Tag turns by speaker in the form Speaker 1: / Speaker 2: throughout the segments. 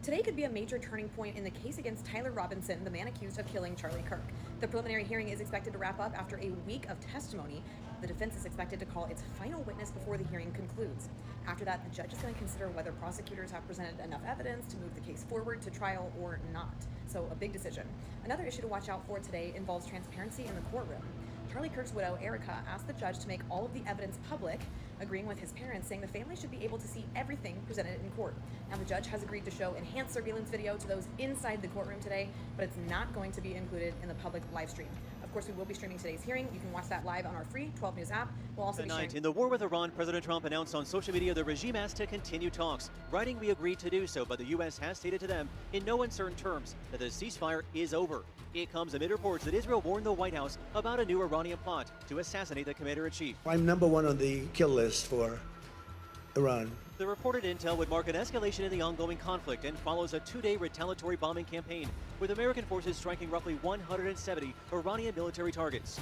Speaker 1: Today could be a major turning point in the case against Tyler Robinson, the man accused of killing Charlie Kirk. The preliminary hearing is expected to wrap up after a week of testimony. The defense is expected to call its final witness before the hearing concludes. After that, the judge is going to consider whether prosecutors have presented enough evidence to move the case forward to trial or not. So, a big decision. Another issue to watch out for today involves transparency in the courtroom. Charlie Kirk's widow, Erica, asked the judge to make all of the evidence public, agreeing with his parents, saying the family should be able to see everything presented in court. Now, the judge has agreed to show enhanced surveillance video to those inside the courtroom today, but it's not going to be included in the public live stream. Of course, we will be streaming today's hearing. You can watch that live on our free 12 News app. We'll also
Speaker 2: Tonight, in the war with Iran, President Trump announced on social media the regime asked to continue talks, writing we agreed to do so, but the U.S. has stated to them in no uncertain terms that the ceasefire is over. It comes amid reports that Israel warned the White House about a new Iranian plot to assassinate the commander-in-chief.
Speaker 3: I'm #1 on the kill list for Iran.
Speaker 2: The reported intel would mark an escalation in the ongoing conflict and follows a 2-day retaliatory bombing campaign, with American forces striking roughly 170 Iranian military targets.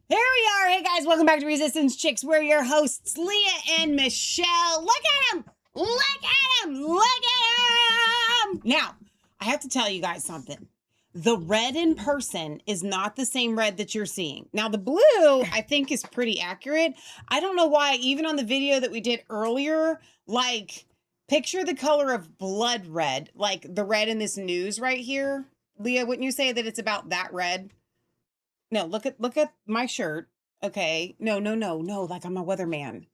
Speaker 4: Here we are. Hey guys, welcome back to Resistance Chicks. We're your hosts, Leah and Michelle. Look at him. Look at him. Look at him. Now, I have to tell you guys something. The red in person is not the same red that you're seeing. Now, the blue, I think, is pretty accurate. I don't know why, even on the video that we did earlier, like, picture the color of blood red, like the red in this news right here. Leah, wouldn't you say that it's about that red? No, look at my shirt. Okay. No. Like I'm a weatherman.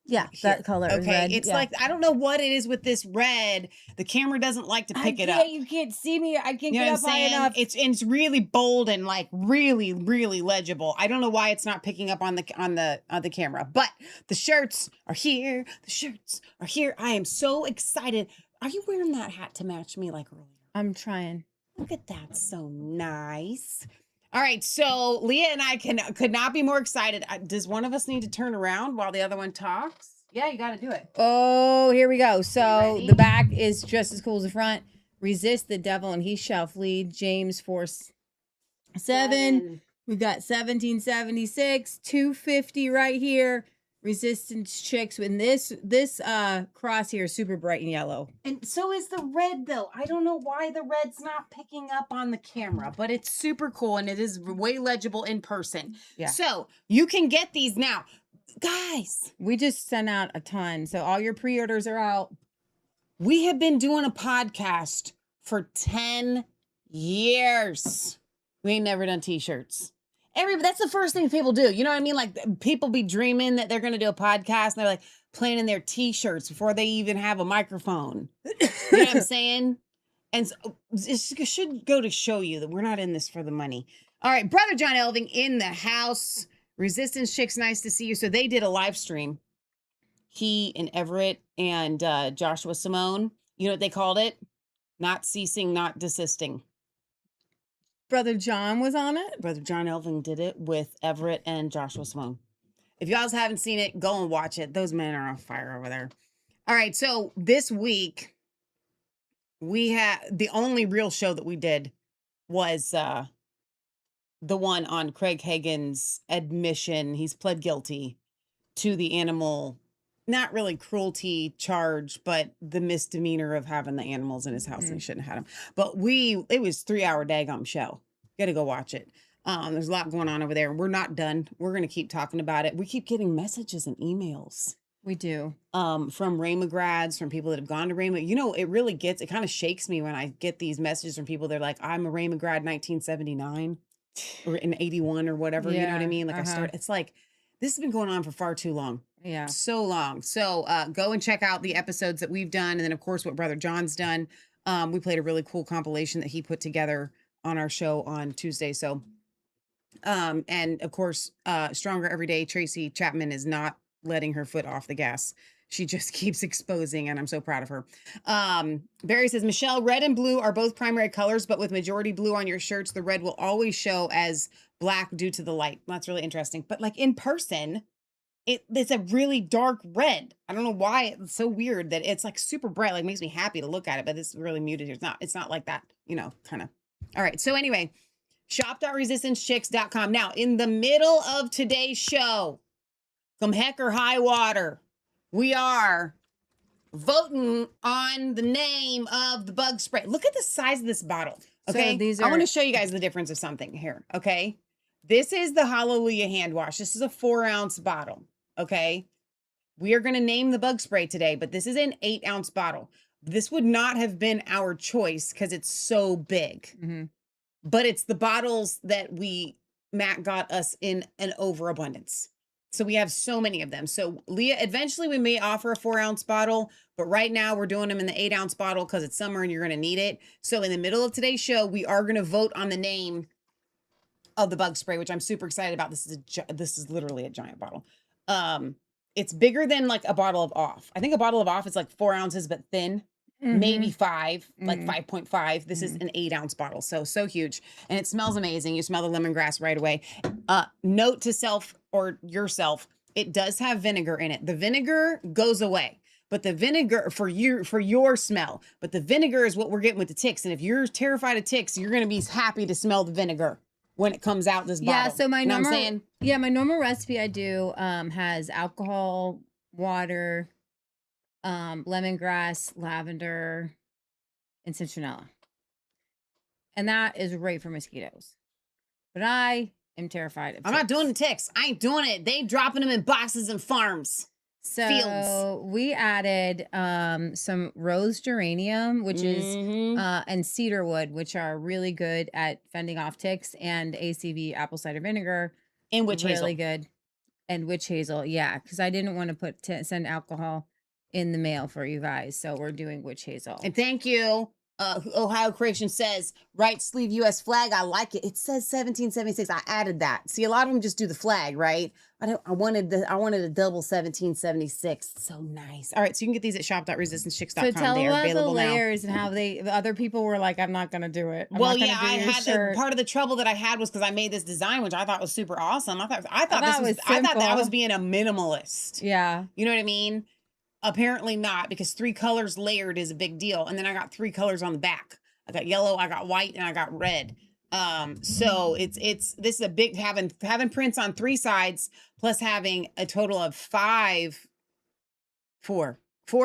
Speaker 5: Yeah, that color is red.
Speaker 4: It's like, I don't know what it is with this red. The camera doesn't like to pick it up.
Speaker 5: You can't see me. I can't
Speaker 4: You know
Speaker 5: get
Speaker 4: what
Speaker 5: up
Speaker 4: I'm
Speaker 5: high
Speaker 4: saying?
Speaker 5: enough.
Speaker 4: It's really bold and like really, really legible. I don't know why it's not picking up on the camera. But the shirts are here. The shirts are here. I am so excited. Are you wearing that hat to match me like earlier?
Speaker 5: I'm trying.
Speaker 4: Look at that. So nice. All right, so Leah and I could not be more excited. Does one of us need to turn around while the other one talks? Yeah, you got to do it.
Speaker 5: Oh, here we go. So
Speaker 4: ready?
Speaker 5: the back is just as cool as the front. Resist the devil and he shall flee. James 4:7. We've got 1776, 250 right here. Resistance Chicks. And this cross here is super bright and yellow.
Speaker 4: And so is the red, though. I don't know why the red's not picking up on the camera, but it's super cool and it is way legible in person.
Speaker 5: Yeah.
Speaker 4: So you can get these now. Guys,
Speaker 5: We just sent out a ton. So all your pre-orders are out.
Speaker 4: we have been doing a podcast for 10 years. We ain't never done t-shirts. That's the first thing people do. You know what I mean? Like people be dreaming that they're going to do a podcast and they're like planning their t-shirts before they even have a microphone. You know what I'm saying? And so, it should go to show you that we're not in this for the money. All right. Brother John Elving in the house. Resistance Chicks, nice to see you. So they did a live stream. He and Everett and Joshua Simone. You know what they called it? Not ceasing, not desisting.
Speaker 5: Brother John was on it.
Speaker 4: Brother John Elving did it with Everett and Joshua Simone. If y'all haven't seen it, go and watch it. Those men are on fire over there. All right, so this week, we had the only real show that we did was the one on Craig Hagan's admission. He's pled guilty to the animal, not really cruelty charge, but the misdemeanor of having the animals in his house and he shouldn't have had them. But it was 3-hour daggum show. You got to go watch it. There's a lot going on over there. We're not done. We're going to keep talking about it. We keep getting messages and emails.
Speaker 5: We do.
Speaker 4: From Rhema grads, from people that have gone to Rhema. You know, it kind of shakes me when I get these messages from people. They're like, I'm a Rhema grad 1979 or in 81 or whatever. You know what I mean? Like it's like, this has been going on for far too long.
Speaker 5: Yeah.
Speaker 4: so long. So go and check out the episodes that we've done, and then of course what Brother John's done. We played a really cool compilation that he put together on our show on Tuesday. So and of course Stronger Every Day, Tracy Chapman is not letting her foot off the gas. She just keeps exposing, and I'm so proud of her. Barry says, Michelle, red and blue are both primary colors, but with majority blue on your shirts, the red will always show as black due to the light. That's really interesting. But like in person, it's a really dark red. I don't know why it's so weird that it's like super bright, like makes me happy to look at it, but it's really muted here. It's not like that, kind of. All right. So anyway, shop.resistancechicks.com. Now, in the middle of today's show, come heck or high water, we are voting on the name of the bug spray. Look at the size of this bottle. Okay.
Speaker 5: So
Speaker 4: I want to show you guys the difference of something here. Okay. This is the Hallelujah hand wash. This is a 4-ounce bottle. Okay. We are going to name the bug spray today, but this is an 8-ounce bottle. This would not have been our choice because it's so big, but it's the bottles that Matt got us in an overabundance. So we have so many of them. So Leah, eventually we may offer a 4-ounce bottle, but right now we're doing them in the 8-ounce bottle because it's summer and you're going to need it. So in the middle of today's show, we are going to vote on the name of the bug spray, which I'm super excited about. This is literally a giant bottle. It's bigger than like a bottle of Off. I think a bottle of Off is like 4 ounces, but thin. Maybe 5, like 5.5. This is an 8-ounce bottle. So huge. And it smells amazing. You smell the lemongrass right away. Note to self or yourself, it does have vinegar in it. The vinegar goes away, but the vinegar for your smell, but the vinegar is what we're getting with the ticks. And if you're terrified of ticks, you're going to be happy to smell the vinegar when it comes out this bottle.
Speaker 5: Yeah, so my
Speaker 4: know
Speaker 5: normal
Speaker 4: what I'm saying?
Speaker 5: Yeah, my normal recipe I do has alcohol, water, lemongrass, lavender, and citronella. And that is great for mosquitoes. But I am terrified of
Speaker 4: I'm not
Speaker 5: ticks.
Speaker 4: doing the ticks. I ain't doing it. They dropping them in boxes and farms.
Speaker 5: So
Speaker 4: fields.
Speaker 5: we added some rose geranium, which is and cedarwood, which are really good at fending off ticks, and ACV apple cider vinegar,
Speaker 4: And witch hazel.
Speaker 5: really good, and witch hazel, yeah, because I didn't want to send alcohol in the mail for you guys, so we're doing witch hazel.
Speaker 4: And thank you. Ohio Creation says right sleeve U.S. flag. I like it. It says 1776. I added that. See, a lot of them just do the flag, right? I wanted a double 1776. So nice. All right, so you can get these at shop.resistancechicks.com.
Speaker 5: So tell
Speaker 4: They are
Speaker 5: about the
Speaker 4: available now.
Speaker 5: layers and how the other people were like, I'm not gonna do it.
Speaker 4: Well, yeah, I had part of the trouble that I had was because I made this design, which I thought was super awesome. I thought that I was being a minimalist.
Speaker 5: Yeah,
Speaker 4: you know what I mean? Apparently not, because 3 colors layered is a big deal. And then I got 3 colors on the back. I got yellow, I got white, and I got red. So this is a big having prints on 3 sides plus having a total of 4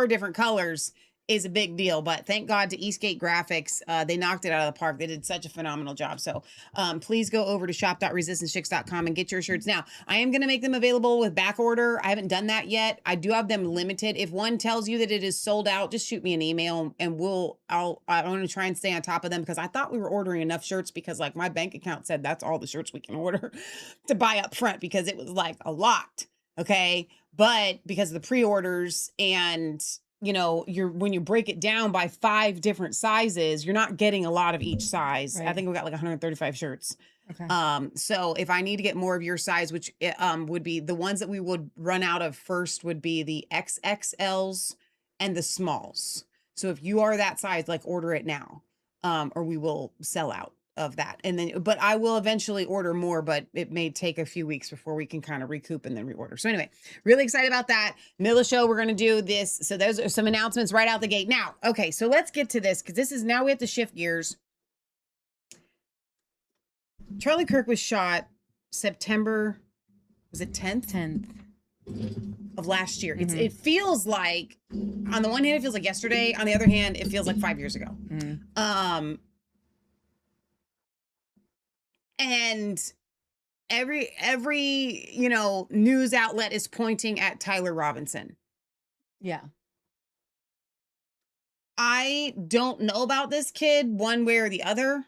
Speaker 4: different colors is a big deal. But thank God to Eastgate Graphics. They knocked it out of the park. They did such a phenomenal job. So please go over to shop.resistancechicks.com and get your shirts. Now, I am going to make them available with back order. I haven't done that yet. I do have them limited. If one tells you that it is sold out, just shoot me an email and I'm going to try and stay on top of them, because I thought we were ordering enough shirts, because like my bank account said that's all the shirts we can order to buy up front, because it was like a lot. Okay. But because of the pre-orders and when you break it down by 5 different sizes, you're not getting a lot of each size. Right. I think we got like 135 shirts. Okay. So if I need to get more of your size, which would be the ones that we would run out of first, would be the XXLs and the smalls. So if you are that size, like order it now, or we will sell out of that. And then, but I will eventually order more, but it may take a few weeks before we can kind of recoup and then reorder. So anyway, really excited about that. Middle of the show, we're going to do this. So those are some announcements right out the gate. Now, okay, so let's get to this, because now we have to shift gears. Charlie Kirk was shot September, was it 10th?
Speaker 5: 10th.
Speaker 4: Of last year. It feels like, on the one hand, it feels like yesterday. On the other hand, it feels like 5 years ago. And every news outlet is pointing at Tyler Robinson.
Speaker 5: Yeah.
Speaker 4: I don't know about this kid one way or the other,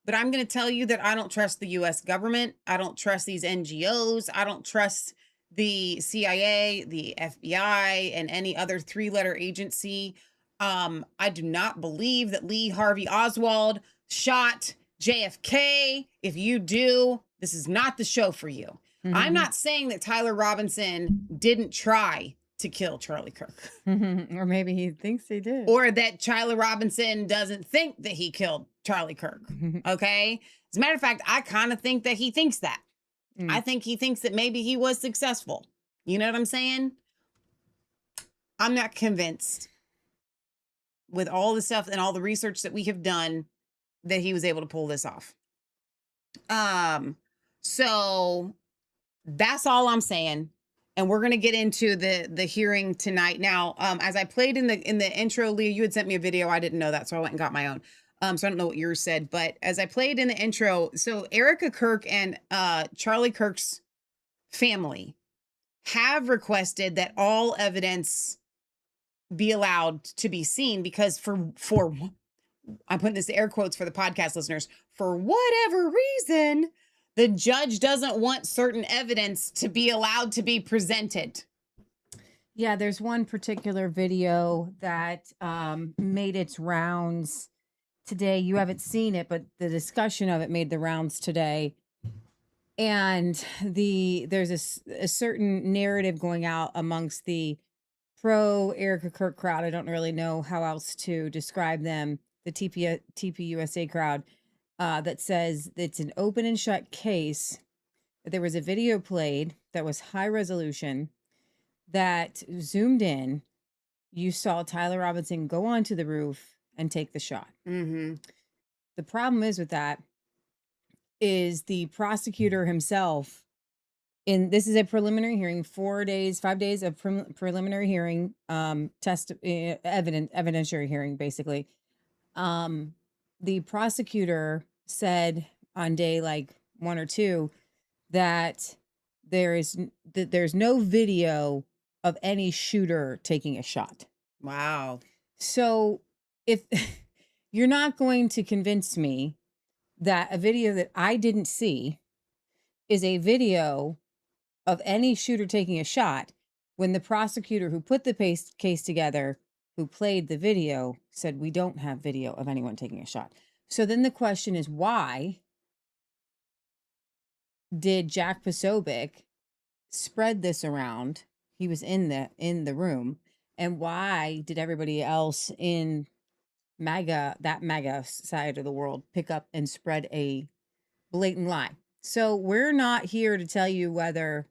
Speaker 4: but I'm going to tell you that I don't trust the U.S. government. I don't trust these NGOs. I don't trust the CIA, the FBI, and any other three-letter agency. I do not believe that Lee Harvey Oswald shot JFK. If you do, this is not the show for you. I'm not saying that Tyler Robinson didn't try to kill Charlie Kirk.
Speaker 5: Or maybe he thinks he did.
Speaker 4: Or that Tyler Robinson doesn't think that he killed Charlie Kirk. Okay? As a matter of fact, I kind of think that he thinks that. I think he thinks that maybe he was successful. You know what I'm saying? I'm not convinced with all the stuff and all the research that we have done that he was able to pull this off. So that's all I'm saying. And we're gonna get into the hearing tonight. Now, as I played in the intro, Leah, you had sent me a video. I didn't know that, so I went and got my own. So I don't know what yours said, but as I played in the intro, so Erica Kirk and Charlie Kirk's family have requested that all evidence be allowed to be seen because for I'm putting this air quotes for the podcast listeners, for whatever reason, the judge doesn't want certain evidence to be allowed to be presented.
Speaker 5: Yeah, there's one particular video that made its rounds today. You haven't seen it, but the discussion of it made the rounds today. And there's a certain narrative going out amongst the pro Erica Kirk crowd. I don't really know how else to describe them. The TPUSA crowd that says it's an open and shut case. There was a video played that was high resolution that zoomed in. You saw Tyler Robinson go onto the roof and take the shot.
Speaker 4: Mm-hmm.
Speaker 5: The problem is with that is the prosecutor himself. This is a preliminary hearing, 5 days of preliminary hearing, evidentiary hearing, basically. The prosecutor said on day like 1 or 2 that there's no video of any shooter taking a shot.
Speaker 4: Wow.
Speaker 5: So if you're not going to convince me that a video that I didn't see is a video of any shooter taking a shot, when the prosecutor who put the case together, who played the video, said we don't have video of anyone taking a shot. So then the question is, why did Jack Posobiec spread this around? He was in the room. And why did everybody else in that MAGA side of the world pick up and spread a blatant lie? So we're not here to tell you whether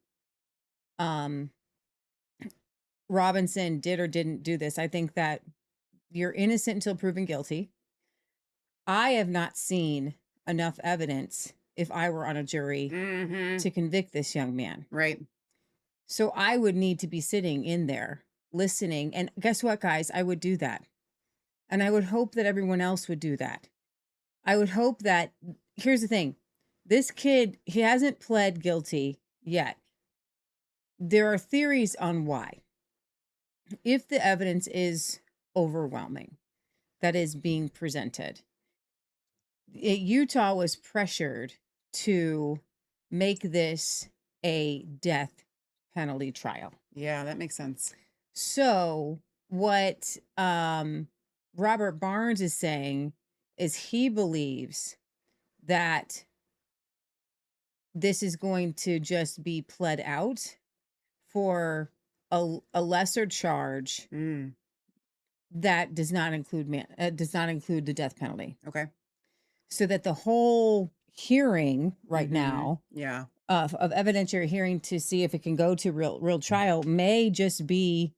Speaker 5: Robinson did or didn't do this. I think that you're innocent until proven guilty. I have not seen enough evidence, if I were on a jury, to convict this young man.
Speaker 4: Right.
Speaker 5: So I would need to be sitting in there listening. And guess what, guys? I would do that. And I would hope that everyone else would do that. I would hope that, here's the thing. This kid, he hasn't pled guilty yet. There are theories on why. If the evidence is overwhelming that is being presented, Utah was pressured to make this a death penalty trial.
Speaker 4: Yeah, that makes sense.
Speaker 5: So what Robert Barnes is saying is he believes that this is going to just be pled out for a lesser charge that does not include the death penalty.
Speaker 4: Okay.
Speaker 5: So that the whole hearing right now,
Speaker 4: yeah,
Speaker 5: of evidentiary hearing to see if it can go to real trial may just be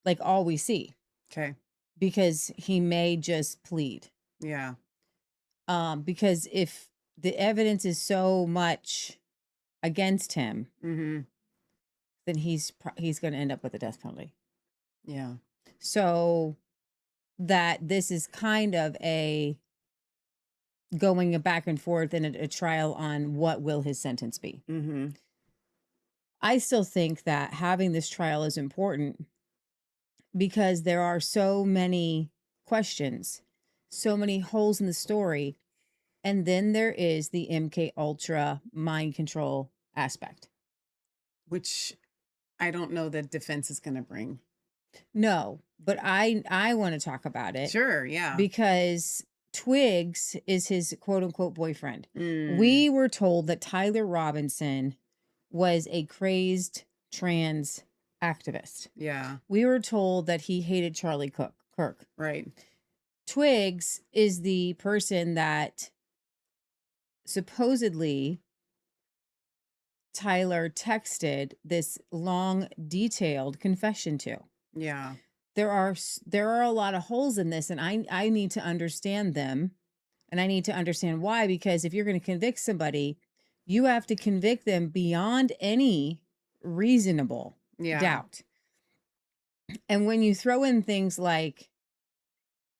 Speaker 5: like all we see.
Speaker 4: Okay.
Speaker 5: Because he may just plead.
Speaker 4: Yeah.
Speaker 5: Because if the evidence is so much against him, then he's going to end up with a death penalty.
Speaker 4: Yeah.
Speaker 5: So that this is kind of a going back and forth in a trial on what will his sentence be. I still think that having this trial is important because there are so many questions, so many holes in the story. And then there is the MK Ultra mind control aspect.
Speaker 4: Which I don't know that defense is going to bring.
Speaker 5: No, but I want to talk about it.
Speaker 4: Sure, yeah.
Speaker 5: Because Twigs is his quote unquote boyfriend.
Speaker 4: Mm.
Speaker 5: We were told that Tyler Robinson was a crazed trans activist.
Speaker 4: Yeah,
Speaker 5: We were told that he hated Charlie Kirk.
Speaker 4: right.
Speaker 5: Twigs is the person that supposedly Tyler texted this long, detailed confession to.
Speaker 4: Yeah.
Speaker 5: There are a lot of holes in this, and I need to understand them, and I need to understand why. Because if you're going to convict somebody, you have to convict them beyond any reasonable doubt. And when you throw in things like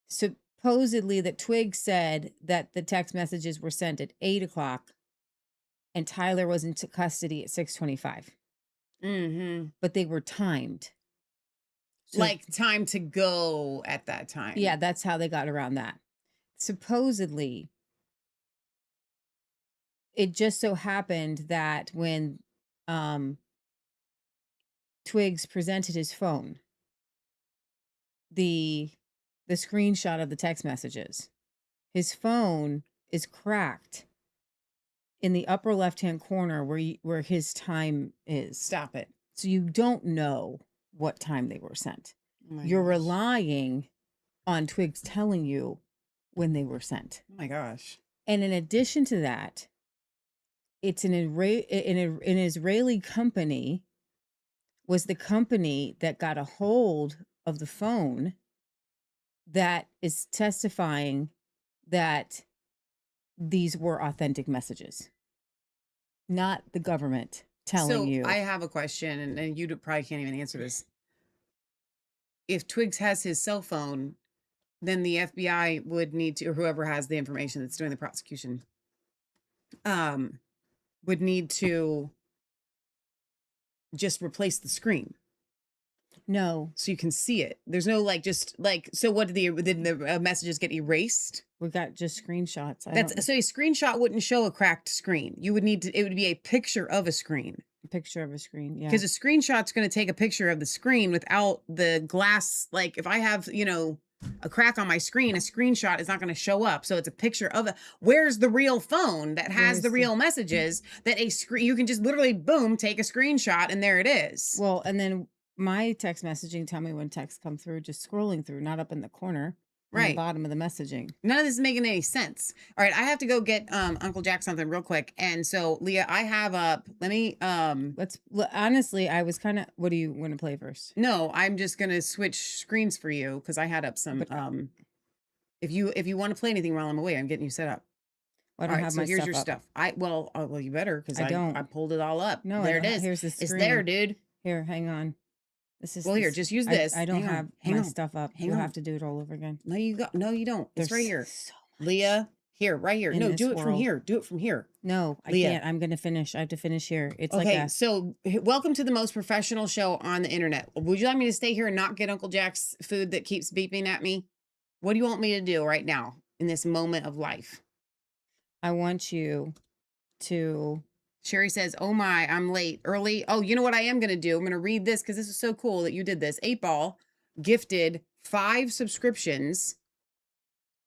Speaker 5: supposedly that Twig said that the text messages were sent at 8:00 and Tyler was in custody at 6:25, but they were timed. So,
Speaker 4: like time to go at that time.
Speaker 5: yeah, that's how they got around that. Supposedly, it just so happened that when Twigs presented his phone, the screenshot of the text messages, his phone is cracked in the upper left-hand corner where his time is.
Speaker 4: Stop it.
Speaker 5: So you don't know what time they were sent.
Speaker 4: Oh my
Speaker 5: You're
Speaker 4: gosh.
Speaker 5: relying on Twigs telling you when they were sent.
Speaker 4: Oh my gosh.
Speaker 5: And in addition to that, it's an Israeli company was the company that got a hold of the phone that is testifying that these were authentic messages, not the government telling you.
Speaker 4: I have a question, and you probably can't even answer this. If Twigs has his cell phone, then the FBI would need to, or whoever has the information that's doing the prosecution, would need to just replace the screen
Speaker 5: No,
Speaker 4: so you can see it. There's no so what did the messages get erased?
Speaker 5: we got just screenshots.
Speaker 4: So a screenshot wouldn't show a cracked screen. You would need to, it would be a picture of a screen.
Speaker 5: a picture of a screen. Yeah.
Speaker 4: Because a screenshot's going to take a picture of the screen without the glass. Like if I have, a crack on my screen, a screenshot is not going to show up. So it's a picture of where's the real phone that has the real messages that you can just literally boom, take a screenshot and there it is.
Speaker 5: Well, and then my text messaging, tell me when texts come through, just scrolling through, not up in the corner. On the
Speaker 4: Right.
Speaker 5: bottom of the messaging.
Speaker 4: None of this is making any sense. All right. I have to go get Uncle Jack something real quick. And so Leah, I have let me
Speaker 5: Honestly, I was kind of, what do you want to play first?
Speaker 4: No, I'm just gonna switch screens for you because I had up some if you want to play anything while I'm away, I'm getting you set up.
Speaker 5: I don't have my
Speaker 4: here's
Speaker 5: stuff
Speaker 4: your
Speaker 5: up.
Speaker 4: stuff. Well you better because
Speaker 5: I don't.
Speaker 4: I pulled it all up.
Speaker 5: No,
Speaker 4: there
Speaker 5: I
Speaker 4: it
Speaker 5: don't
Speaker 4: is.
Speaker 5: here's the screen.
Speaker 4: It's there, dude.
Speaker 5: Here, hang on. This is
Speaker 4: Here, just use this.
Speaker 5: I don't
Speaker 4: Hang on,
Speaker 5: have
Speaker 4: hang
Speaker 5: my
Speaker 4: on,
Speaker 5: stuff up.
Speaker 4: hang
Speaker 5: You'll
Speaker 4: on.
Speaker 5: have to do it all over again.
Speaker 4: No, you don't. It's
Speaker 5: There's
Speaker 4: right here.
Speaker 5: so much
Speaker 4: Leah, here, right here.
Speaker 5: in
Speaker 4: No,
Speaker 5: this
Speaker 4: do it from
Speaker 5: world.
Speaker 4: here. Do it from here.
Speaker 5: No, I
Speaker 4: Leah.
Speaker 5: can't. I'm gonna finish. I have to finish here. It's
Speaker 4: Okay,
Speaker 5: like
Speaker 4: so welcome to the most professional show on the internet. Would you like me to stay here and not get Uncle Jack's food that keeps beeping at me? What do you want me to do right now in this moment of life?
Speaker 5: I want you to.
Speaker 4: Sherry says, oh my, I'm late. Early. Oh, you know what I am going to do? I'm going to read this because this is so cool that you did this. 8-Ball gifted 5 subscriptions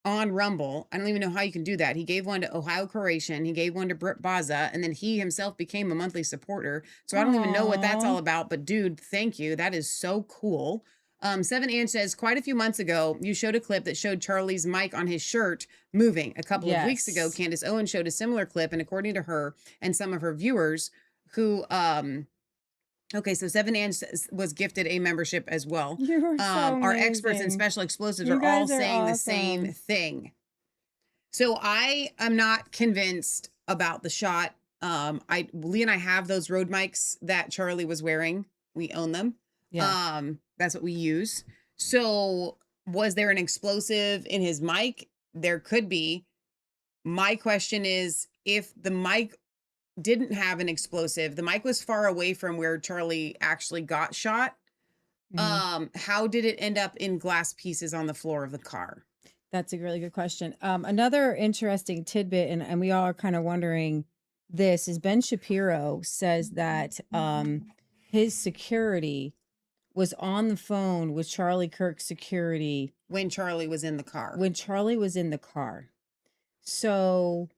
Speaker 4: on Rumble. I don't even know how you can do that. He gave one to Ohio Croatian. He gave one to Britt Baza. And then he himself became a monthly supporter. So I don't even know what that's
Speaker 5: Aw.
Speaker 4: all about. But dude, thank you. That is so cool. 7-Inch says, quite a few months ago, you showed a clip that showed Charlie's mic on his shirt moving. A couple of weeks ago,
Speaker 5: Yes.
Speaker 4: Candace Owen showed a similar clip, and according to her and some of her viewers who, okay, so 7-Inch was gifted a membership as well.
Speaker 5: You're so
Speaker 4: Our experts in
Speaker 5: amazing.
Speaker 4: special explosives
Speaker 5: You
Speaker 4: are all
Speaker 5: guys are
Speaker 4: saying the same
Speaker 5: awesome.
Speaker 4: thing. So I am not convinced about the shot. Lee and I have those Rode mics that Charlie was wearing. We own them.
Speaker 5: Yeah.
Speaker 4: That's what we use. So was there an explosive in his mic? There could be. My question is, if the mic didn't have an explosive, the mic was far away from where Charlie actually got shot.
Speaker 5: Mhm.
Speaker 4: How did it end up in glass pieces on the floor of the car?
Speaker 5: That's a really good question. Another interesting tidbit, and we all are kind of wondering this, is Ben Shapiro says that his security was on the phone with Charlie Kirk's security
Speaker 4: When Charlie was in the car.
Speaker 5: when Charlie was in the car. So,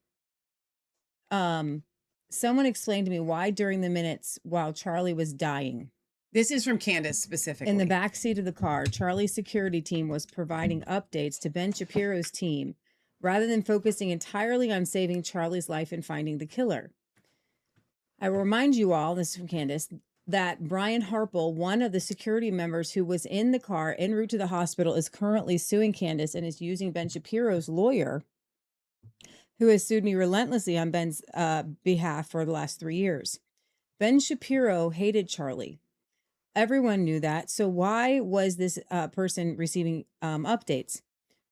Speaker 5: someone explained to me why during the minutes while Charlie was dying,
Speaker 4: This is from Candace specifically.
Speaker 5: in the back seat of the car, Charlie's security team was providing updates to Ben Shapiro's team rather than focusing entirely on saving Charlie's life and finding the killer. I will remind you all, this is from Candace, that Brian Harple, one of the security members who was in the car en route to the hospital, is currently suing Candace and is using Ben Shapiro's lawyer, who has sued me relentlessly on Ben's behalf for the last 3 years. Ben Shapiro hated Charlie. Everyone knew that. So why was this person receiving updates?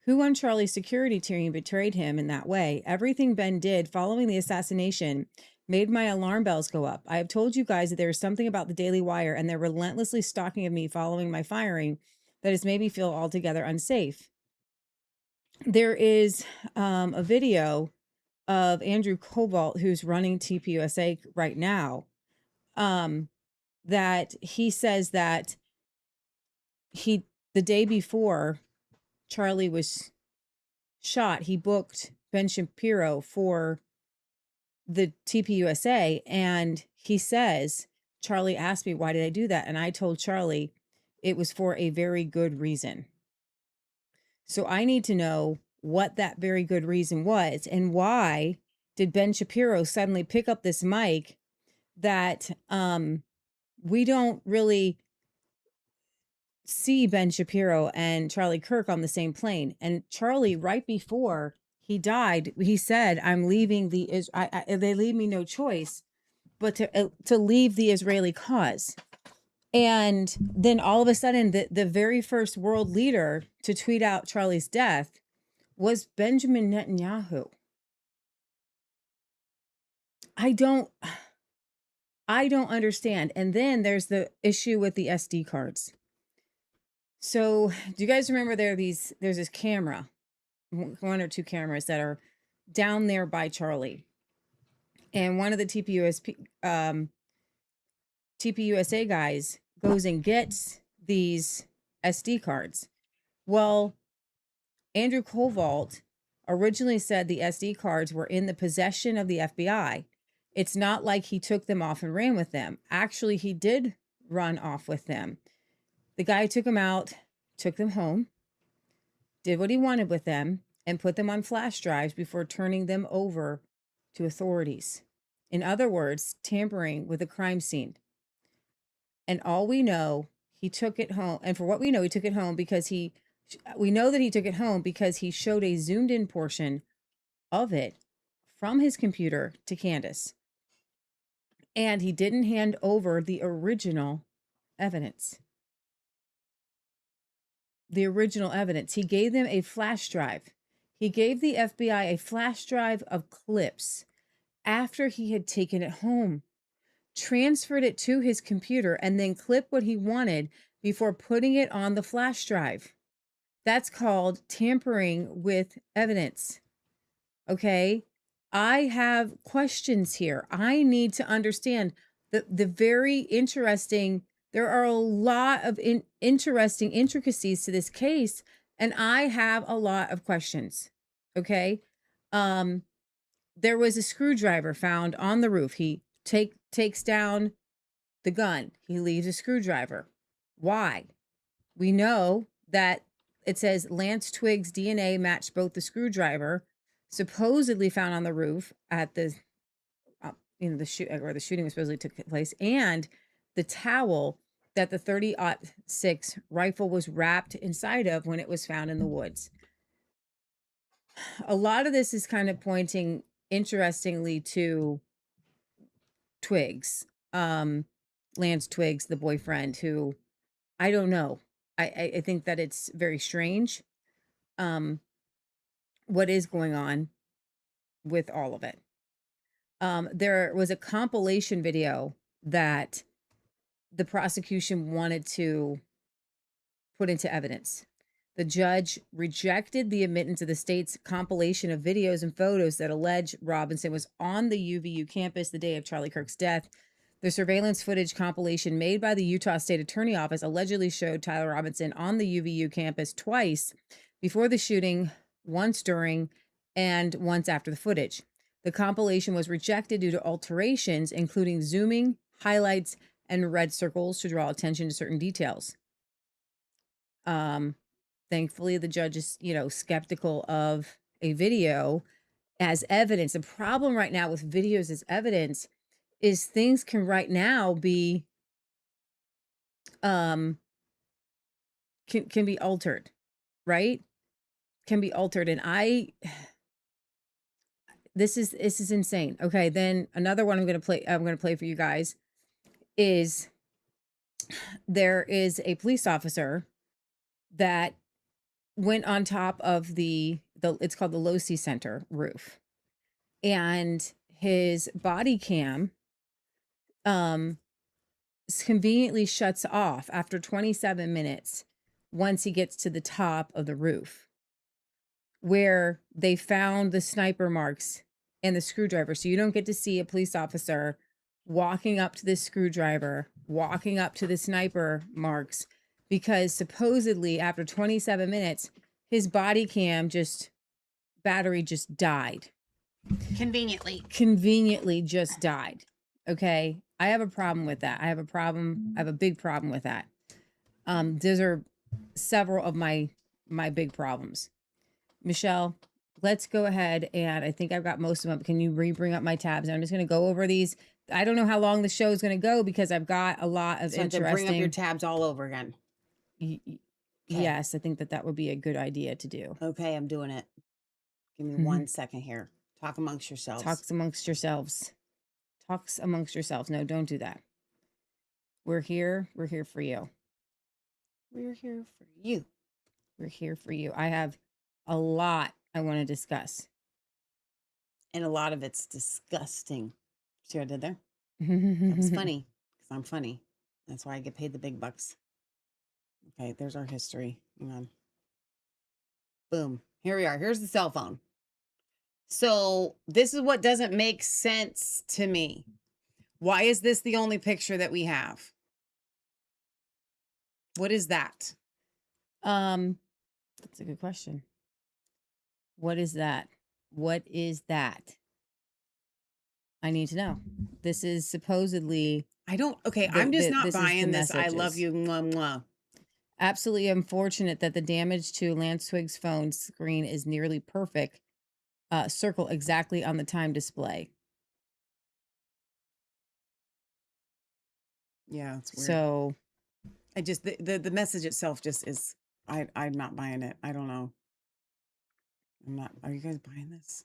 Speaker 5: Who on Charlie's security team betrayed him in that way? Everything Ben did following the assassination made my alarm bells go up. I have told you guys that there is something about the Daily Wire and their relentlessly stalking of me following my firing that has made me feel altogether unsafe. There is a video of Andrew Cobalt, who's running TPUSA right now, that he says that the day before Charlie was shot, he booked Ben Shapiro for the TPUSA, and he says, Charlie asked me, why did I do that? And I told Charlie it was for a very good reason. So I need to know what that very good reason was, and why did Ben Shapiro suddenly pick up this mic that we don't really see Ben Shapiro and Charlie Kirk on the same plane. And Charlie, right before he died, he said, I'm leaving they leave me no choice but to leave the Israeli cause. And then all of a sudden, the very first world leader to tweet out Charlie's death was Benjamin Netanyahu. I don't understand. And then there's the issue with the SD cards. So do you guys remember there's this camera, one or two cameras that are down there by Charlie, and one of the TPUSA guys goes and gets these SD cards. Well, Andrew Cobalt originally said the SD cards were in the possession of the FBI. It's not like he took them off and ran with them. Actually, he did run off with them. The guy took them out, took them home, did what he wanted with them, and put them on flash drives before turning them over to authorities. In other words, tampering with a crime scene. And all we know, he took it home. And for what we know, he took it home because we know that he took it home because he showed a zoomed in portion of it from his computer to Candace. And he didn't hand over the original evidence. The original evidence. He gave them a flash drive. He gave the FBI a flash drive of clips after he had taken it home, transferred it to his computer, and then clipped what he wanted before putting it on the flash drive. That's called tampering with evidence. Okay? I have questions here. I need to understand the very interesting, there are a lot of interesting intricacies to this case, and I have a lot of questions. Okay? There was a screwdriver found on the roof. He takes down the gun. He leaves a screwdriver. Why? We know that it says Lance Twiggs' DNA matched both the screwdriver supposedly found on the roof at the the shooting was supposedly took place, and the towel that the 30-06 rifle was wrapped inside of when it was found in the woods. A lot of this is kind of pointing interestingly to Twiggs, Lance Twiggs, the boyfriend, who I don't know. I think that it's very strange. What is going on with all of it? There was a compilation video that the prosecution wanted to put into evidence. The judge rejected the admittance of the state's compilation of videos and photos that allege Robinson was on the UVU campus the day of Charlie Kirk's death. The surveillance footage compilation made by the Utah State Attorney Office allegedly showed Tyler Robinson on the UVU campus twice before the shooting, once during, and once after the footage. The compilation was rejected due to alterations, including zooming, highlights, and red circles to draw attention to certain details. Thankfully, the judge is, skeptical of a video as evidence. The problem right now with videos as evidence is things can right now be can be altered, right? Can be altered. And this is insane. Okay, then another one I'm gonna play for you guys is there is a police officer that went on top of the it's called the Losi Center roof, and his body cam conveniently shuts off after 27 minutes once he gets to the top of the roof, where they found the sniper marks and the screwdriver. So you don't get to see a police officer walking up to this screwdriver, walking up to the sniper marks, because supposedly after 27 minutes, his body cam battery just died. Conveniently just died. Okay. I have a problem with that. I have a big problem with that. Those are several of my big problems. Michelle, let's go ahead, and I think I've got most of them. Can you bring up my tabs? And I'm just going to go over these. I don't know how long the show is going to go because I've got a lot of interesting.
Speaker 4: To bring up your tabs all over again.
Speaker 5: Yes, I think that would be a good idea to do.
Speaker 4: Okay, I'm doing it. Give me 1 second here. Talk amongst yourselves.
Speaker 5: Talks amongst yourselves. No, don't do that. We're here. We're here for you.
Speaker 4: We're here for you.
Speaker 5: We're here for you. I have a lot I want to discuss.
Speaker 4: And a lot of it's disgusting. See what I did there? That was funny because I'm funny. That's why I get paid the big bucks. Okay, there's our history. Hang on. Boom. Here we are. Here's the cell phone. So this is what doesn't make sense to me. Why is this the only picture that we have? What is that?
Speaker 5: That's a good question. What is that? What is that? I need to know. This is supposedly.
Speaker 4: I'm just not buying this. I love you. Mwah, mwah.
Speaker 5: Absolutely unfortunate that the damage to Lance Twig's phone screen is nearly perfect. Circle exactly on the time display.
Speaker 4: Yeah, it's weird.
Speaker 5: So
Speaker 4: I just the message itself just is I'm not buying it. I don't know. I'm not. Are you guys buying this?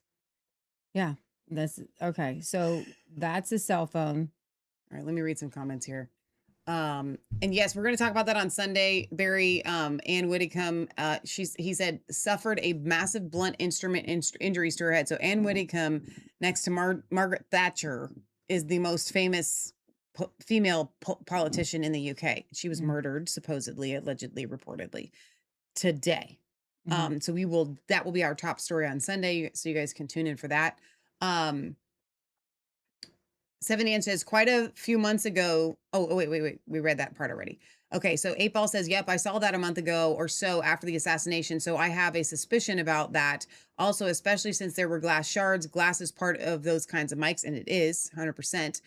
Speaker 5: Yeah, that's okay. So that's a cell phone.
Speaker 4: All right, let me read some comments here. And yes, we're going to talk about that on Sunday. Barry, Ann Whitcomb, he said suffered a massive blunt instrument injuries to her head. So Ann Whitcomb, next to Margaret Thatcher, is the most famous female politician in the UK. She was murdered, supposedly, allegedly, reportedly, today. So that will be our top story on Sunday. So you guys can tune in for that. 70 says quite a few months ago. Oh, wait. We read that part already. Okay. So 8-Ball says, yep, I saw that a month ago or so after the assassination. So I have a suspicion about that. Also, especially since there were glass shards, glass is part of those kinds of mics, and it is 100%.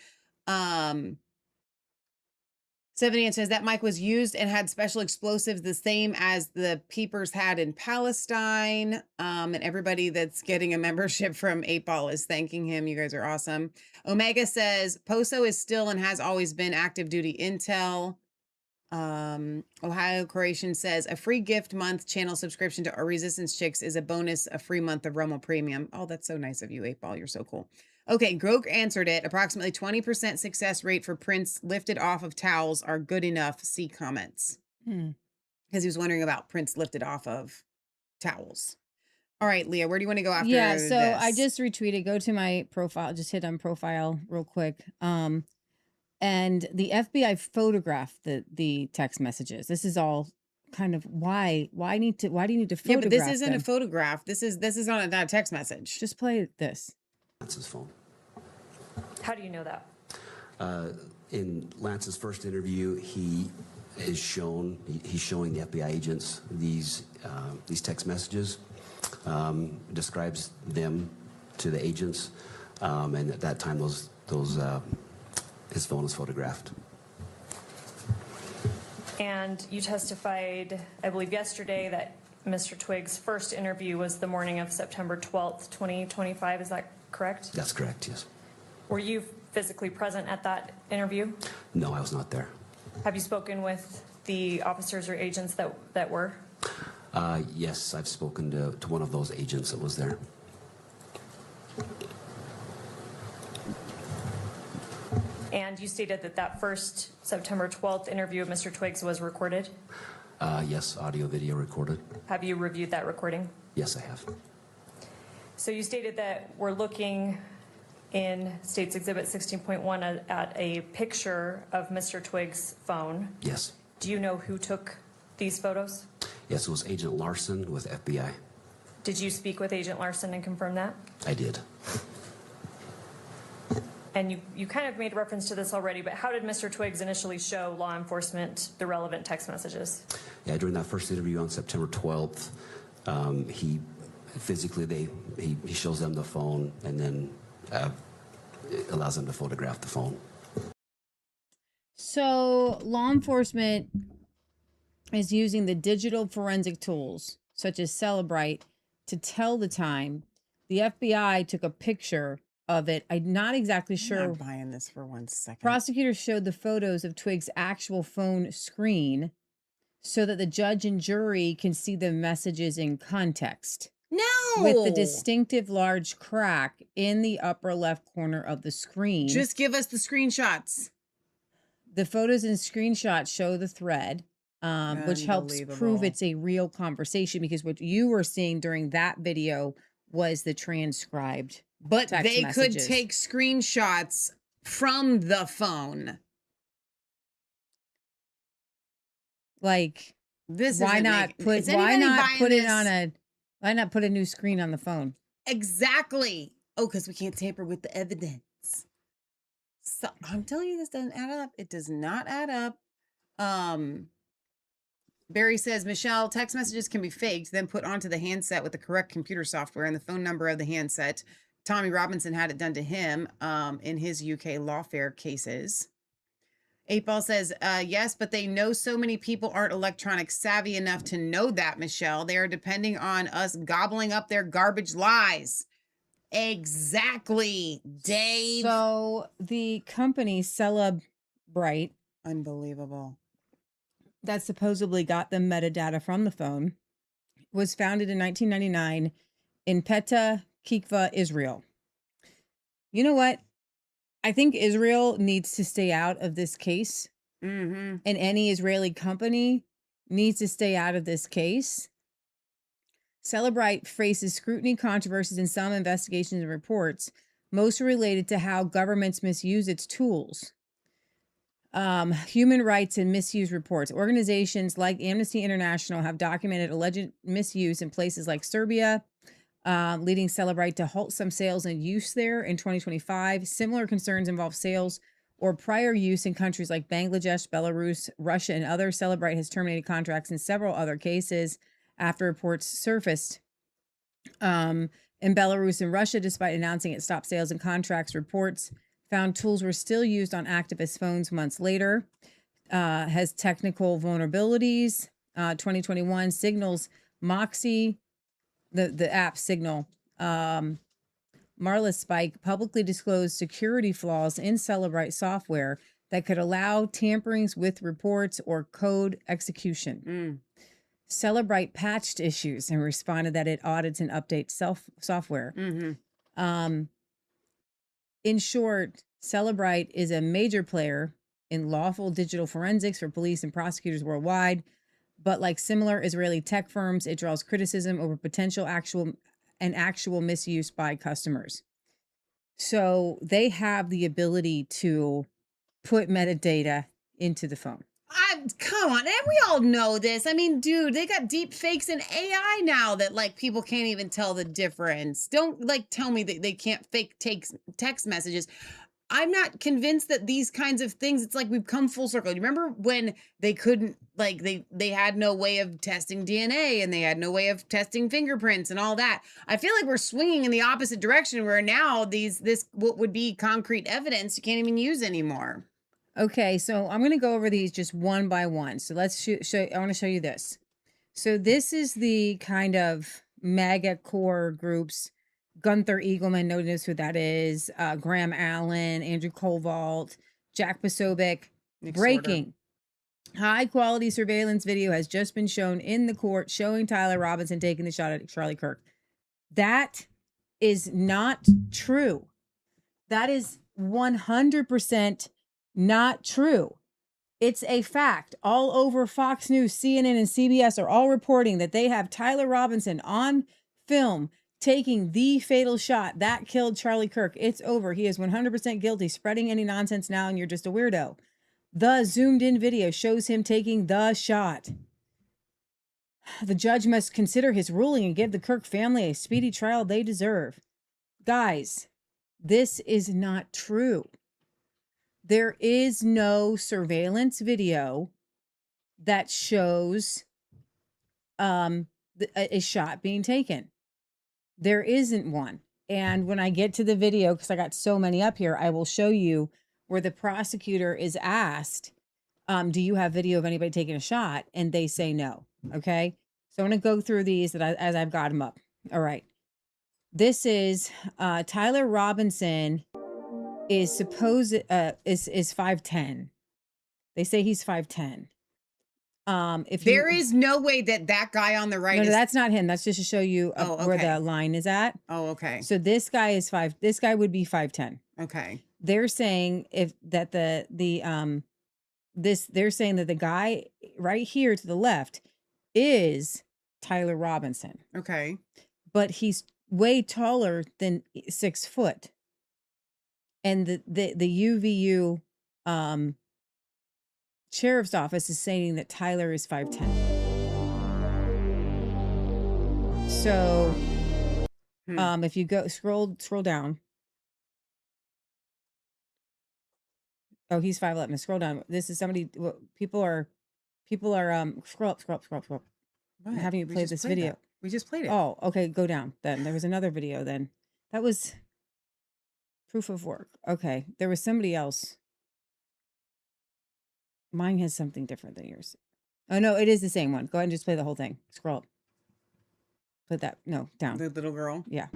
Speaker 4: 70 says that mic was used and had special explosives, the same as the peepers had in Palestine. And everybody that's getting a membership from 8-Ball is thanking him. You guys are awesome. Omega says Poso is still and has always been active duty intel. Ohio Croatian says a free gift month channel subscription to our Resistance Chicks is a bonus, a free month of Romo Premium. Oh, that's so nice of you, 8-Ball. You're so cool. Okay, Grok answered it. Approximately 20% success rate for prints lifted off of towels are good enough. See comments. Because he was wondering about prints lifted off of towels. All right, Leah, where do you want to go after
Speaker 5: this? I just retweeted. Go to my profile. Just hit on profile real quick. And the FBI photographed the text messages. This is all kind of why do you need to photograph?
Speaker 4: Yeah, but this isn't a photograph. This is not a text message.
Speaker 5: Just play this.
Speaker 3: That's his phone.
Speaker 6: How do you know that? In Lance's first interview, he's showing the FBI agents these text messages, describes them to the agents, and at that time, his phone was photographed.
Speaker 7: And you testified, I believe yesterday, that Mr. Twiggs' first interview was the morning of September 12th, 2025. Is that correct?
Speaker 6: That's correct, yes.
Speaker 7: Were you physically present at that interview?
Speaker 6: No, I was not there.
Speaker 7: Have you spoken with the officers or agents that were?
Speaker 6: Yes, I've spoken to one of those agents that was there.
Speaker 7: And you stated that first September 12th interview of Mr. Twiggs was recorded?
Speaker 6: Yes, audio, video recorded.
Speaker 7: Have you reviewed that recording?
Speaker 6: Yes, I have.
Speaker 7: So you stated that we're looking in State's Exhibit 16.1 at a picture of Mr. Twiggs' phone.
Speaker 6: Yes.
Speaker 7: Do you know who took these photos?
Speaker 6: Yes, it was Agent Larson with FBI.
Speaker 7: Did you speak with Agent Larson and confirm that?
Speaker 6: I did.
Speaker 7: And you kind of made reference to this already, but how did Mr. Twiggs initially show law enforcement the relevant text messages?
Speaker 6: Yeah, during that first interview on September 12th, he physically, he shows them the phone and then allows them to photograph the phone.
Speaker 5: So law enforcement is using the digital forensic tools, such as Celebrite, to tell the time. The FBI took a picture of it. I'm not exactly sure.
Speaker 4: I'm not buying this for 1 second.
Speaker 5: Prosecutors showed the photos of Twiggs' actual phone screen so that the judge and jury can see the messages in context.
Speaker 4: No!
Speaker 5: With the distinctive large crack in the upper left corner of the screen.
Speaker 4: Just give us the screenshots.
Speaker 5: The photos and screenshots show the thread, which helps prove it's a real conversation, because what you were seeing during that video was the transcribed
Speaker 4: But
Speaker 5: text
Speaker 4: they
Speaker 5: messages.
Speaker 4: could take screenshots from the phone.
Speaker 5: Like,
Speaker 4: This
Speaker 5: why
Speaker 4: isn't
Speaker 5: not
Speaker 4: making-
Speaker 5: put
Speaker 4: is
Speaker 5: why
Speaker 4: anybody
Speaker 5: not
Speaker 4: buying
Speaker 5: put it
Speaker 4: this?
Speaker 5: on a why not put a new screen on the phone?
Speaker 4: Exactly. Oh, because we can't tamper with the evidence. So I'm telling you, this doesn't add up. It does not add up. Barry says, Michelle, text messages can be faked, then put onto the handset with the correct computer software and the phone number of the handset. Tommy Robinson had it done to him in his UK lawfare cases. 8-Ball says, yes, but they know so many people aren't electronic savvy enough to know that, Michelle. They are depending on us gobbling up their garbage lies. Exactly, Dave.
Speaker 5: So the company Celebrite,
Speaker 4: Unbelievable.
Speaker 5: that supposedly got the metadata from the phone, was founded in 1999 in Petah Tikva, Israel. You know what? I think Israel needs to stay out of this case,
Speaker 4: Mm-hmm.
Speaker 5: and any Israeli company needs to stay out of this case. Celebrite faces scrutiny, controversies, and some investigations and reports, most are related to how governments misuse its tools. Human rights and misuse reports. Organizations like Amnesty International have documented alleged misuse in places like Serbia, leading Celebrite to halt some sales and use there in 2025. Similar concerns involve sales or prior use in countries like Bangladesh, Belarus, Russia, and others. Celebrite has terminated contracts in several other cases after reports surfaced. In Belarus and Russia, despite announcing it stopped sales and contracts, reports found tools were still used on activist phones months later. Has technical vulnerabilities. 2021 Signal's Moxie, the app Signal, Marla Spike publicly disclosed security flaws in Celebrite software that could allow tamperings with reports or code execution. Celebrite patched issues and responded that it audits and updates software.
Speaker 4: Mm-hmm.
Speaker 5: In short, Celebrite is a major player in lawful digital forensics for police and prosecutors worldwide. But like similar Israeli tech firms, it draws criticism over potential actual misuse by customers. So they have the ability to put metadata into the phone.
Speaker 4: Come on, and we all know this. I mean, dude, they got deep fakes and AI now that like people can't even tell the difference. Don't like tell me that they can't fake text messages. I'm not convinced that these kinds of things, it's like we've come full circle. You remember when they couldn't, like, they had no way of testing DNA and they had no way of testing fingerprints and all that. I feel like we're swinging in the opposite direction where now this what would be concrete evidence you can't even use anymore.
Speaker 5: Okay, so I'm going to go over these just one by one. So let's show. I want to show you this. So this is the kind of MAGA core groups. Gunther Eagleman, notice who that is. Graham Allen, Andrew Koval, Jack Posobiec. Breaking. High quality surveillance video has just been shown in the court showing Tyler Robinson taking the shot at Charlie Kirk. That is not true. That is 100% not true. It's a fact. All over Fox News, CNN, and CBS are all reporting that they have Tyler Robinson on film taking the fatal shot that killed Charlie Kirk. It's over. He is 100% guilty. Spreading any nonsense now and you're just a weirdo. The zoomed in video shows him taking the shot. The judge must consider his ruling and give the Kirk family a speedy trial they deserve. Guys, this is not true. There is no surveillance video that shows a shot being taken. There isn't one. And when I get to the video, because I got so many up here, I will show you where the prosecutor is asked, do you have video of anybody taking a shot? And they say no. Okay. So I'm going to go through these as I've got them up. All right. This is Tyler Robinson is supposed is 5'10". They say he's 5'10". If
Speaker 4: there is no way that guy on the right
Speaker 5: no, that's not him. That's just to show you where the line is at.
Speaker 4: Oh, okay.
Speaker 5: So this guy is this guy would be 5'10".
Speaker 4: Okay.
Speaker 5: They're saying they're saying that the guy right here to the left is Tyler Robinson.
Speaker 4: Okay.
Speaker 5: But he's way taller than 6 foot. And the UVU sheriff's office is saying that Tyler is 5'10". So if you go scroll down. Oh, he's 5'11". Scroll down. This is somebody. People are. Scroll up.
Speaker 4: What?
Speaker 5: I'm having you play this video.
Speaker 4: We just played it.
Speaker 5: Oh, okay. Go down. Then there was another video. Then that was proof of work. Okay, there was somebody else. Mine has something different than yours. Oh no, it is the same one. Go ahead and just play the whole thing. Scroll up. Put that down.
Speaker 4: The little girl.
Speaker 5: Yeah.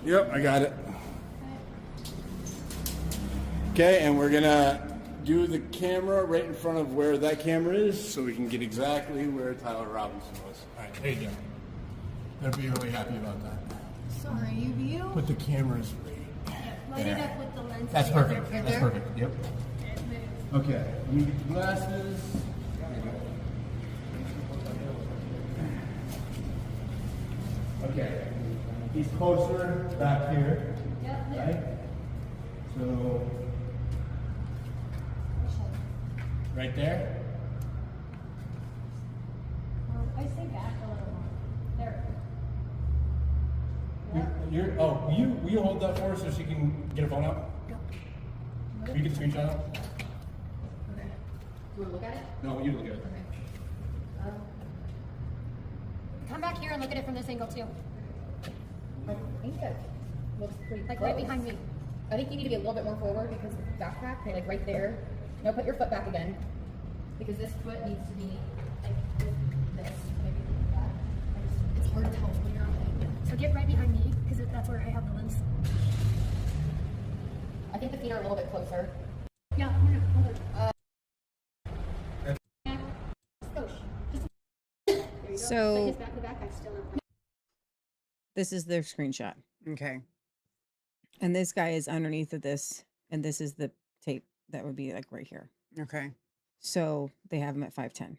Speaker 8: Yep, I got it. Okay, and we're gonna do the camera right in front of where that camera is so we can get exactly where Tyler Robinson was. All right, there you go. They'll be really happy about that.
Speaker 9: Sorry, you.
Speaker 8: Put the cameras
Speaker 9: Light it up with the lens.
Speaker 8: That's perfect.
Speaker 9: Right
Speaker 8: That's
Speaker 9: there.
Speaker 8: perfect. Yep. Okay, let me get the glasses. Okay, he's closer back here.
Speaker 9: Yep.
Speaker 8: Right? So, right there?
Speaker 9: I say back a little more. There.
Speaker 8: Will you hold that for her so she can get her phone out? Will you get the screenshot out?
Speaker 9: Okay. Do you want to look at it?
Speaker 8: No, you look at it.
Speaker 9: Okay. Come back here and look at it from this angle too.
Speaker 10: I think that looks pretty
Speaker 9: Like
Speaker 10: close.
Speaker 9: right behind me.
Speaker 10: I think you need to be a little bit more forward because of the backpack, okay, like right there. No, put your foot back again. Because this foot needs to be like this. Maybe like that.
Speaker 9: It's hard to tell when you're on it. So get right behind me because that's where I have the lens.
Speaker 10: I think the feet are a little bit closer.
Speaker 9: Yeah, hold it.
Speaker 5: So
Speaker 9: His back to back, I still don't.
Speaker 5: this is their screenshot,
Speaker 4: Okay.
Speaker 5: and this guy is underneath of this, and this is the tape that would be like right here.
Speaker 4: Okay.
Speaker 5: So they have him at 5'10".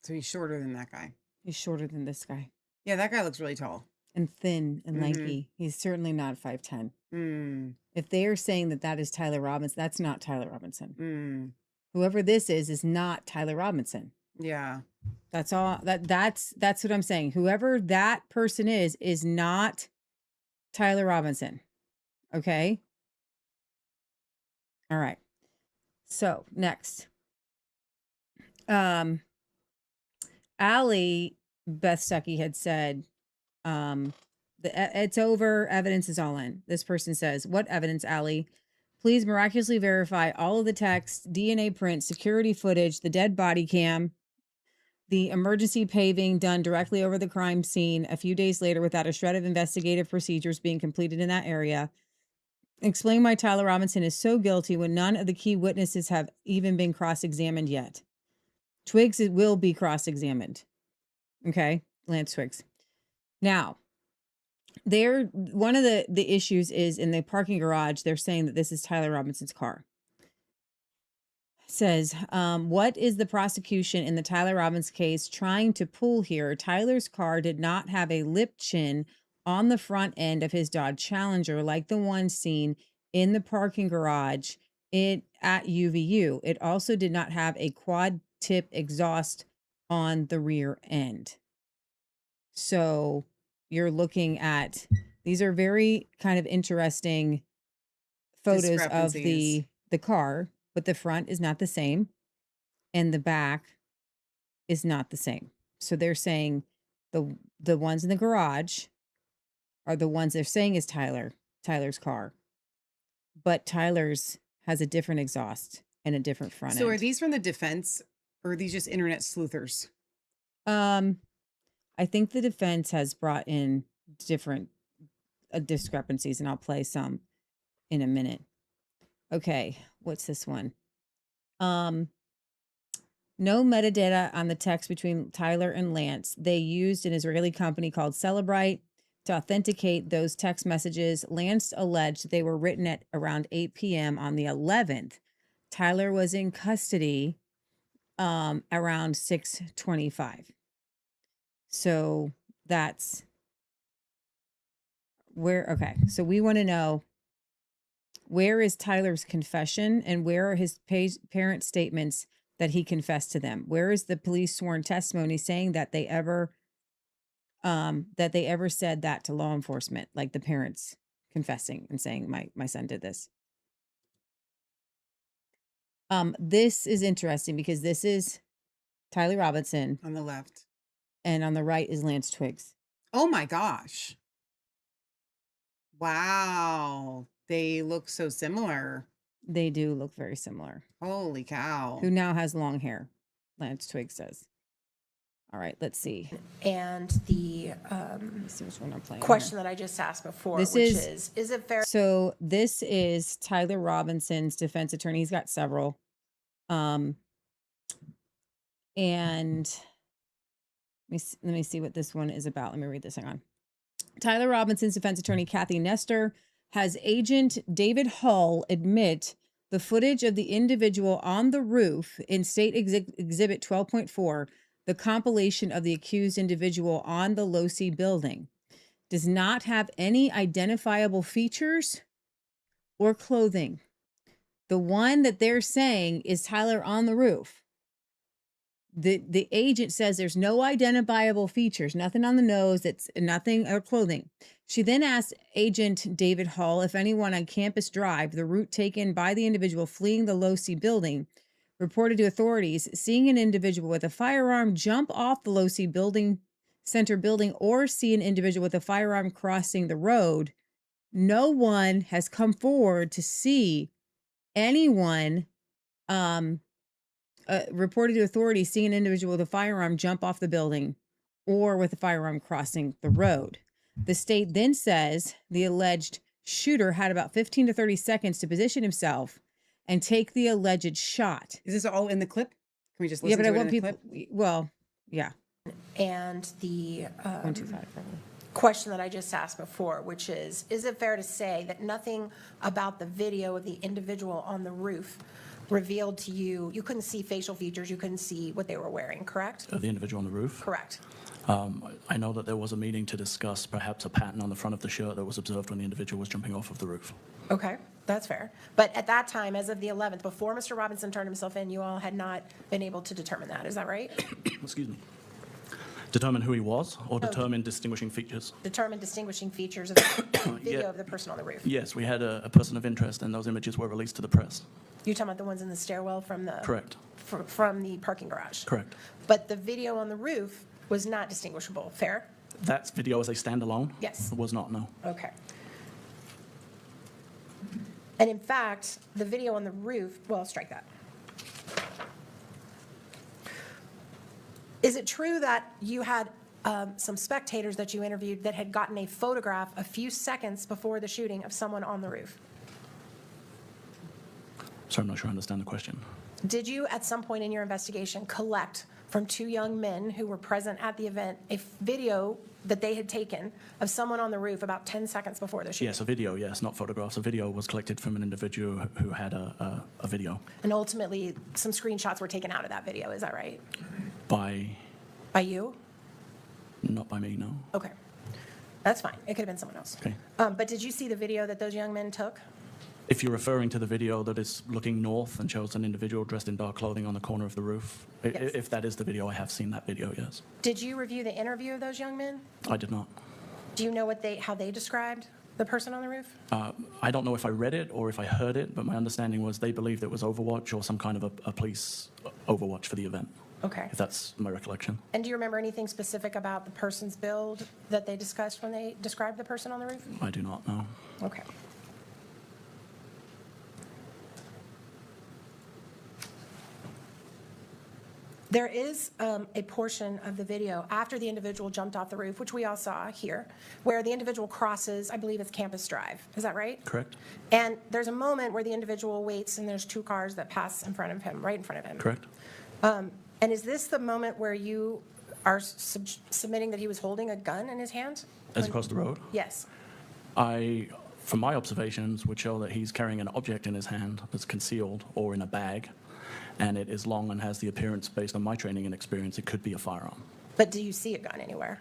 Speaker 4: So he's shorter than that guy.
Speaker 5: He's shorter than this guy
Speaker 4: Yeah, that guy looks really tall.
Speaker 5: and thin and lanky. He's certainly not 5'10". If they are saying that that is Tyler Robinson, that's not Tyler Robinson. Whoever this is not Tyler Robinson.
Speaker 4: Yeah.
Speaker 5: That's all. That's what I'm saying. Whoever that person is not Tyler Robinson. Okay. All right. So next, Allie Beth Stuckey had said, it's over. Evidence is all in. This person says, what evidence, Allie? Please miraculously verify all of the text, DNA prints, security footage, the dead body cam, the emergency paving done directly over the crime scene a few days later without a shred of investigative procedures being completed in that area. Explain why Tyler Robinson is so guilty when none of the key witnesses have even been cross-examined yet. Twiggs will be cross-examined. Okay, Lance Twiggs. Now, one of the issues is in the parking garage, they're saying that this is Tyler Robinson's car. Says, what is the prosecution in the Tyler Robbins case trying to pull here? Tyler's car did not have a lip chin on the front end of his Dodge Challenger like the one seen in the parking garage at UVU. It also did not have a quad tip exhaust on the rear end. So you're looking at, these are very kind of interesting photos of the car, but the front is not the same and the back is not the same. So they're saying the ones in the garage are the ones they're saying is Tyler's car, but Tyler's has a different exhaust and a different front end.
Speaker 4: So are these from the defense or are these just internet sleuthers?
Speaker 5: I think the defense has brought in different discrepancies, and I'll play some in a minute. Okay, what's this one? No metadata on the text between Tyler and Lance. They used an Israeli company called Celebrite to authenticate those text messages. Lance alleged they were written at around 8 p.m. on the 11th. Tyler was in custody around 6:25. So that's where, okay. So we want to know, where is Tyler's confession and where are his parents' statements that he confessed to them? Where is the police sworn testimony saying that they ever said that to law enforcement, like the parents confessing and saying, my son did this? This is interesting because this is Tyler Robinson
Speaker 4: On the left.
Speaker 5: and on the right is Lance Twiggs.
Speaker 4: Oh my gosh. Wow. They look so similar.
Speaker 5: They do look very similar.
Speaker 4: Holy cow.
Speaker 5: Who now has long hair, Lance Twiggs says. All right, let's see.
Speaker 11: And the
Speaker 5: Let's see which one I'm playing
Speaker 11: question
Speaker 5: here.
Speaker 11: that I just asked before,
Speaker 5: This
Speaker 11: which
Speaker 5: is
Speaker 11: it fair?
Speaker 5: So this is Tyler Robinson's defense attorney. He's got several. And let me see what this one is about. Let me read this. Hang on. Tyler Robinson's defense attorney, Kathy Nestor, has agent David Hull admit the footage of the individual on the roof in State Exhibit 12.4, the compilation of the accused individual on the Losi building, does not have any identifiable features or clothing. The one that they're saying is Tyler on the roof. The agent says there's no identifiable features, nothing on the nose, that's nothing or clothing. She then asked agent David Hull if anyone on Campus Drive, the route taken by the individual fleeing the Losi building, reported to authorities seeing an individual with a firearm jump off the Losi building center building or see an individual with a firearm crossing the road. No one has come forward to see anyone reported to authorities seeing an individual with a firearm jump off the building or with a firearm crossing the road. The state then says the alleged shooter had about 15 to 30 seconds to position himself and take the alleged shot.
Speaker 4: Is this all in the clip? Can we just listen
Speaker 5: Yeah, but
Speaker 4: to
Speaker 5: I want
Speaker 4: it in the
Speaker 5: people,
Speaker 4: clip?
Speaker 5: well, yeah.
Speaker 11: And the
Speaker 5: 125 probably.
Speaker 11: question that I just asked before, which is it fair to say that nothing about the video of the individual on the roof revealed to you, you couldn't see facial features, you couldn't see what they were wearing, correct?
Speaker 12: The individual on the roof?
Speaker 11: Correct.
Speaker 12: I know that there was a meeting to discuss perhaps a pattern on the front of the shirt that was observed when the individual was jumping off of the roof.
Speaker 11: Okay, that's fair. But at that time, as of the 11th, before Mr. Robinson turned himself in, you all had not been able to determine that. Is that right?
Speaker 12: Excuse me. Determine who he was, or
Speaker 11: No.
Speaker 12: determine distinguishing features?
Speaker 11: Determine distinguishing features of the video
Speaker 12: Yeah.
Speaker 11: of the person on the roof.
Speaker 12: Yes, we had a person of interest, and those images were released to the press.
Speaker 11: You're talking about the ones in the stairwell from the
Speaker 12: Correct.
Speaker 11: from the parking garage.
Speaker 12: Correct.
Speaker 11: But the video on the roof was not distinguishable. Fair?
Speaker 12: That video as a standalone?
Speaker 11: Yes.
Speaker 12: Was not, no.
Speaker 11: Okay. And in fact, the video on the roof, well, strike that. Is it true that you had some spectators that you interviewed that had gotten a photograph a few seconds before the shooting of someone on the roof?
Speaker 12: Sorry, I'm not sure I understand the question.
Speaker 11: Did you, at some point in your investigation, collect from two young men who were present at the event a video that they had taken of someone on the roof about 10 seconds before the shooting?
Speaker 12: Yes, a video, yes, not photographs. A video was collected from an individual who had a video.
Speaker 11: And ultimately, some screenshots were taken out of that video, is that right?
Speaker 12: By
Speaker 11: you?
Speaker 12: Not by me, no.
Speaker 11: Okay. That's fine. It could have been someone else.
Speaker 12: Okay.
Speaker 11: But did you see the video that those young men took?
Speaker 12: If you're referring to the video that is looking north and shows an individual dressed in dark clothing on the corner of the roof,
Speaker 11: Yes.
Speaker 12: if that is the video, I have seen that video, yes.
Speaker 11: Did you review the interview of those young men?
Speaker 12: I did not.
Speaker 11: Do you know how they described the person on the roof?
Speaker 12: I don't know if I read it or if I heard it, but my understanding was they believed it was Overwatch or some kind of a police Overwatch for the event.
Speaker 11: Okay.
Speaker 12: If that's my recollection.
Speaker 11: And do you remember anything specific about the person's build that they discussed when they described the person on the roof?
Speaker 12: I do not know.
Speaker 11: Okay. There is a portion of the video after the individual jumped off the roof, which we all saw here, where the individual crosses, I believe it's Campus Drive. Is that right?
Speaker 12: Correct.
Speaker 11: And there's a moment where the individual waits and there's two cars that pass in front of him, right in front of him.
Speaker 12: Correct.
Speaker 11: And is this the moment where you are submitting that he was holding a gun in his hand?
Speaker 12: As across the road?
Speaker 11: Yes.
Speaker 12: From my observations, would show that he's carrying an object in his hand that's concealed or in a bag, and it is long and has the appearance, based on my training and experience, it could be a firearm.
Speaker 11: But do you see a gun anywhere?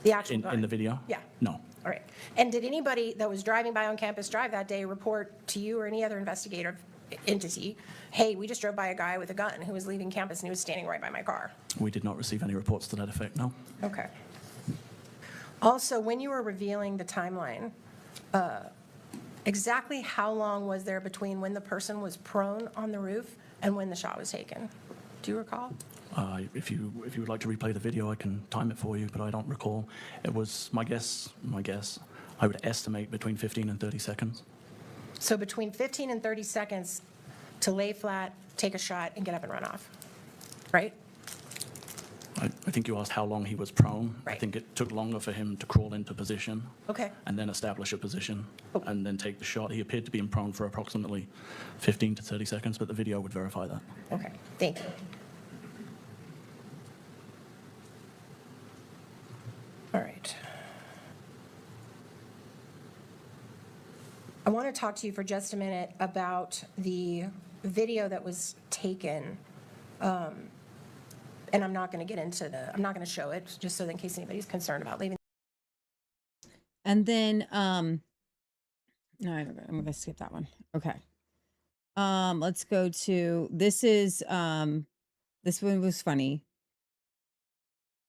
Speaker 11: The actual gun?
Speaker 12: In the video?
Speaker 11: Yeah.
Speaker 12: No.
Speaker 11: All right. And did anybody that was driving by on Campus Drive that day report to you or any other investigative entity, hey, we just drove by a guy with a gun who was leaving campus and he was standing right by my car?
Speaker 12: We did not receive any reports to that effect, no.
Speaker 11: Okay. Also, when you were revealing the timeline, exactly how long was there between when the person was prone on the roof and when the shot was taken? Do you recall?
Speaker 12: If you would like to replay the video, I can time it for you, but I don't recall. It was my guess, I would estimate between 15 and 30 seconds.
Speaker 11: So between 15 and 30 seconds to lay flat, take a shot, and get up and run off, right?
Speaker 12: I think you asked how long he was prone. I
Speaker 11: Right.
Speaker 12: think it took longer for him to crawl into position.
Speaker 11: Okay.
Speaker 12: And then establish a position,
Speaker 11: Oh.
Speaker 12: and then take the shot. He appeared to be in prone for approximately 15 to 30 seconds, but the video would verify that.
Speaker 11: Okay, thank you. All right. I want to talk to you for just a minute about the video that was taken. And I'm not going to get into I'm not going to show it, just so that in case anybody's concerned about leaving.
Speaker 5: And then, no, I'm going to skip that one. Okay. Let's go to, this one was funny.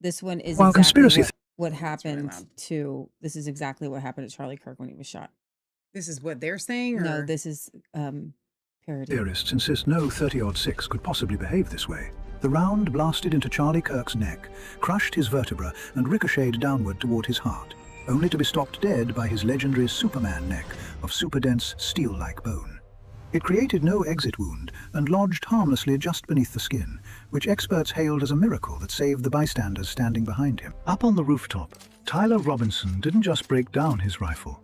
Speaker 5: This one is
Speaker 3: While
Speaker 5: exactly
Speaker 3: conspiracy
Speaker 5: what happened to, this is exactly what happened to Charlie Kirk when he was shot.
Speaker 4: This is what they're saying? Or?
Speaker 5: No, this is parody.
Speaker 13: Theorists insist no 30-06 could possibly behave this way. The round blasted into Charlie Kirk's neck, crushed his vertebra and ricocheted downward toward his heart, only to be stopped dead by his legendary Superman neck of super-dense steel-like bone. It created no exit wound and lodged harmlessly just beneath the skin, which experts hailed as a miracle that saved the bystanders standing behind him. Up on the rooftop, Tyler Robinson didn't just break down his rifle.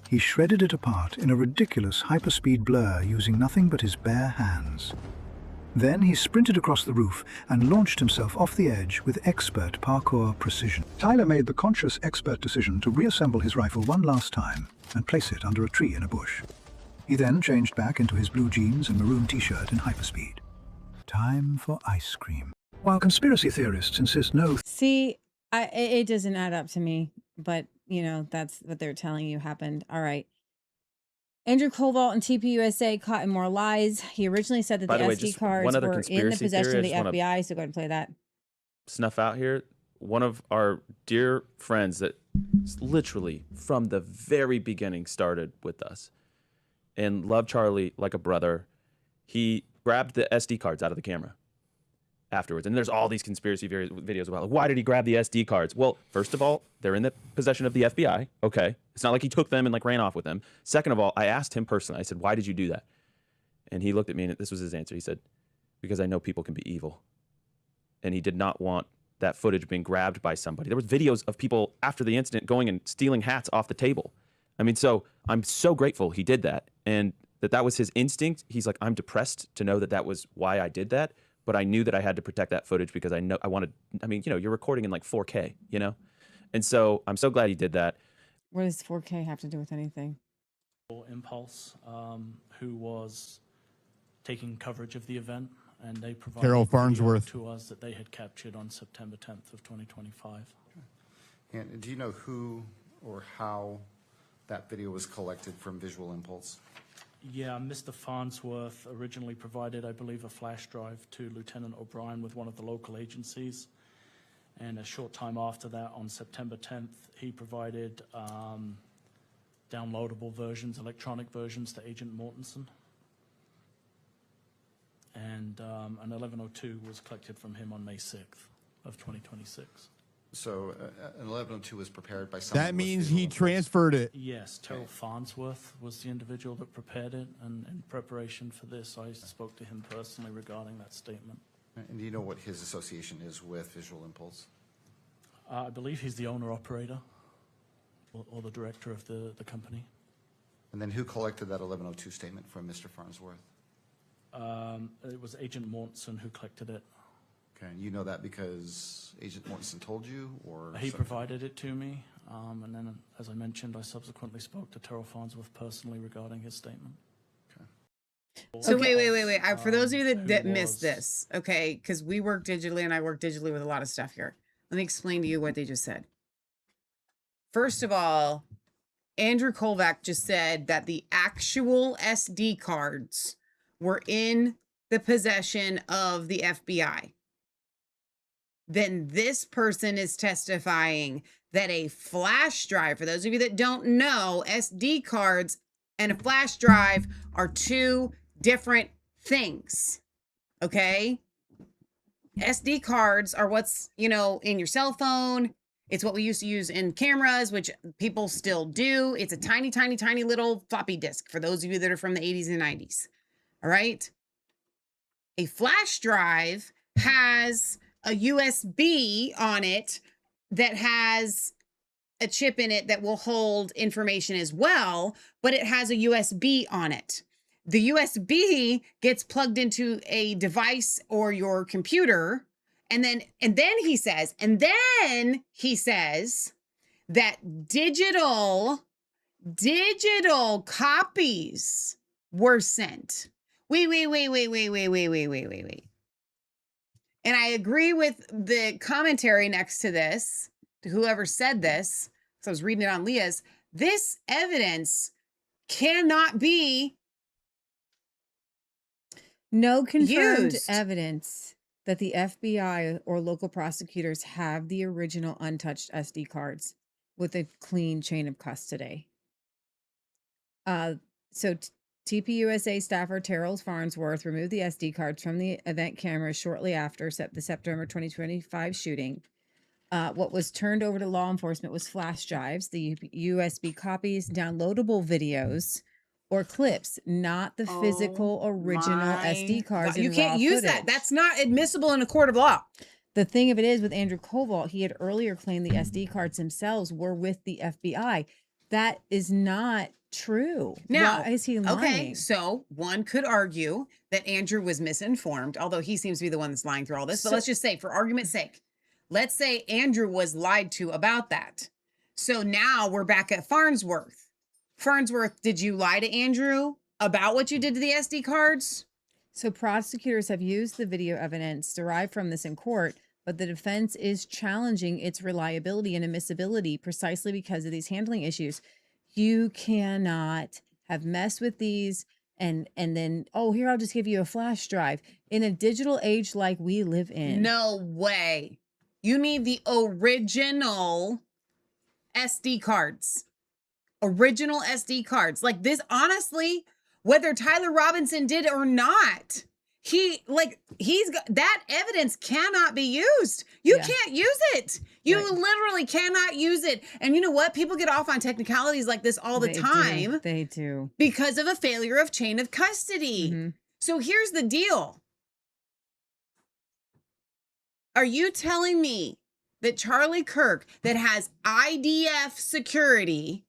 Speaker 13: He shredded it apart in a ridiculous hyperspeed blur using nothing but his bare hands. Then he sprinted across the roof and launched himself off the edge with expert parkour precision. Tyler made the conscious expert decision to reassemble his rifle one last time and place it under a tree in a bush. He then changed back into his blue jeans and maroon t-shirt in hyperspeed. Time for ice cream. While conspiracy theorists insist no...
Speaker 5: See, it doesn't add up to me, but, you know, that's what they're telling you happened. All right. Andrew Koval and TPUSA caught in more lies. He originally said that the SD cards were in the possession of the FBI, so go ahead and play that.
Speaker 14: Snuff out here. one of our dear friends that literally from the very beginning started with us and loved Charlie like a brother. He grabbed the SD cards out of the camera afterwards. And there's all these conspiracy videos about, like, why did he grab the SD cards? Well, first of all, they're in the possession of the FBI. Okay. It's not like he took them and like ran off with them. Second of all, I asked him personally, I said, why did you do that? And he looked at me and this was his answer. He said, because I know people can be evil. And he did not want that footage being grabbed by somebody. There was videos of people after the incident going and stealing hats off the table. I mean, so I'm so grateful he did that. And that was his instinct. He's like, I'm depressed to know that was why I did that. But I knew that I had to protect that footage because I wanted, I mean, you know, you're recording in like 4K, you know? And so I'm so glad he did that.
Speaker 5: What does 4K have to do with anything?
Speaker 12: Impulse, who was taking coverage of the event, and they provided
Speaker 15: Carol
Speaker 12: video
Speaker 15: Farnsworth
Speaker 12: to us that they had captured on September 10th of 2025.
Speaker 16: And do you know who or how that video was collected from Visual Impulse?
Speaker 12: Yeah, Mr. Farnsworth originally provided, I believe, a flash drive to Lieutenant O'Brien with one of the local agencies. And a short time after that, on September 10th, he provided downloadable versions, electronic versions to Agent Mortensen. And an 1102 was collected from him on May 6th of 2026.
Speaker 16: So an 1102 was prepared by someone.
Speaker 15: That means he transferred it.
Speaker 12: Yes, Terrell Farnsworth was the individual that prepared it, and in preparation for this, I spoke to him personally regarding that statement.
Speaker 16: And do you know what his association is with Visual Impulse?
Speaker 12: I believe he's the owner-operator or the director of the company.
Speaker 16: And then who collected that 1102 statement from Mr. Farnsworth?
Speaker 12: It was Agent Mortensen who collected it.
Speaker 16: Okay, and you know that because Agent Mortensen told you, or
Speaker 12: he provided it to me, and then, as I mentioned, I subsequently spoke to Terrell Farnsworth personally regarding his statement.
Speaker 4: So wait. For those of you that missed this, okay, because we work digitally and I work digitally with a lot of stuff here. Let me explain to you what they just said. First of all, Andrew Kovac just said that the actual SD cards were in the possession of the FBI. Then this person is testifying that a flash drive, for those of you that don't know, SD cards and a flash drive are two different things, okay? SD cards are what's, you know, in your cell phone. It's what we used to use in cameras, which people still do. It's a tiny, tiny, tiny little floppy disk for those of you that are from the 80s and 90s, all right? A flash drive has a USB on it that has a chip in it that will hold information as well, but it has a USB on it. The USB gets plugged into a device or your computer, and then he says that digital copies were sent. Wait. And I agree with the commentary next to this, to whoever said this, because I was reading it on Leah's. This evidence cannot be
Speaker 5: no confirmed
Speaker 4: used.
Speaker 5: Evidence that the FBI or local prosecutors have the original untouched SD cards with a clean chain of custody. So TPUSA staffer Terrell Farnsworth removed the SD cards from the event cameras shortly after the September 2025 shooting. What was turned over to law enforcement was flash drives, the USB copies, downloadable videos, or clips, not the physical original SD cards.
Speaker 4: You can't use that. That's not admissible in a court of law.
Speaker 5: The thing of it is, with Andrew Kovac, he had earlier claimed the SD cards themselves were with the FBI. That is not true.
Speaker 4: Now,
Speaker 5: why is he lying?
Speaker 4: Okay, so one could argue that Andrew was misinformed, although he seems to be the one that's lying through all this. But let's just say, for argument's sake, let's say Andrew was lied to about that. So now we're back at Farnsworth. Farnsworth, did you lie to Andrew about what you did to the SD cards?
Speaker 5: So prosecutors have used the video evidence derived from this in court, but the defense is challenging its reliability and admissibility precisely because of these handling issues. You cannot have messed with these and then, oh, here, I'll just give you a flash drive. In a digital age like we live in.
Speaker 4: No way. You need the original SD cards. Original SD cards. Like this, honestly, whether Tyler Robinson did or not, he's got that evidence cannot be used. You can't use it. You literally cannot use it. And you know what? People get off on technicalities like this all the time.
Speaker 5: They do.
Speaker 4: Because of a failure of chain of custody. So here's the deal. Are you telling me that Charlie Kirk, that has IDF security,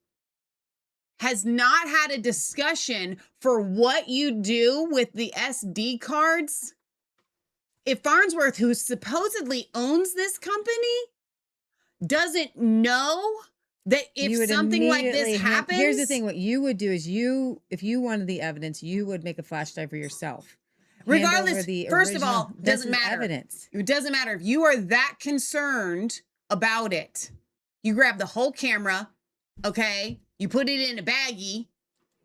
Speaker 4: has not had a discussion for what you do with the SD cards? If Farnsworth, who supposedly owns this company, doesn't know that if something like this happens...
Speaker 5: Here's the thing. What you would do is if you wanted the evidence, you would make a flash drive for yourself.
Speaker 4: Regardless, first of all, doesn't matter.
Speaker 5: Evidence.
Speaker 4: It doesn't matter. If you are that concerned about it, you grab the whole camera, okay? You put it in a baggie.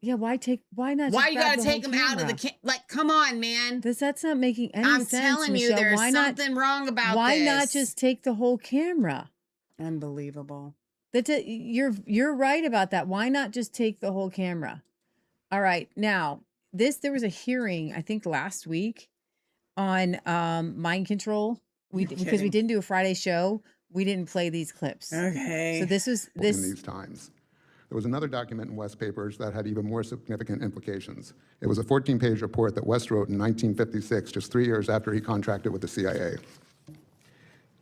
Speaker 5: Yeah, why not?
Speaker 4: Why you gotta take them out of the like? Come on, man.
Speaker 5: That's not making any sense.
Speaker 4: I'm telling you, there's something wrong about this.
Speaker 5: Why not just take the whole camera?
Speaker 4: Unbelievable.
Speaker 5: You're right about that. Why not just take the whole camera? All right, now there was a hearing I think last week on mind control. Because we didn't do a Friday show, we didn't play these clips.
Speaker 4: Okay.
Speaker 5: So this was
Speaker 17: in these times. There was another document in West Papers that had even more significant implications. It was a 14-page report that West wrote in 1956, just 3 years after he contracted with the CIA.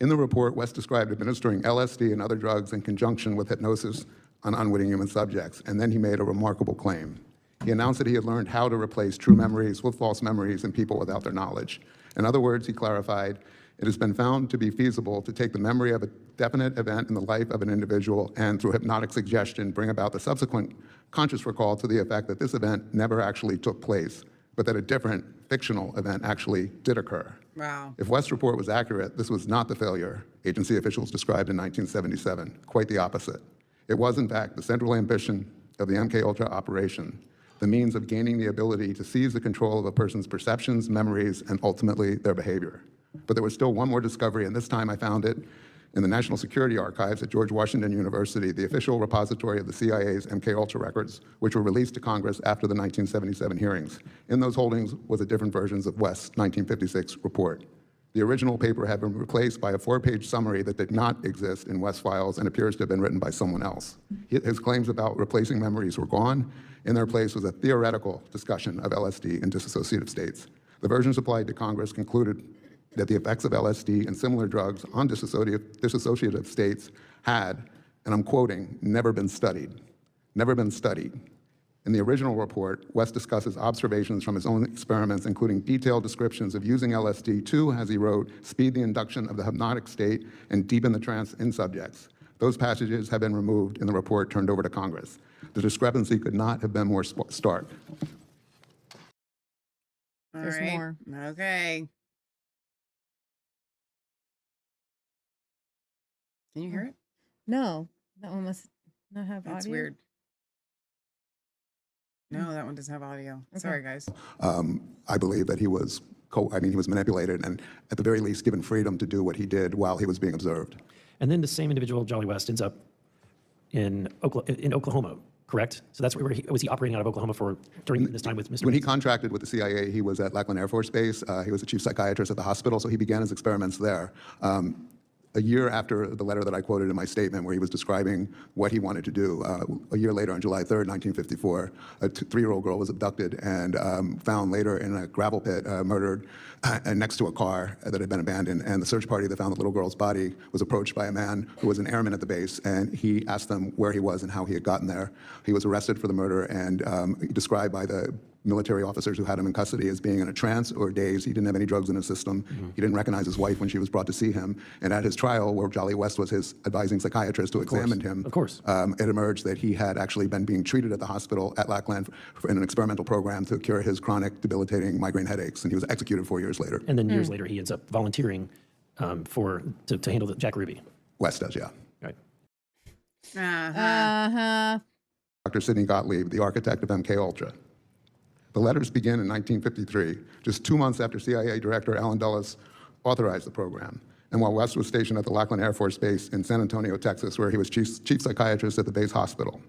Speaker 17: In the report, West described administering LSD and other drugs in conjunction with hypnosis on unwitting human subjects, and then he made a remarkable claim. He announced that he had learned how to replace true memories with false memories in people without their knowledge. In other words, he clarified, it has been found to be feasible to take the memory of a definite event in the life of an individual and through hypnotic suggestion bring about the subsequent conscious recall to the effect that this event never actually took place, but that a different fictional event actually did occur.
Speaker 4: Wow.
Speaker 17: If West's report was accurate, this was not the failure agency officials described in 1977, quite the opposite. It was, in fact, the central ambition of the MKUltra operation, the means of gaining the ability to seize the control of a person's perceptions, memories, and ultimately their behavior. But there was still one more discovery, and this time I found it in the National Security Archives at George Washington University, the official repository of the CIA's MKUltra records, which were released to Congress after the 1977 hearings. In those holdings was a different versions of West's 1956 report. The original paper had been replaced by a 4-page summary that did not exist in West's files and appears to have been written by someone else. His claims about replacing memories were gone. In their place was a theoretical discussion of LSD in dissociative states. The version supplied to Congress concluded that the effects of LSD and similar drugs on dissociative states had, and I'm quoting, never been studied. Never been studied. In the original report, West discusses observations from his own experiments, including detailed descriptions of using LSD to, as he wrote, speed the induction of the hypnotic state and deepen the trance in subjects. Those passages have been removed in the report turned over to Congress. The discrepancy could not have been more stark.
Speaker 5: There's more.
Speaker 4: Okay. Can you hear it?
Speaker 5: No, that one must not have audio.
Speaker 4: That's weird. No, that one doesn't have audio. Okay. Sorry, guys.
Speaker 17: I believe that he was manipulated and at the very least given freedom to do what he did while he was being observed.
Speaker 18: And then the same individual, Jolly West, ends up in Oklahoma, correct? So that's where was he operating out of Oklahoma for during this time with Mr.
Speaker 17: When he contracted with the CIA, he was at Lackland Air Force Base. He was the chief psychiatrist at the hospital, so he began his experiments there. A year after the letter that I quoted in my statement where he was describing what he wanted to do, a year later on July 3rd, 1954, a 3-year-old girl was abducted and found later in a gravel pit, murdered next to a car that had been abandoned. And the search party that found the little girl's body was approached by a man who was an airman at the base, and he asked them where he was and how he had gotten there. He was arrested for the murder and described by the military officers who had him in custody as being in a trance or daze. He didn't have any drugs in his system. Mm-hmm. He didn't recognize his wife when she was brought to see him. And at his trial, where Jolly West was his advising psychiatrist who examined him, it emerged that he had actually been being treated at the hospital at Lackland in an experimental program to cure his chronic debilitating migraine headaches. And he was executed 4 years later.
Speaker 18: And then years later, he ends up volunteering to handle the Jack Ruby.
Speaker 17: West does, yeah.
Speaker 18: Right.
Speaker 17: Dr. Sidney Gottlieb, the architect of MKUltra. The letters begin in 1953, just 2 months after CIA Director Allen Dulles authorized the program. and while West was stationed at the Lackland Air Force Base in San Antonio, Texas, where he was chief psychiatrist at the base hospital.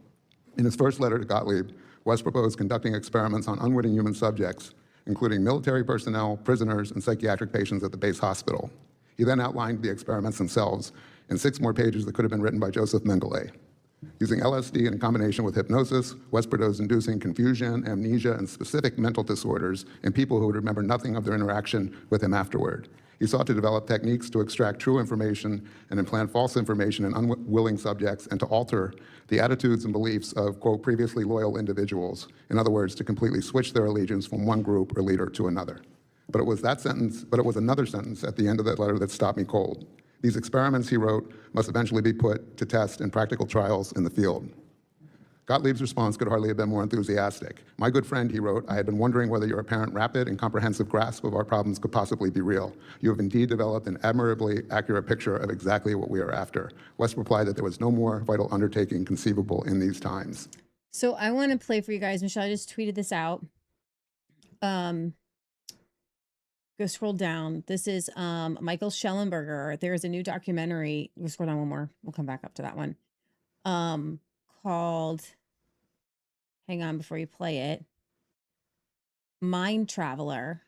Speaker 17: In his first letter to Gottlieb, West proposed conducting experiments on unwitting human subjects, including military personnel, prisoners, and psychiatric patients at the base hospital. He then outlined the experiments themselves in 6 more pages that could have been written by Joseph Mengele. Using LSD in combination with hypnosis, West proposed inducing confusion, amnesia, and specific mental disorders in people who would remember nothing of their interaction with him afterward. He sought to develop techniques to extract true information and implant false information in unwilling subjects and to alter the attitudes and beliefs of, quote, previously loyal individuals. In other words, to completely switch their allegiance from one group or leader to another. But it was another sentence at the end of that letter that stopped me cold. These experiments, he wrote, must eventually be put to test in practical trials in the field. Gottlieb's response could hardly have been more enthusiastic. My good friend, he wrote, I had been wondering whether your apparent rapid and comprehensive grasp of our problems could possibly be real. You have indeed developed an admirably accurate picture of exactly what we are after. West replied that there was no more vital undertaking conceivable in these times.
Speaker 5: So I want to play for you guys. Michelle, I just tweeted this out. Go scroll down. This is Michael Schellenberger. There is a new documentary. We'll scroll down one more. We'll come back up to that one. Called, hang on before you play it, Mind Traveler,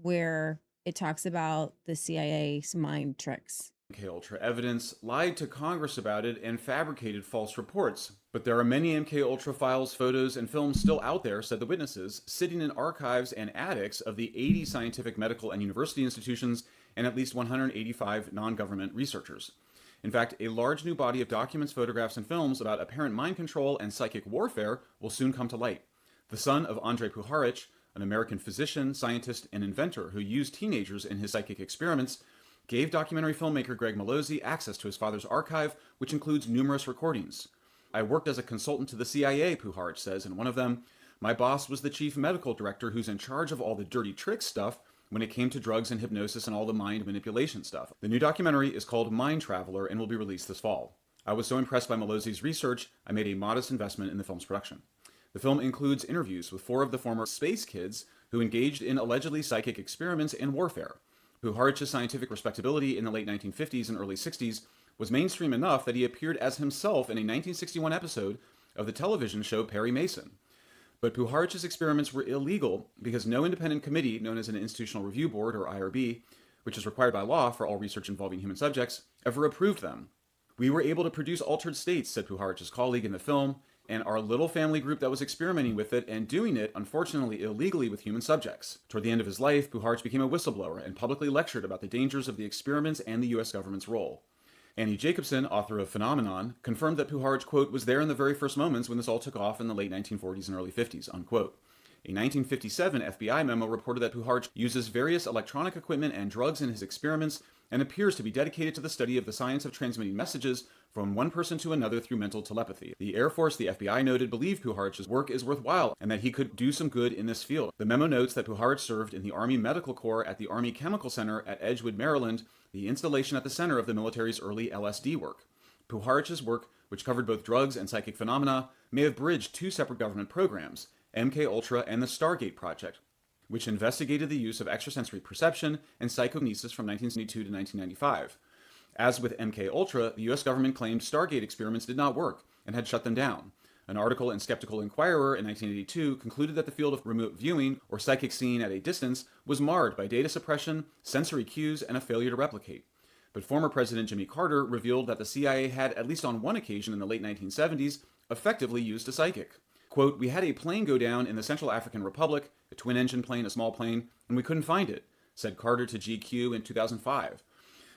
Speaker 5: where it talks about the CIA's mind tricks.
Speaker 19: MKUltra evidence, lied to Congress about it, and fabricated false reports. But there are many MKUltra files, photos, and films still out there, said the witnesses, sitting in archives and attics of the 80 scientific, medical, and university institutions, and at least 185 non-government researchers. In fact, a large new body of documents, photographs, and films about apparent mind control and psychic warfare will soon come to light. The son of Andrei Puharich, an American physician, scientist, and inventor who used teenagers in his psychic experiments, gave documentary filmmaker Greg Malozzi access to his father's archive, which includes numerous recordings. I worked as a consultant to the CIA, Puharich says in one of them. My boss was the chief medical director who's in charge of all the dirty trick stuff when it came to drugs and hypnosis and all the mind manipulation stuff. The new documentary is called Mind Traveler and will be released this fall. I was so impressed by Malozzi's research, I made a modest investment in the film's production. The film includes interviews with 4 of the former space kids who engaged in allegedly psychic experiments and warfare. Puharich's scientific respectability in the late 1950s and early 60s was mainstream enough that he appeared as himself in a 1961 episode of the television show Perry Mason. But Puharich's experiments were illegal because no independent committee, known as an Institutional Review Board, or IRB, which is required by law for all research involving human subjects, ever approved them. We were able to produce altered states, said Puharich's colleague in the film, and our little family group that was experimenting with it and doing it, unfortunately, illegally with human subjects. Toward the end of his life, Puharich became a whistleblower and publicly lectured about the dangers of the experiments and the U.S. government's role. Annie Jacobson, author of Phenomenon, confirmed that Puharich, quote, was there in the very first moments when this all took off in the late 1940s and early 50s, unquote. A 1957 FBI memo reported that Puharich uses various electronic equipment and drugs in his experiments and appears to be dedicated to the study of the science of transmitting messages from one person to another through mental telepathy. The Air Force, the FBI noted, believed Puharich's work is worthwhile and that he could do some good in this field. The memo notes that Puharich served in the Army Medical Corps at the Army Chemical Center at Edgewood, Maryland, the installation at the center of the military's early LSD work. Puharich's work, which covered both drugs and psychic phenomena, may have bridged 2 separate government programs, MKUltra and the Stargate Project, which investigated the use of extrasensory perception and psychokinesis from 1972 to 1995. As with MKUltra, the U.S. government claimed Stargate experiments did not work and had shut them down. An article in Skeptical Inquirer in 1982 concluded that the field of remote viewing, or psychic seeing at a distance, was marred by data suppression, sensory cues, and a failure to replicate. But former President Jimmy Carter revealed that the CIA had, at least on one occasion in the late 1970s, effectively used a psychic. Quote, we had a plane go down in the Central African Republic, a twin-engine plane, a small plane, and we couldn't find it, said Carter to GQ in 2005.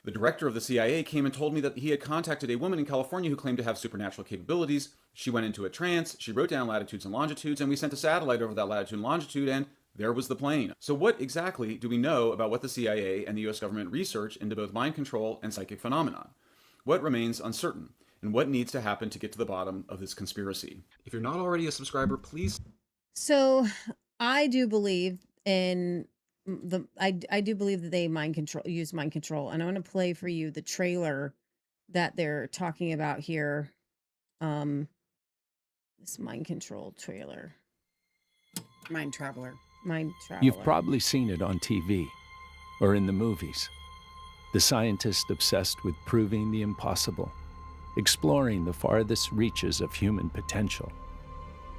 Speaker 19: The director of the CIA came and told me that he had contacted a woman in California who claimed to have supernatural capabilities. She went into a trance, she wrote down latitudes and longitudes, and we sent a satellite over that latitude and longitude, and there was the plane. So what exactly do we know about what the CIA and the U.S. government research into both mind control and psychic phenomena? What remains uncertain? And what needs to happen to get to the bottom of this conspiracy? If you're not already a subscriber, please.
Speaker 5: So I do believe in I do believe that they use mind control, and I want to play for you the trailer that they're talking about here. This mind control trailer.
Speaker 4: Mind Traveler.
Speaker 5: Mind Traveler.
Speaker 20: You've probably seen it on TV or in the movies. the scientist obsessed with proving the impossible, exploring the farthest reaches of human potential,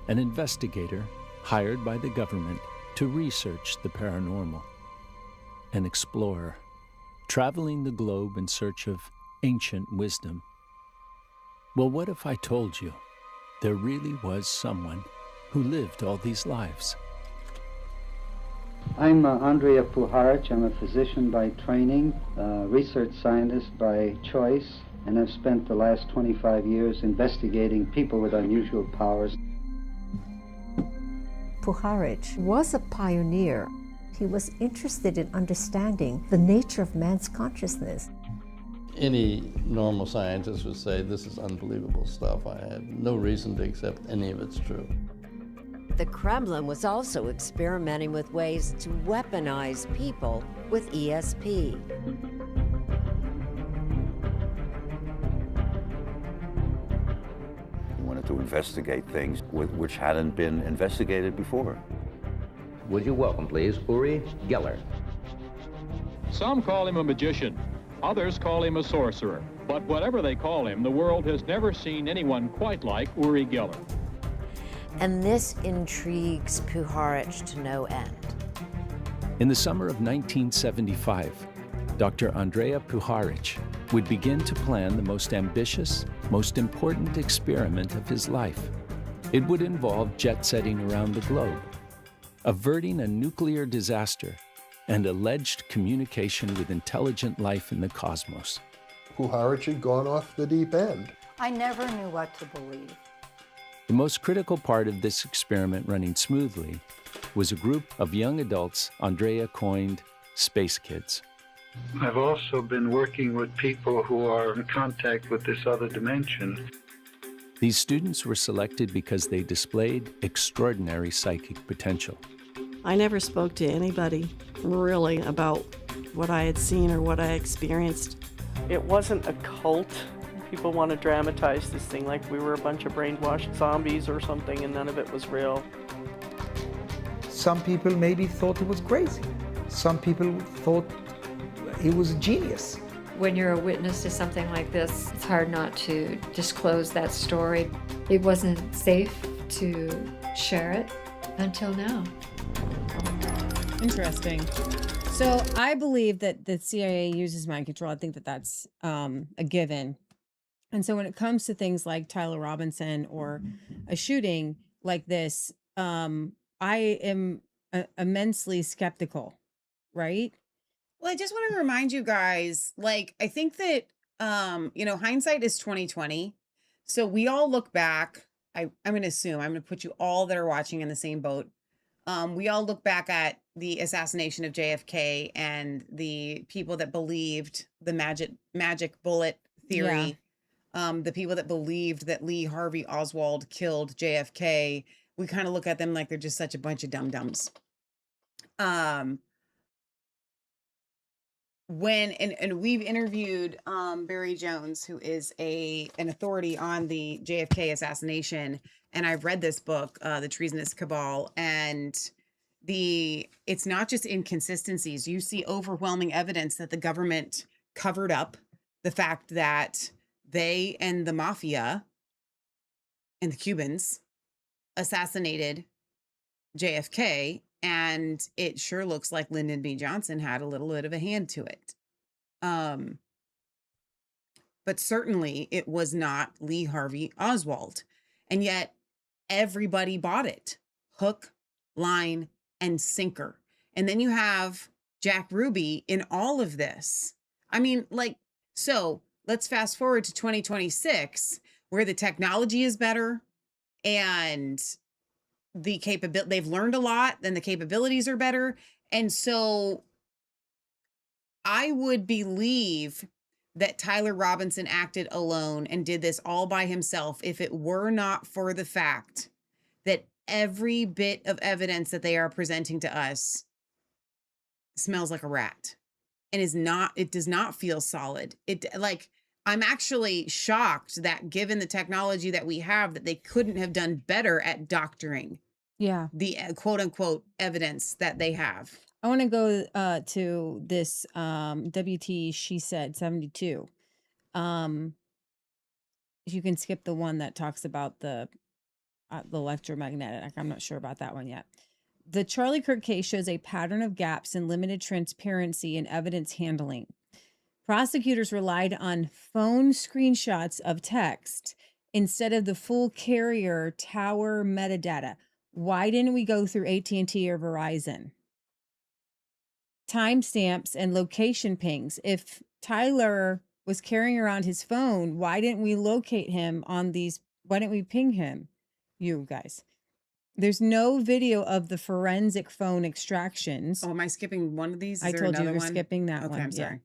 Speaker 20: an investigator hired by the government to research the paranormal, an explorer traveling the globe in search of ancient wisdom. Well, what if I told you there really was someone who lived all these lives?
Speaker 21: I'm Andrea Puharich. I'm a physician by training, research scientist by choice, and I've spent the last 25 years investigating people with unusual powers.
Speaker 22: Puharich was a pioneer. He was interested in understanding the nature of man's consciousness.
Speaker 23: Any normal scientist would say, this is unbelievable stuff. I had no reason to accept any of it's true.
Speaker 24: The Kremlin was also experimenting with ways to weaponize people with ESP.
Speaker 25: He wanted to investigate things which hadn't been investigated before.
Speaker 26: Would you welcome, please, Uri Geller.
Speaker 27: Some call him a magician. Others call him a sorcerer. But whatever they call him, the world has never seen anyone quite like Uri Geller.
Speaker 24: And this intrigues Puharich to no end.
Speaker 20: In the summer of 1975, Dr. Andrea Puharich would begin to plan the most ambitious, most important experiment of his life. It would involve jet-setting around the globe, averting a nuclear disaster, and alleged communication with intelligent life in the cosmos.
Speaker 3: Puharich had gone off the deep end.
Speaker 22: I never knew what to believe.
Speaker 20: The most critical part of this experiment running smoothly was a group of young adults Andrea coined Space Kids.
Speaker 21: I've also been working with people who are in contact with this other dimension.
Speaker 20: These students were selected because they displayed extraordinary psychic potential.
Speaker 28: I never spoke to anybody really about what I had seen or what I experienced. It wasn't a cult. People want to dramatize this thing like we were a bunch of brainwashed zombies or something, and none of it was real.
Speaker 29: Some people maybe thought it was crazy. Some people thought it was genius.
Speaker 30: When you're a witness to something like this, it's hard not to disclose that story. It wasn't safe to share it until now.
Speaker 5: Interesting. So I believe that the CIA uses mind control. I think that that's a given. And so when it comes to things like Tyler Robinson or a shooting like this, I am immensely skeptical, right?
Speaker 4: Well, I just want to remind you guys, like, I think that, hindsight is 2020. So we all look back. I'm going to assume, I'm going to put you all that are watching in the same boat. We all look back at the assassination of JFK and the people that believed the magic bullet theory. Yeah. The people that believed that Lee Harvey Oswald killed JFK. We kind of look at them like they're just such a bunch of dum-dums. And we've interviewed Barry Jones, who is an authority on the JFK assassination, and I've read this book, The Treasonous Cabal, and it's not just inconsistencies. You see overwhelming evidence that the government covered up the fact that they and the mafia and the Cubans assassinated JFK, and it sure looks like Lyndon B. Johnson had a little bit of a hand to it. But certainly it was not Lee Harvey Oswald. And yet everybody bought it. Hook, line, and sinker. And then you have Jack Ruby in all of this. I mean, so let's fast forward to 2026, where the technology is better and the capability, they've learned a lot, then the capabilities are better. And so I would believe that Tyler Robinson acted alone and did this all by himself if it were not for the fact that every bit of evidence that they are presenting to us smells like a rat and it does not feel solid. I'm actually shocked that given the technology that we have, that they couldn't have done better at doctoring
Speaker 5: Yeah.
Speaker 4: the quote unquote evidence that they have.
Speaker 5: I want to go to this WT She Said 72. You can skip the one that talks about the electromagnetic. I'm not sure about that one yet. The Charlie Kirk case shows a pattern of gaps in limited transparency in evidence handling. Prosecutors relied on phone screenshots of text instead of the full carrier tower metadata. Why didn't we go through AT&T or Verizon? Timestamps and location pings. If Tyler was carrying around his phone, why didn't we locate him on these? Why didn't we ping him? You guys. There's no video of the forensic phone extractions.
Speaker 4: Oh, am I skipping one of these?
Speaker 5: I told you you're skipping that one.
Speaker 4: I'm sorry.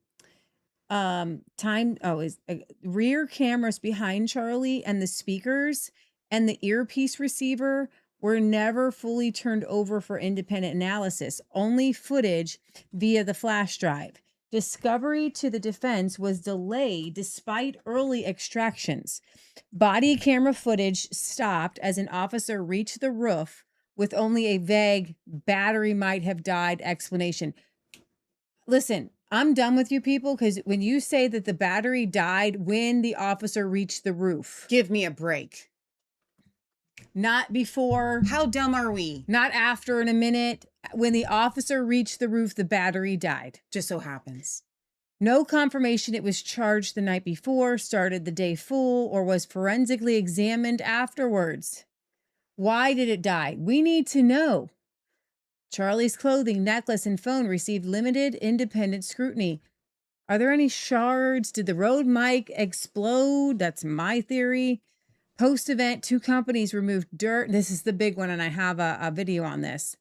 Speaker 5: Rear cameras behind Charlie and the speakers and the earpiece receiver were never fully turned over for independent analysis, only footage via the flash drive. Discovery to the defense was delayed despite early extractions. Body camera footage stopped as an officer reached the roof with only a vague battery might have died explanation. Listen, I'm done with you people because when you say that the battery died when the officer reached the roof.
Speaker 4: Give me a break.
Speaker 5: Not before.
Speaker 4: How dumb are we?
Speaker 5: Not after in a minute. When the officer reached the roof, the battery died.
Speaker 4: Just so happens.
Speaker 5: No confirmation it was charged the night before, started the day full, or was forensically examined afterwards. Why did it die? We need to know. Charlie's clothing, necklace, and phone received limited independent scrutiny. Are there any shards? Did the road mic explode? That's my theory. Post-event, 2 companies removed dirt. This is the big one, and I have a video on this.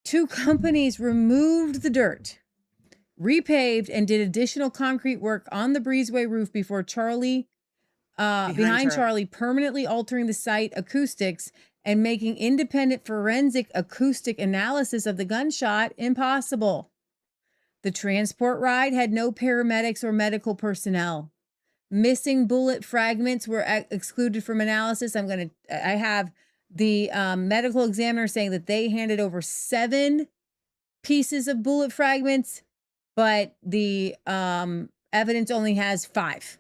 Speaker 5: 2 companies removed the dirt, repaved, and did additional concrete work on the breezeway roof before behind Charlie, permanently altering the site acoustics and making independent forensic acoustic analysis of the gunshot impossible. The transport ride had no paramedics or medical personnel. Missing bullet fragments were excluded from analysis. I have the medical examiner saying that they handed over 7 pieces of bullet fragments, but the evidence only has 5.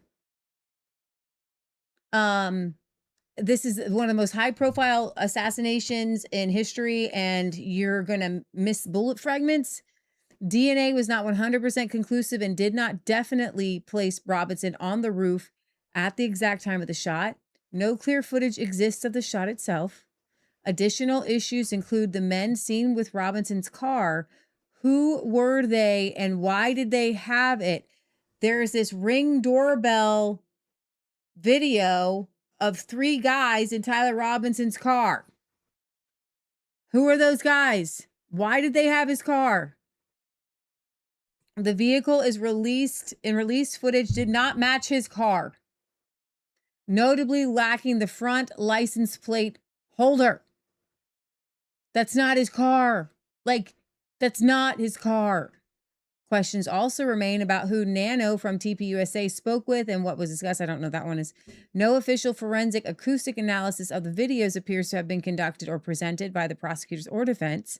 Speaker 5: This is one of the most high-profile assassinations in history, and you're going to miss bullet fragments. DNA was not 100% conclusive and did not definitely place Robinson on the roof at the exact time of the shot. No clear footage exists of the shot itself. Additional issues include the men seen with Robinson's car. Who were they and why did they have it? There is this Ring doorbell video of 3 guys in Tyler Robinson's car. Who are those guys? Why did they have his car? The vehicle is released footage did not match his car, notably lacking the front license plate holder. That's not his car. That's not his car. Questions also remain about who Nano from TPUSA spoke with and what was discussed. I don't know that one is. No official forensic acoustic analysis of the videos appears to have been conducted or presented by the prosecutors or defense.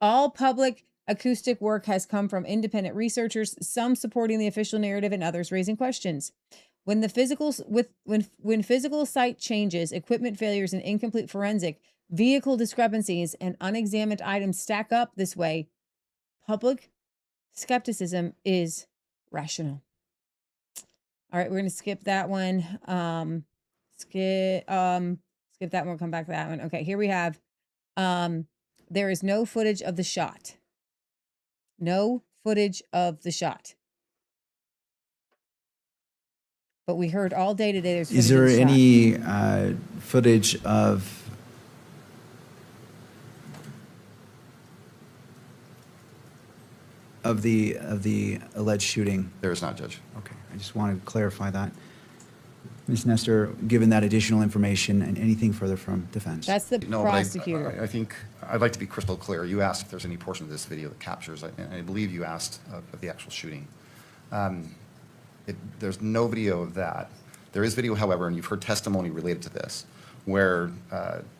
Speaker 5: All public acoustic work has come from independent researchers, some supporting the official narrative and others raising questions. When physical site changes, equipment failures, and incomplete forensic, vehicle discrepancies, and unexamined items stack up this way, public skepticism is rational. All right, we're going to skip that one. Skip that one. Come back to that one. Okay, here we have. There is no footage of the shot. No footage of the shot. But we heard all day today there's footage
Speaker 1: Is there
Speaker 5: of the
Speaker 1: any
Speaker 5: shot.
Speaker 1: footage of the alleged shooting?
Speaker 16: There is not, Judge.
Speaker 1: Okay, I just wanted to clarify that. Ms. Nestor, given that additional information and anything further from defense?
Speaker 5: That's the prosecutor.
Speaker 16: I think I'd like to be crystal clear. You asked if there's any portion of this video that captures, and I believe you asked of the actual shooting. There's no video of that. There is video, however, and you've heard testimony related to this, where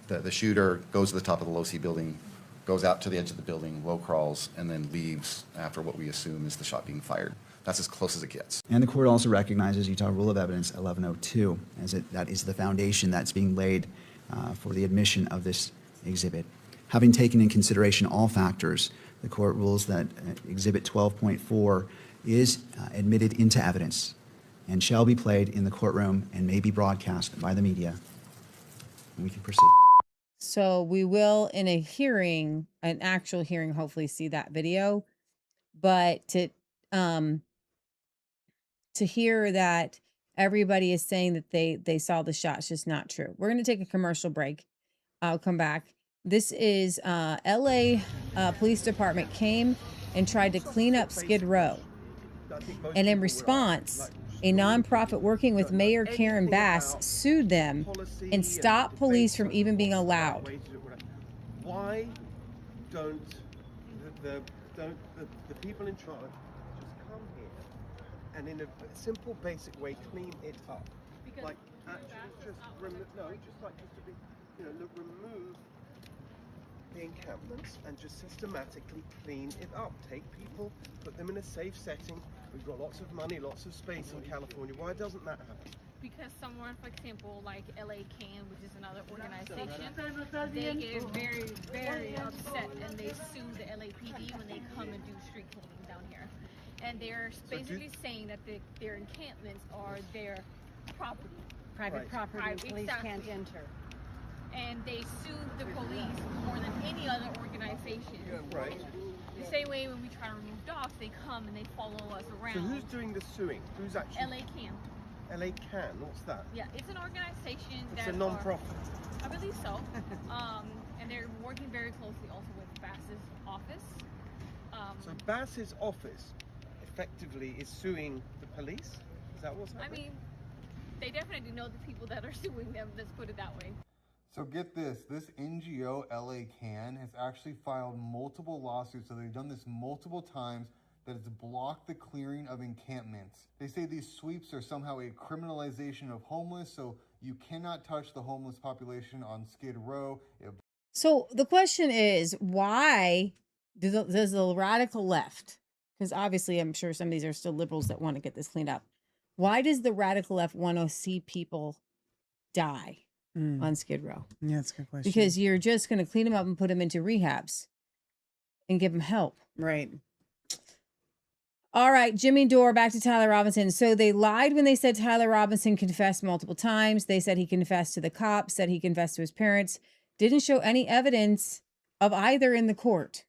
Speaker 16: the shooter goes to the top of the low-C building, goes out to the edge of the building, low crawls, and then leaves after what we assume is the shot being fired. That's as close as it gets.
Speaker 1: And the court also recognizes Utah Rule of Evidence 1102 as that is the foundation that's being laid for the admission of this exhibit. Having taken in consideration all factors, the court rules that Exhibit 12.4 is admitted into evidence and shall be played in the courtroom and may be broadcast by the media. And we can proceed.
Speaker 5: So we will, in a hearing, an actual hearing, hopefully see that video. But to hear that everybody is saying that they saw the shot is just not true. We're going to take a commercial break. I'll come back. This is LA Police Department came and tried to clean up Skid Row. And in response, a nonprofit working with Mayor Karen Bass sued them and stopped police from even being allowed.
Speaker 2: Why don't the people in charge just come here and in a simple, basic way clean it up? Because like actually just remove, remove the encampments and just systematically clean it up. Take people, put them in a safe setting. We've got lots of money, lots of space in California. Why doesn't that happen?
Speaker 6: Because somewhere, for example, like LA Can, which is another organization, they get very, very upset and they sue the LAPD when they come and do street cleaning down here. And they're basically saying that their encampments are their property.
Speaker 7: Private property, police can't enter.
Speaker 6: And they sue the police more than any other organization.
Speaker 2: Yeah, right.
Speaker 6: The same way when we try to remove dogs, they come and they follow us around.
Speaker 2: So who's doing the suing? Who's actually?
Speaker 6: LA Can.
Speaker 2: LA Can, what's that?
Speaker 6: Yeah, it's an organization
Speaker 2: It's a non-profit.
Speaker 6: I believe so. And they're working very closely also with Bass's office.
Speaker 2: So Bass's office effectively is suing the police? Is that what's happening?
Speaker 6: I mean, they definitely know the people that are suing them, let's put it that way.
Speaker 8: So get this NGO, LA Can, has actually filed multiple lawsuits. So they've done this multiple times that it's blocked the clearing of encampments. They say these sweeps are somehow a criminalization of homeless, so you cannot touch the homeless population on Skid Row.
Speaker 5: So the question is, why does the radical left, because obviously I'm sure some of these are still liberals that want to get this cleaned up, why does the radical left want to see people die on Skid Row?
Speaker 9: Yeah, that's a good question.
Speaker 5: Because you're just going to clean them up and put them into rehabs and give them help.
Speaker 9: Right.
Speaker 5: All right, Jimmy Dore, back to Tyler Robinson. So they lied when they said Tyler Robinson confessed multiple times. They said he confessed to the cops, said he confessed to his parents. Didn't show any evidence of either in the court.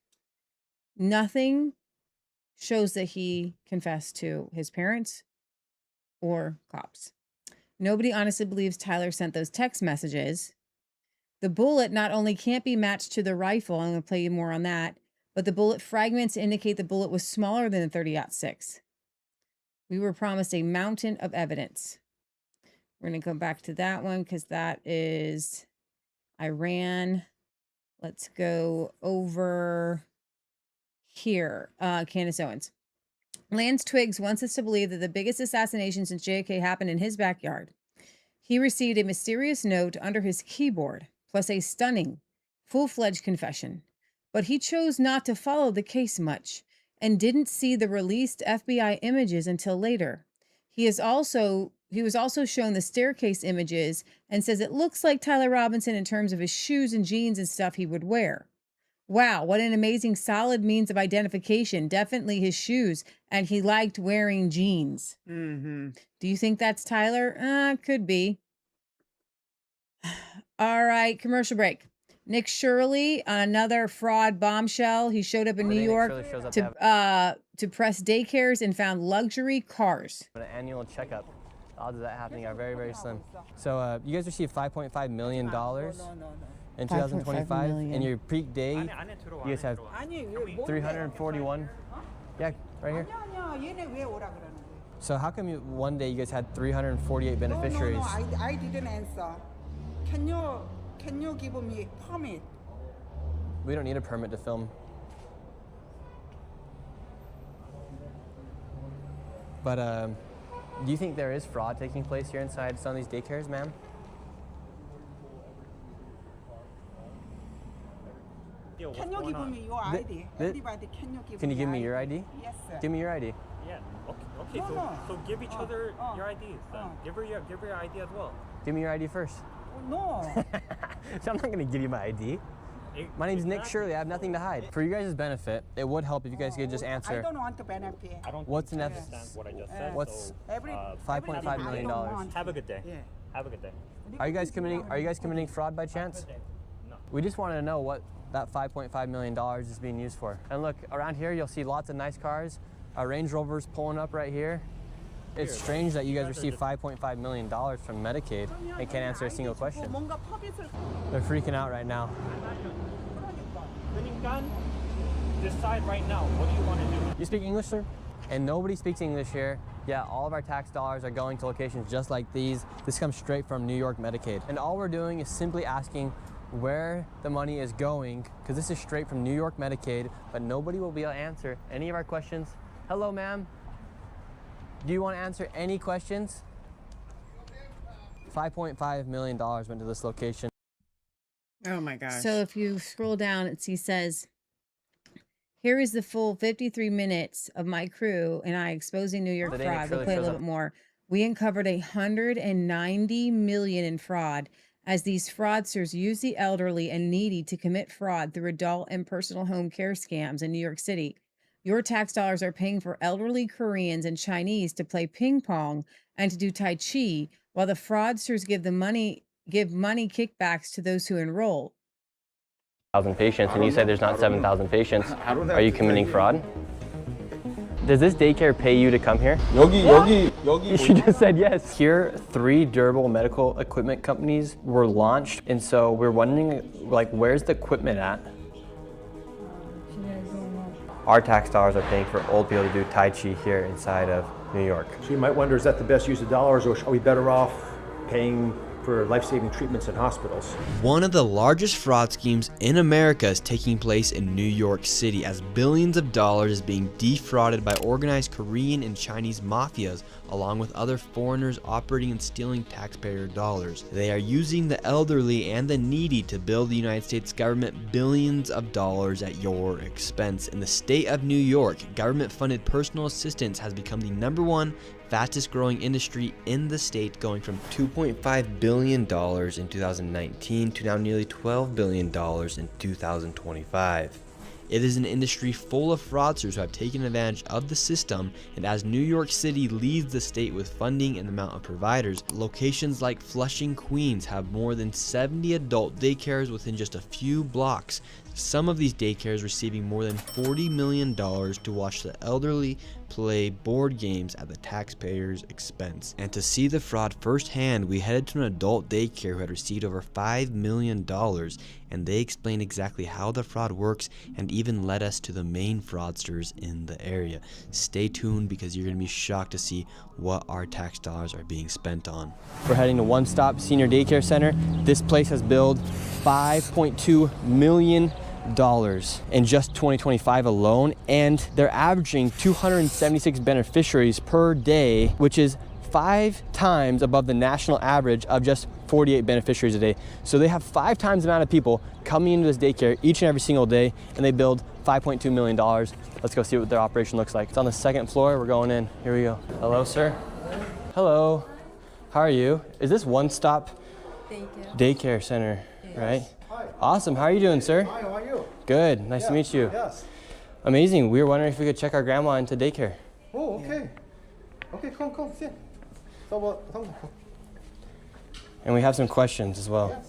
Speaker 5: Nothing shows that he confessed to his parents or cops. Nobody honestly believes Tyler sent those text messages. The bullet not only can't be matched to the rifle, I'm going to play you more on that, but the bullet fragments indicate the bullet was smaller than the .30-06. We were promised a mountain of evidence. We're going to go back to that one because that is Iran. Let's go over here. Candace Owens. Lance Twiggs wants us to believe that the biggest assassination since JFK happened in his backyard. He received a mysterious note under his keyboard, plus a stunning, full-fledged confession. But he chose not to follow the case much and didn't see the released FBI images until later. He was also shown the staircase images and says it looks like Tyler Robinson in terms of his shoes and jeans and stuff he would wear. Wow, what an amazing solid means of identification. Definitely his shoes, and he liked wearing jeans.
Speaker 9: Mm-hmm.
Speaker 5: Do you think that's Tyler? Could be. All right, commercial break. Nick Shirley, another fraud bombshell. He showed up in New York to press daycares and found luxury cars.
Speaker 10: An annual checkup. The odds of that happening are very, very slim. So you guys received $5.5 million in 2025. In your peak day, you guys have 341. Yeah, right here. So how come one day you guys had 348 beneficiaries?
Speaker 11: No, I didn't answer. Can you give me a permit?
Speaker 10: We don't need a permit to film. But do you think there is fraud taking place here inside some of these daycares, ma'am?
Speaker 11: Can you give me your ID? Everybody,
Speaker 10: Can you give me your ID?
Speaker 11: Yes, sir.
Speaker 10: Give me your ID.
Speaker 9: Yeah. Okay. So give each other your IDs then. Give her your ID as well.
Speaker 10: Give me your ID first.
Speaker 11: No.
Speaker 10: So I'm not gonna give you my ID. My name's Nick Shirley. I have nothing to hide. For you guys' benefit, it would help if you guys could just answer.
Speaker 11: I don't want to benefit.
Speaker 9: I don't
Speaker 10: What's
Speaker 9: think
Speaker 10: an
Speaker 9: you understand what I just said.
Speaker 10: What's $5.5 million?
Speaker 9: Have a good day. Yeah. Have a good day.
Speaker 10: Are you guys committing fraud by chance?
Speaker 9: No.
Speaker 10: We just want to know what that $5.5 million is being used for. And look, around here you'll see lots of nice cars. Range Rover's pulling up right here. It's strange that you guys receive $5.5 million from Medicaid and can't answer a single question. They're freaking out right now.
Speaker 9: When you're done, decide right now. What do you want to do?
Speaker 10: You speak English, sir? And nobody speaks English here. Yeah, all of our tax dollars are going to locations just like these. This comes straight from New York Medicaid. And all we're doing is simply asking where the money is going, because this is straight from New York Medicaid, but nobody will be able to answer any of our questions. Hello, ma'am. Do you want to answer any questions? $5.5 million went to this location.
Speaker 4: Oh my gosh.
Speaker 5: So if you scroll down, he says, here is the full 53 minutes of my crew and I exposing New York fraud. We'll play a little bit more. We uncovered $190 million in fraud as these fraudsters use the elderly and needy to commit fraud through adult and personal home care scams in New York City. Your tax dollars are paying for elderly Koreans and Chinese to play ping pong and to do Tai Chi, while the fraudsters give money kickbacks to those who enroll.
Speaker 10: 1,000 patients, and you said there's not 7,000 patients. Are you committing fraud? Does this daycare pay you to come here?
Speaker 12: 여기.
Speaker 10: She just said yes. Here, 3 durable medical equipment companies were launched, and so we're wondering, like, where's the equipment at? Our tax dollars are paying for old people to do Tai Chi here inside of New York.
Speaker 12: So you might wonder, is that the best use of dollars, or are we better off paying for life-saving treatments in hospitals?
Speaker 13: One of the largest fraud schemes in America is taking place in New York City as billions of dollars is being defrauded by organized Korean and Chinese mafias along with other foreigners operating and stealing taxpayer dollars. They are using the elderly and the needy to bill the United States government billions of dollars at your expense. In the state of New York, government-funded personal assistance has become the #1 fastest growing industry in the state, going from $2.5 billion in 2019 to now nearly $12 billion in 2025. It is an industry full of fraudsters who have taken advantage of the system, and as New York City leads the state with funding and the amount of providers, locations like Flushing, Queens have more than 70 adult daycares within just a few blocks. Some of these daycares receiving more than $40 million to watch the elderly play board games at the taxpayers' expense. And to see the fraud firsthand, we headed to an adult daycare who had received over $5 million, and they explained exactly how the fraud works and even led us to the main fraudsters in the area. Stay tuned because you're going to be shocked to see what our tax dollars are being spent on.
Speaker 10: We're heading to One Stop Senior Daycare Center. This place has billed $5.2 million in just 2025 alone, and they're averaging 276 beneficiaries per day, which is 5 times above the national average of just 48 beneficiaries a day. So they have 5 times the amount of people coming into this daycare each and every single day, and they build $5.2 million. Let's go see what their operation looks like. It's on the 2nd floor. We're going in. Here we go. Hello, sir. Hello. How are you? Is this One Stop Daycare Center, right?
Speaker 12: Hi.
Speaker 10: Awesome. How are you doing, sir?
Speaker 12: Hi, how are you?
Speaker 10: Good. Nice to meet you.
Speaker 12: Yes.
Speaker 10: Amazing. We were wondering if we could check our grandma into daycare.
Speaker 12: Oh, okay. Okay, come, sit.
Speaker 10: And we have some questions as well.
Speaker 12: Yes.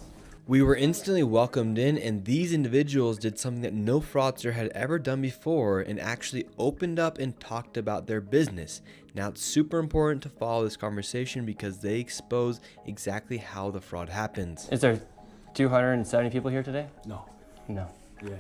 Speaker 13: We were instantly welcomed in, and these individuals did something that no fraudster had ever done before and actually opened up and talked about their business. Now, it's super important to follow this conversation because they expose exactly how the fraud happens.
Speaker 10: Is there 270 people here today?
Speaker 14: No.
Speaker 10: No.
Speaker 14: Yeah.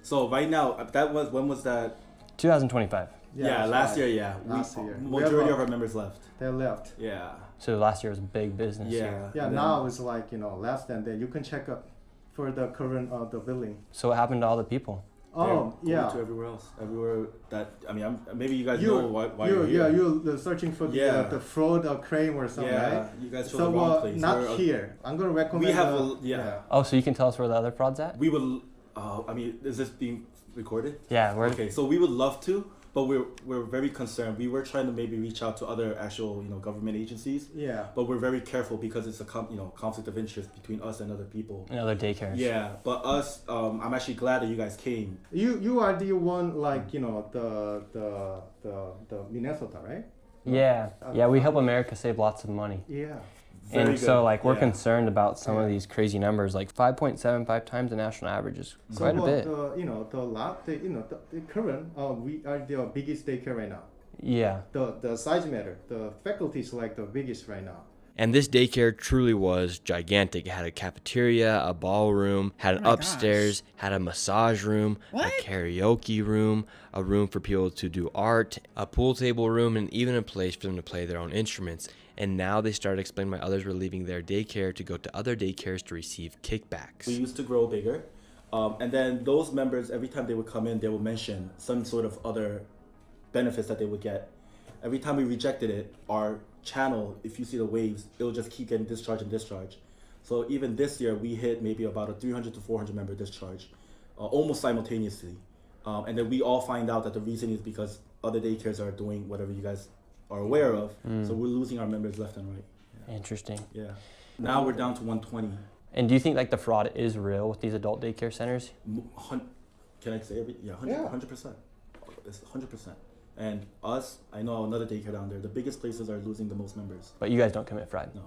Speaker 14: So right now, when was that?
Speaker 10: 2025.
Speaker 14: Yeah, last year, yeah.
Speaker 12: Last year.
Speaker 14: Majority of our members left.
Speaker 12: They left.
Speaker 14: Yeah.
Speaker 10: So last year was big business.
Speaker 14: Yeah.
Speaker 12: Yeah, now it's like, less than that. You can check up for the current the billing.
Speaker 10: So what happened to all the people?
Speaker 12: Oh, yeah.
Speaker 14: To everywhere else. Everywhere that, maybe you guys know why you're here.
Speaker 12: Yeah, you're searching for the fraud claim or something, right?
Speaker 14: Yeah, you guys chose the wrong place.
Speaker 12: Not here. I'm going to recommend.
Speaker 10: Oh, so you can tell us where the other fraud's at?
Speaker 14: We will, I mean, is this being recorded?
Speaker 10: Yeah, we're
Speaker 14: okay. So we would love to, but we're very concerned. We were trying to maybe reach out to other actual government agencies.
Speaker 2: Yeah.
Speaker 14: But we're very careful because it's a conflict of interest between us and other people.
Speaker 10: And other daycares.
Speaker 14: Yeah, but us, I'm actually glad that you guys came.
Speaker 2: You are the one like the Minnesota, right?
Speaker 10: Yeah, yeah, we help America save lots of money.
Speaker 2: Yeah.
Speaker 10: And
Speaker 14: Very
Speaker 10: so,
Speaker 14: good.
Speaker 10: like, we're
Speaker 14: Yeah.
Speaker 10: concerned about some of these crazy numbers. Like 5.75 times the national average is quite a bit.
Speaker 2: The current we are the biggest daycare right now.
Speaker 10: Yeah.
Speaker 2: The size matter. The faculty is like the biggest right now.
Speaker 13: And this daycare truly was gigantic. It had a cafeteria, a ballroom, had an upstairs, had a massage room, a karaoke room, a room for people to do art, a pool table room, and even a place for them to play their own instruments. And now they started explaining why others were leaving their daycare to go to other daycares to receive kickbacks.
Speaker 14: We used to grow bigger. And then those members, every time they would come in, they would mention some sort of other benefits that they would get. Every time we rejected it, our channel, if you see the waves, it'll just keep getting discharge and discharge. So even this year, we hit maybe about a 300 to 400 member discharge, almost simultaneously. And then we all find out that the reason is because other daycares are doing whatever you guys are aware of. So we're losing our members left and right. Yeah.
Speaker 10: Interesting.
Speaker 14: Yeah. Now we're down to 120.
Speaker 10: And do you think like the fraud is real with these adult daycare centers?
Speaker 14: Can I say everything? Yeah, 100%. It's 100%. And us, I know another daycare down there, the biggest places are losing the most members.
Speaker 10: But you guys don't commit fraud?
Speaker 14: No.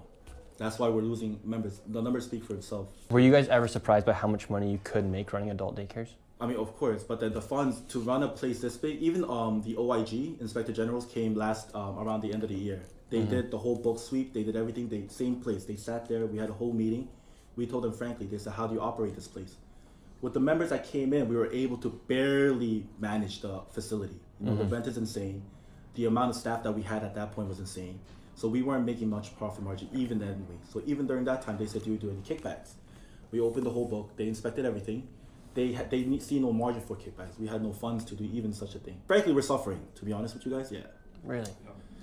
Speaker 14: That's why we're losing members. The numbers speak for itself.
Speaker 10: Were you guys ever surprised by how much money you could make running adult daycares?
Speaker 14: I mean, of course, but then the funds to run a place this big, even the OIG, Inspector Generals, came last around the end of the year. They did the whole book sweep, they did everything, same place. They sat there, we had a whole meeting. We told them frankly, they said, how do you operate this place? With the members that came in, we were able to barely manage the facility. The rent is insane. The amount of staff that we had at that point was insane. So we weren't making much profit margin even then anyway. So even during that time, they said, do you do any kickbacks? We opened the whole book, they inspected everything. They see no margin for kickbacks. We had no funds to do even such a thing. Frankly, we're suffering, to be honest with you guys, yeah.
Speaker 10: Really?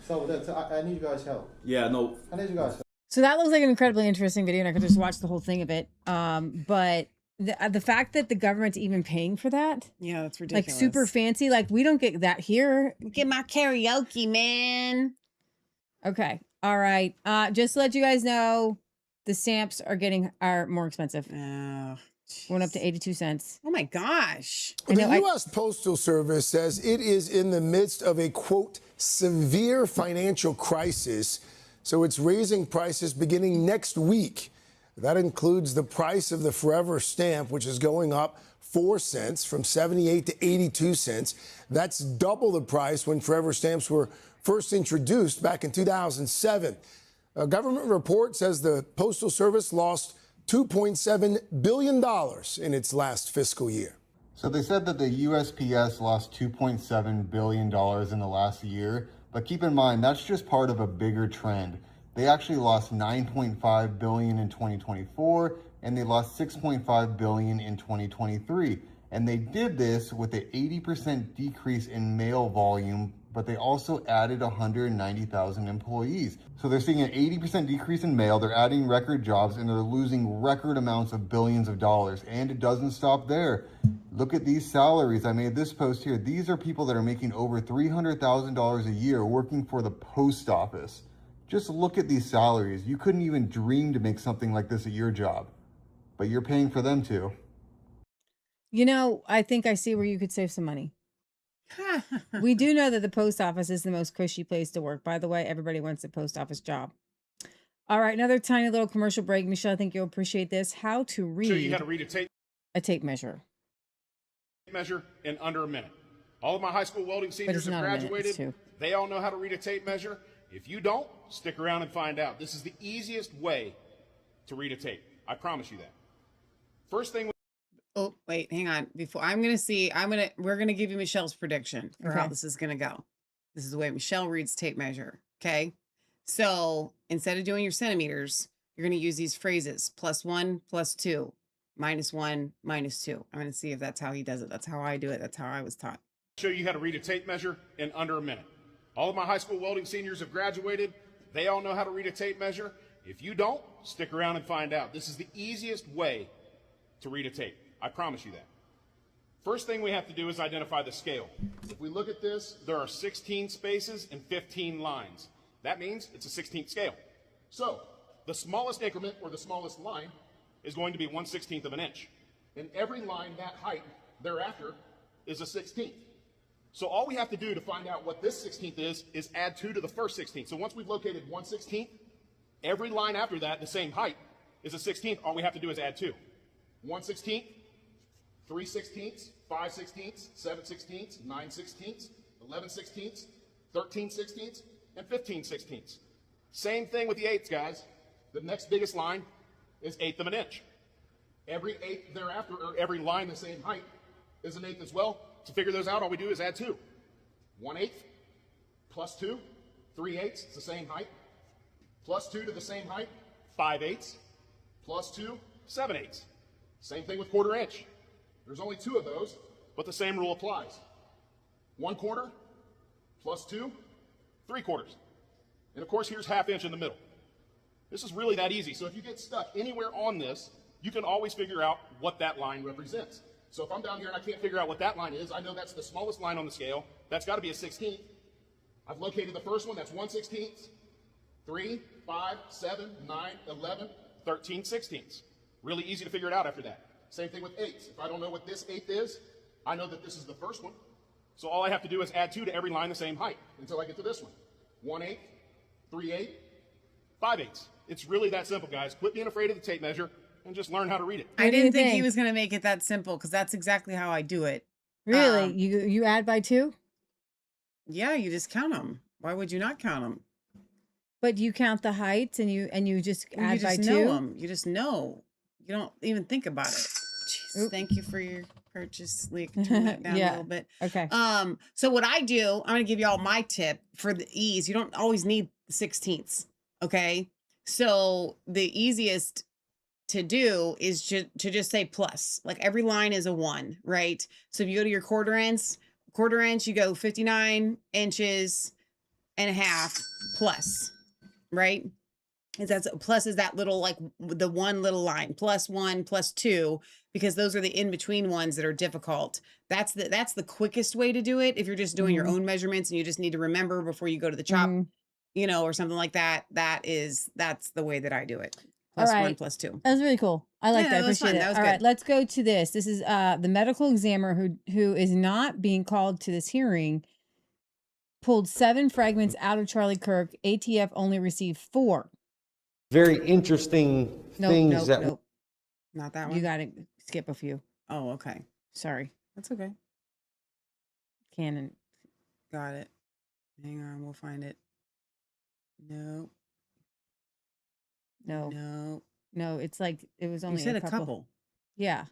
Speaker 2: So I need you guys' help.
Speaker 14: Yeah, no.
Speaker 2: I need you guys' help.
Speaker 5: So that looks like an incredibly interesting video, and I could just watch the whole thing of it. But the fact that the government's even paying for that,
Speaker 4: yeah, that's ridiculous.
Speaker 5: Like super fancy, like we don't get that here.
Speaker 4: Get my karaoke, man.
Speaker 5: Okay, all right. Just to let you guys know, the stamps are more expensive. Went up to 82 cents.
Speaker 4: Oh my gosh.
Speaker 5: I know,
Speaker 3: the U.S. Postal Service says it is in the midst of a, quote, severe financial crisis, so it's raising prices beginning next week. That includes the price of the Forever stamp, which is going up 4 cents from 78 to 82 cents. That's double the price when Forever stamps were first introduced back in 2007. A government report says the Postal Service lost $2.7 billion in its last fiscal year.
Speaker 8: So they said that the USPS lost $2.7 billion in the last year, but keep in mind, that's just part of a bigger trend. They actually lost $9.5 billion in 2024, and they lost $6.5 billion in 2023. And they did this with an 80% decrease in mail volume, but they also added 190,000 employees. So they're seeing an 80% decrease in mail, they're adding record jobs, and they're losing record amounts of billions of dollars. And it doesn't stop there. Look at these salaries. I made this post here. These are people that are making over $300,000 a year working for the post office. Just look at these salaries. You couldn't even dream to make something like this at your job, but you're paying for them too.
Speaker 5: You know, I think I see where you could save some money. We do know that the post office is the most cushy place to work. By the way, everybody wants a post office job. All right, another tiny little commercial break. Michelle, I think you'll appreciate this. How to read,
Speaker 15: you got to read
Speaker 5: a tape measure
Speaker 15: in under a minute. All of my high school welding seniors have graduated. They all know how to read a tape measure. If you don't, stick around and find out. This is the easiest way to read a tape. I promise you that. First thing.
Speaker 4: Oh, wait, hang on. We're going to give you Michelle's prediction for how this is going to go. This is the way Michelle reads tape measure. Okay. So instead of doing your centimeters, you're going to use these phrases: +1, +2, -1, -2. I'm going to see if that's how he does it. That's how I do it. That's how I was taught.
Speaker 15: Show you how to read a tape measure in under a minute. All of my high school welding seniors have graduated. They all know how to read a tape measure. If you don't, stick around and find out. This is the easiest way to read a tape. I promise you that. First thing we have to do is identify the scale. If we look at this, there are 16 spaces and 15 lines. That means it's a 16th scale. So the smallest increment, or the smallest line, is going to be 1/16 of an inch. And every line that height thereafter is a 16th. So all we have to do to find out what this 16th is add 2 to the first 16th. So once we've located 1/16, every line after that, the same height, is a 16th. All we have to do is add 2. 1/16, 3/16, 5/16, 7/16, 9/16, 11/16, 13/16, and 15/16. Same thing with the eighths, guys. The next biggest line is 1/8 of an inch. Every eighth thereafter, or every line the same height, is an eighth as well. To figure those out, all we do is add 2. 1/8 plus 2, 3/8, it's the same height. Plus 2 to the same height, 5/8, plus 2, 7/8. Same thing with 1/4 inch. There's only 2 of those, but the same rule applies. 1/4 plus 2, 3/4. And of course, here's 1/2 inch in the middle. This is really that easy. So if you get stuck anywhere on this, you can always figure out what that line represents. So if I'm down here and I can't figure out what that line is, I know that's the smallest line on the scale. That's got to be a 16th. I've located the first one, that's 1/16. 3, 5, 7, 9, 11, 13/16. Really easy to figure it out after that. Same thing with eighths. If I don't know what this eighth is, I know that this is the first one. So all I have to do is add 2 to every line the same height until I get to this one. 1/8, 3/8, 5/8. It's really that simple, guys. Quit being afraid of the tape measure and just learn how to read it.
Speaker 4: I didn't think he was going to make it that simple, because that's exactly how I do it.
Speaker 5: Really? You add by 2?
Speaker 4: Yeah, you just count them. Why would you not count them?
Speaker 5: But you count the heights and you just add by 2?
Speaker 4: Know them. You just know. You don't even think about it. Jeez, thank you for your purchase. Like, turn that down a little bit.
Speaker 5: Okay.
Speaker 4: So what I do, I'm going to give you all my tip for the ease. You don't always need 16ths. Okay. So the easiest to do is to just say plus. Like every line is a 1, right? So if you go to your quarter inch, you go 59 inches and a half plus, right? That's plus is that little, like the one little line, plus 1, plus 2, because those are the in-between ones that are difficult. That's the quickest way to do it. If you're just doing your own measurements and you just need to remember before you go to the chop, you know, or something like that, that's the way that I do it. Plus 1, plus 2.
Speaker 5: That was really cool. I like that. I appreciate it.
Speaker 4: That was
Speaker 5: all
Speaker 4: good.
Speaker 5: right, let's go to this. This is the medical examiner who is not being called to this hearing pulled 7 fragments out of Charlie Kirk. ATF only received 4.
Speaker 17: Very interesting things that.
Speaker 4: Nope. Not that one.
Speaker 5: You got to skip a few.
Speaker 4: Oh, okay.
Speaker 5: Sorry.
Speaker 4: That's okay.
Speaker 5: Canon.
Speaker 4: Got it. Hang on, we'll find it. No.
Speaker 5: No. No, it's like it was only
Speaker 4: you said
Speaker 5: a couple. Yeah.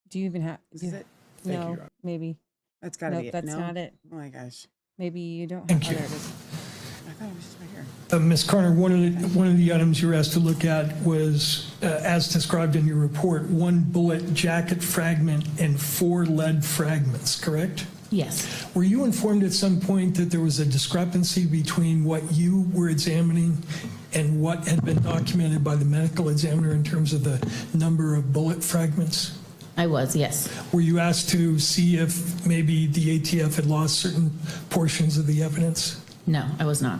Speaker 5: Do you even have?
Speaker 4: Is it?
Speaker 5: No, maybe.
Speaker 4: That's got to be it.
Speaker 5: That's
Speaker 4: No?
Speaker 5: not it.
Speaker 4: Oh my gosh.
Speaker 5: Maybe you don't.
Speaker 18: Thank
Speaker 5: have,
Speaker 18: you.
Speaker 5: Oh, there it is.
Speaker 4: I thought it was just right here.
Speaker 18: Ms. Carter, one of the items you were asked to look at was, as described in your report, 1 bullet jacket fragment and 4 lead fragments, correct?
Speaker 19: Yes.
Speaker 18: Were you informed at some point that there was a discrepancy between what you were examining and what had been documented by the medical examiner in terms of the number of bullet fragments?
Speaker 19: I was, yes.
Speaker 18: Were you asked to see if maybe the ATF had lost certain portions of the evidence?
Speaker 19: No, I was not.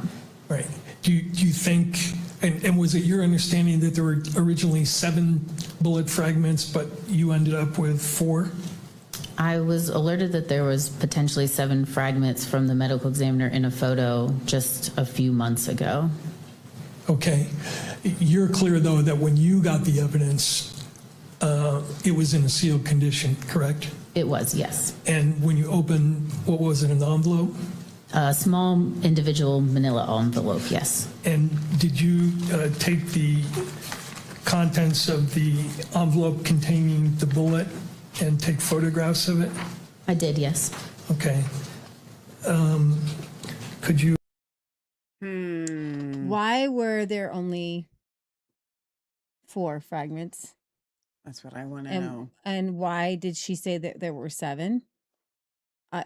Speaker 18: Right. Do you think, and was it your understanding that there were originally 7 bullet fragments, but you ended up with 4?
Speaker 19: I was alerted that there was potentially 7 fragments from the medical examiner in a photo just a few months ago.
Speaker 18: Okay. You're clear, though, that when you got the evidence, it was in a sealed condition, correct?
Speaker 19: It was, yes.
Speaker 18: And when you opened, what was it, an envelope?
Speaker 19: A small individual manila envelope, yes.
Speaker 18: And did you take the contents of the envelope containing the bullet and take photographs of it?
Speaker 19: I did, yes.
Speaker 18: Okay. Could you?
Speaker 5: Why were there only 4 fragments?
Speaker 4: That's what I want to know.
Speaker 5: And why did she say that there were 7?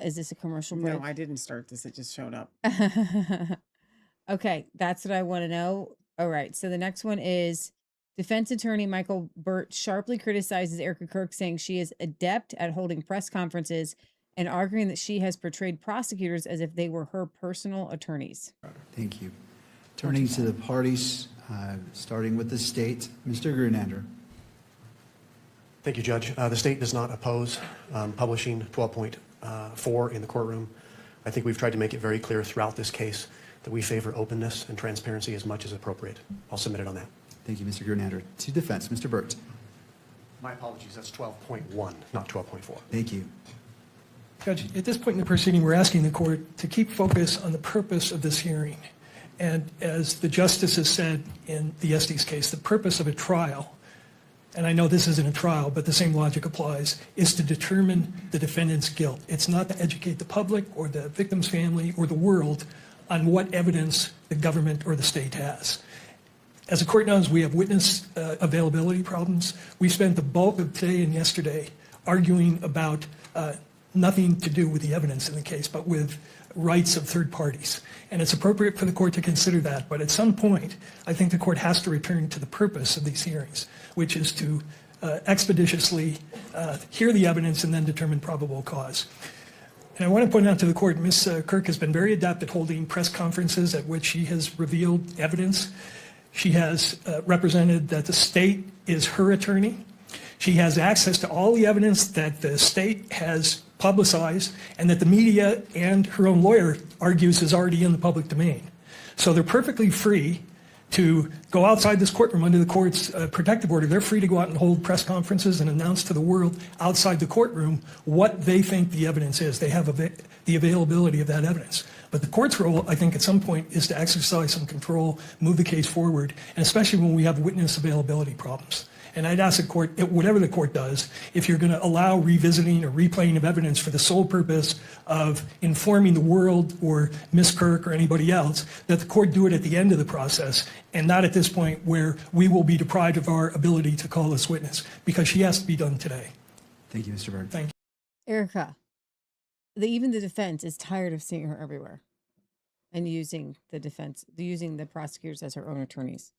Speaker 5: Is this a commercial break?
Speaker 4: No, I didn't start this. It just showed up.
Speaker 5: Okay, that's what I want to know. All right, so the next one is Defense attorney Michael Burt sharply criticizes Erica Kirk, saying she is adept at holding press conferences and arguing that she has portrayed prosecutors as if they were her personal attorneys.
Speaker 1: Thank you. Turning to the parties, starting with the state, Mr. Grunander.
Speaker 20: Thank you, Judge. The state does not oppose publishing 12.4 in the courtroom. I think we've tried to make it very clear throughout this case that we favor openness and transparency as much as appropriate. I'll submit it on that.
Speaker 1: Thank you, Mr. Grunander. To defense, Mr. Burt.
Speaker 20: My apologies, that's 12.1, not 12.4.
Speaker 1: Thank you.
Speaker 18: Judge, at this point in the proceeding, we're asking the court to keep focus on the purpose of this hearing. And as the justices said in the Estes case, the purpose of a trial, and I know this isn't a trial, but the same logic applies, is to determine the defendant's guilt. It's not to educate the public or the victim's family or the world on what evidence the government or the state has. As the court knows, we have witness availability problems. We spent the bulk of today and yesterday arguing about nothing to do with the evidence in the case, but with rights of third parties. And it's appropriate for the court to consider that. But at some point, I think the court has to return to the purpose of these hearings, which is to expeditiously hear the evidence and then determine probable cause. And I want to point out to the court, Ms. Kirk has been very adept at holding press conferences at which she has revealed evidence. She has represented that the state is her attorney. She has access to all the evidence that the state has publicized and that the media and her own lawyer argues is already in the public domain. So they're perfectly free to go outside this courtroom under the court's protective order. They're free to go out and hold press conferences and announce to the world outside the courtroom what they think the evidence is. They have the availability of that evidence. But the court's role, I think, at some point is to exercise some control, move the case forward, and especially when we have witness availability problems. And I'd ask the court, whatever the court does, if you're going to allow revisiting or replaying of evidence for the sole purpose of informing the world or Ms. Kirk or anybody else, that the court do it at the end of the process and not at this point where we will be deprived of our ability to call this witness, because she has to be done today.
Speaker 1: Thank you, Mr. Byrd.
Speaker 18: Thank you.
Speaker 5: Erica, even the defense is tired of seeing her everywhere and using the prosecutors as her own attorneys.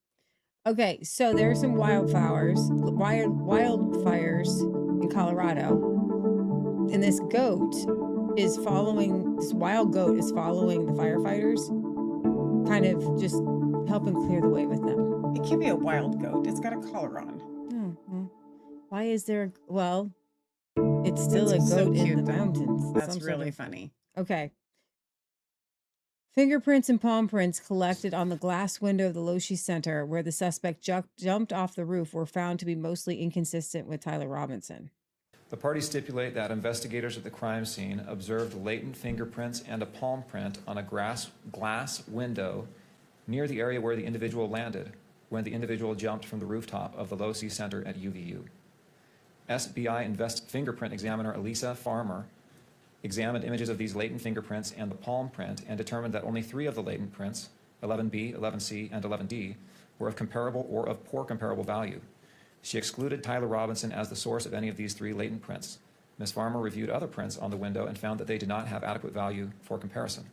Speaker 5: Okay, so there are some wildfires in Colorado, and this wild goat is following the firefighters, kind of just helping clear the way with them.
Speaker 4: It can't be a wild goat. It's got a collar on.
Speaker 5: Mm-hmm. Why is there? Well, it's still a goat in the mountains.
Speaker 4: That's really funny.
Speaker 5: Okay. Fingerprints and palm prints collected on the glass window of the Loshi Center, where the suspect jumped off the roof, were found to be mostly inconsistent with Tyler Robinson.
Speaker 21: The parties stipulate that investigators at the crime scene observed latent fingerprints and a palm print on a glass window near the area where the individual landed when the individual jumped from the rooftop of the Loshi Center at UVU. SBI fingerprint examiner Elisa Farmer examined images of these latent fingerprints and the palm print and determined that only 3 of the latent prints, 11B, 11C, and 11D, were of comparable or of poor comparable value. She excluded Tyler Robinson as the source of any of these 3 latent prints. Ms. Farmer reviewed other prints on the window and found that they did not have adequate value for comparison.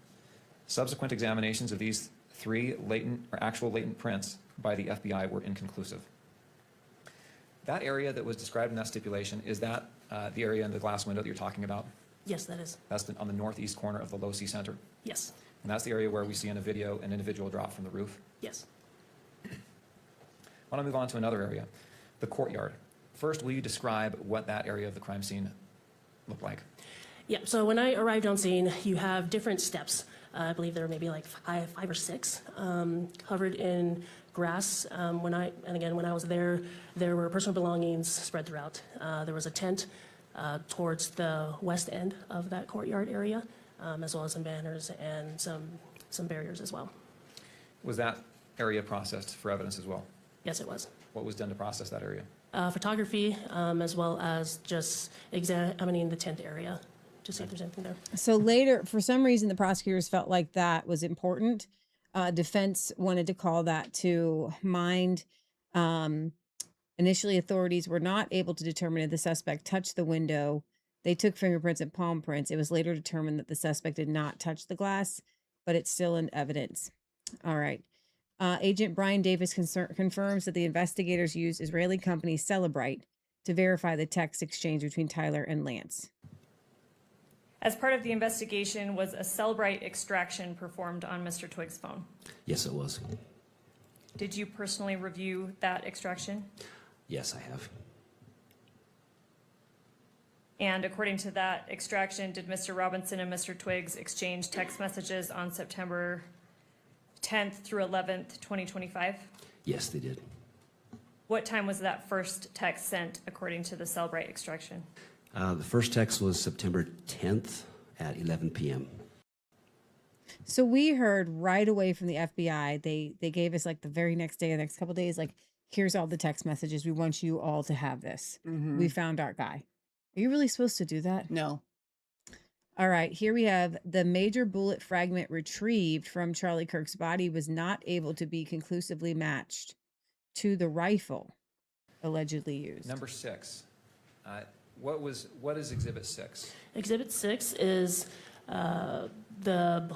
Speaker 21: Subsequent examinations of these 3 actual latent prints by the FBI were inconclusive. That area that was described in that stipulation, is that the area in the glass window that you're talking about?
Speaker 22: Yes, that is.
Speaker 21: That's on the northeast corner of the Losi Center?
Speaker 22: Yes.
Speaker 21: And that's the area where we see in a video an individual drop from the roof?
Speaker 22: Yes.
Speaker 21: I want to move on to another area, the courtyard. First, will you describe what that area of the crime scene looked like?
Speaker 22: Yeah, so when I arrived on scene, you have different steps. I believe there were maybe like five or six, covered in grass. When I was there were personal belongings spread throughout. There was a tent towards the west end of that courtyard area, as well as some banners and some barriers as well.
Speaker 21: Was that area processed for evidence as well?
Speaker 22: Yes, it was.
Speaker 21: What was done to process that area?
Speaker 22: Photography, as well as just examining the tent area to see if there's anything there.
Speaker 5: So later, for some reason, the prosecutors felt like that was important. Defense wanted to call that to mind. Initially, authorities were not able to determine if the suspect touched the window. They took fingerprints and palm prints. It was later determined that the suspect did not touch the glass, but it's still in evidence. All right. Agent Brian Davis confirms that the investigators used Israeli company Celebrite to verify the text exchange between Tyler and Lance.
Speaker 7: As part of the investigation, was a Celebrite extraction performed on Mr. Twig's phone?
Speaker 16: Yes, it was.
Speaker 7: Did you personally review that extraction?
Speaker 16: Yes, I have.
Speaker 7: And according to that extraction, did Mr. Robinson and Mr. Twiggs exchange text messages on September 10th through 11th, 2025?
Speaker 16: Yes, they did.
Speaker 7: What time was that first text sent according to the Celebrite extraction?
Speaker 16: The first text was September 10th at 11 p.m.
Speaker 5: So we heard right away from the FBI, they gave us like the very next day, the next couple of days, like, here's all the text messages. We want you all to have this.
Speaker 4: Mhm.
Speaker 5: We found our guy. Are you really supposed to do that?
Speaker 4: No.
Speaker 5: All right, here we have the major bullet fragment retrieved from Charlie Kirk's body was not able to be conclusively matched to the rifle allegedly used.
Speaker 21: Number 6. What is Exhibit 6?
Speaker 22: Exhibit 6 is the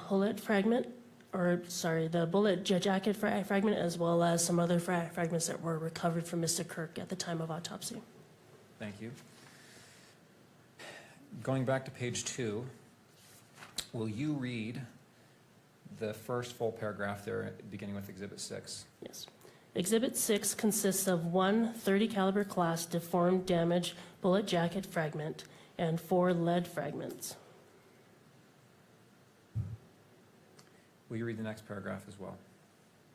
Speaker 22: bullet fragment, the bullet jacket fragment, as well as some other fragments that were recovered from Mr. Kirk at the time of autopsy.
Speaker 21: Thank you. Going back to page 2, will you read the first full paragraph there, beginning with Exhibit 6?
Speaker 22: Yes. Exhibit 6 consists of one .30 caliber class deformed damaged bullet jacket fragment and 4 lead fragments.
Speaker 21: Will you read the next paragraph as well?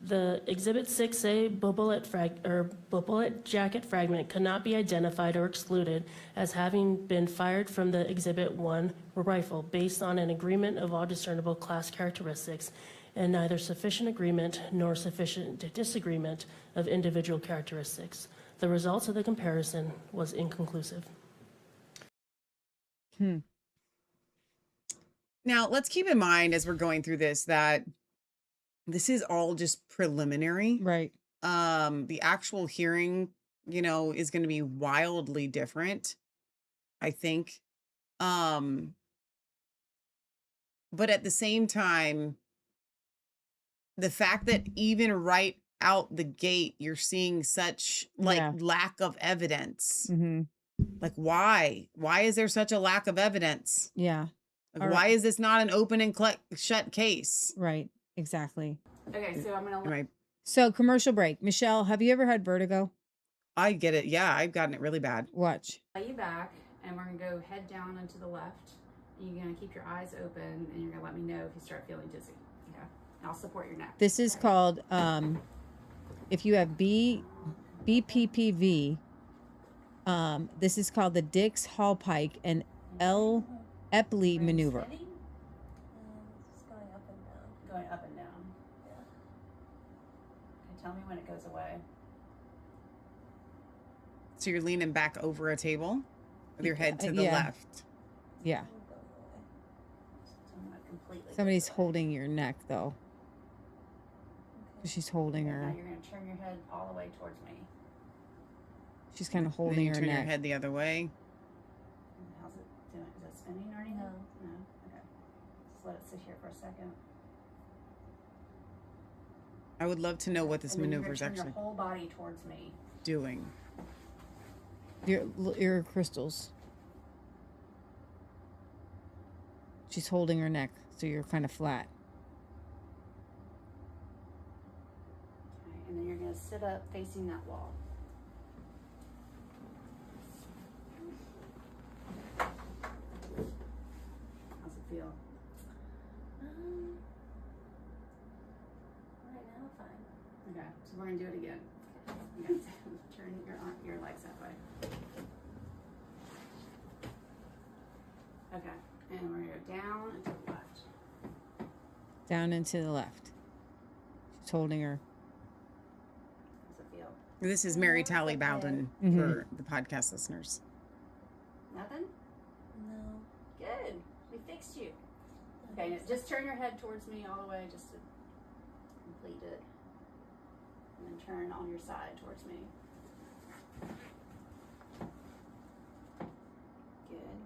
Speaker 22: The Exhibit 6A bullet jacket fragment could not be identified or excluded as having been fired from the Exhibit 1 rifle based on an agreement of all discernible class characteristics and neither sufficient agreement nor sufficient disagreement of individual characteristics. The results of the comparison was inconclusive.
Speaker 4: Now, let's keep in mind as we're going through this that this is all just preliminary.
Speaker 5: Right.
Speaker 4: The actual hearing, is going to be wildly different, I think. But at the same time, the fact that even right out the gate, you're seeing such lack of evidence.
Speaker 5: Mm-hmm.
Speaker 4: Like, why? Why is there such a lack of evidence?
Speaker 5: Yeah.
Speaker 4: Like, why is this not an open and shut case?
Speaker 5: Right. Exactly.
Speaker 23: Okay, so I'm gonna.
Speaker 4: Right.
Speaker 5: So commercial break. Michelle, have you ever had vertigo?
Speaker 4: I get it. Yeah, I've gotten it really bad.
Speaker 5: Watch.
Speaker 23: Lay you back, and we're gonna go head down and to the left. You're gonna keep your eyes open, and you're gonna let me know if you start feeling dizzy. Okay. I'll support your neck.
Speaker 5: This is called, if you have BPPV, this is called the Dix-Hallpike and Epley maneuver.
Speaker 23: Going up and down. Yeah. Okay, tell me when it goes away.
Speaker 4: So you're leaning back over a table with your head to the
Speaker 5: Yeah.
Speaker 4: left.
Speaker 5: Yeah.
Speaker 23: Completely.
Speaker 5: Somebody's holding your neck, though. She's holding
Speaker 23: Now
Speaker 5: her.
Speaker 23: you're gonna turn your head all the way towards me.
Speaker 5: She's kind of
Speaker 4: Then
Speaker 5: holding
Speaker 4: you
Speaker 5: her
Speaker 4: turn your
Speaker 5: neck.
Speaker 4: head the other way.
Speaker 23: How's it doing? Is it spinning or anything? No. Okay. Just let it sit here for a second.
Speaker 4: I would love to know what this
Speaker 23: And then you're
Speaker 4: maneuver is
Speaker 23: gonna turn
Speaker 4: actually
Speaker 23: your whole body towards me.
Speaker 4: doing.
Speaker 5: Your crystals. She's holding her neck, so you're kind of flat.
Speaker 23: Okay, and then you're gonna sit up facing that wall. How's it feel? Right now, fine. Okay, so we're gonna do it again. You're gonna turn your legs that way. Okay, and we're gonna go down and to the left.
Speaker 5: Down and to the left. She's holding her.
Speaker 23: How's it feel?
Speaker 4: This is Mary Tally Bowden for the podcast listeners.
Speaker 23: Nothing? No. Good. We fixed you. Okay, now just turn your head towards me all the way just to complete it. And then turn on your side towards me. Good.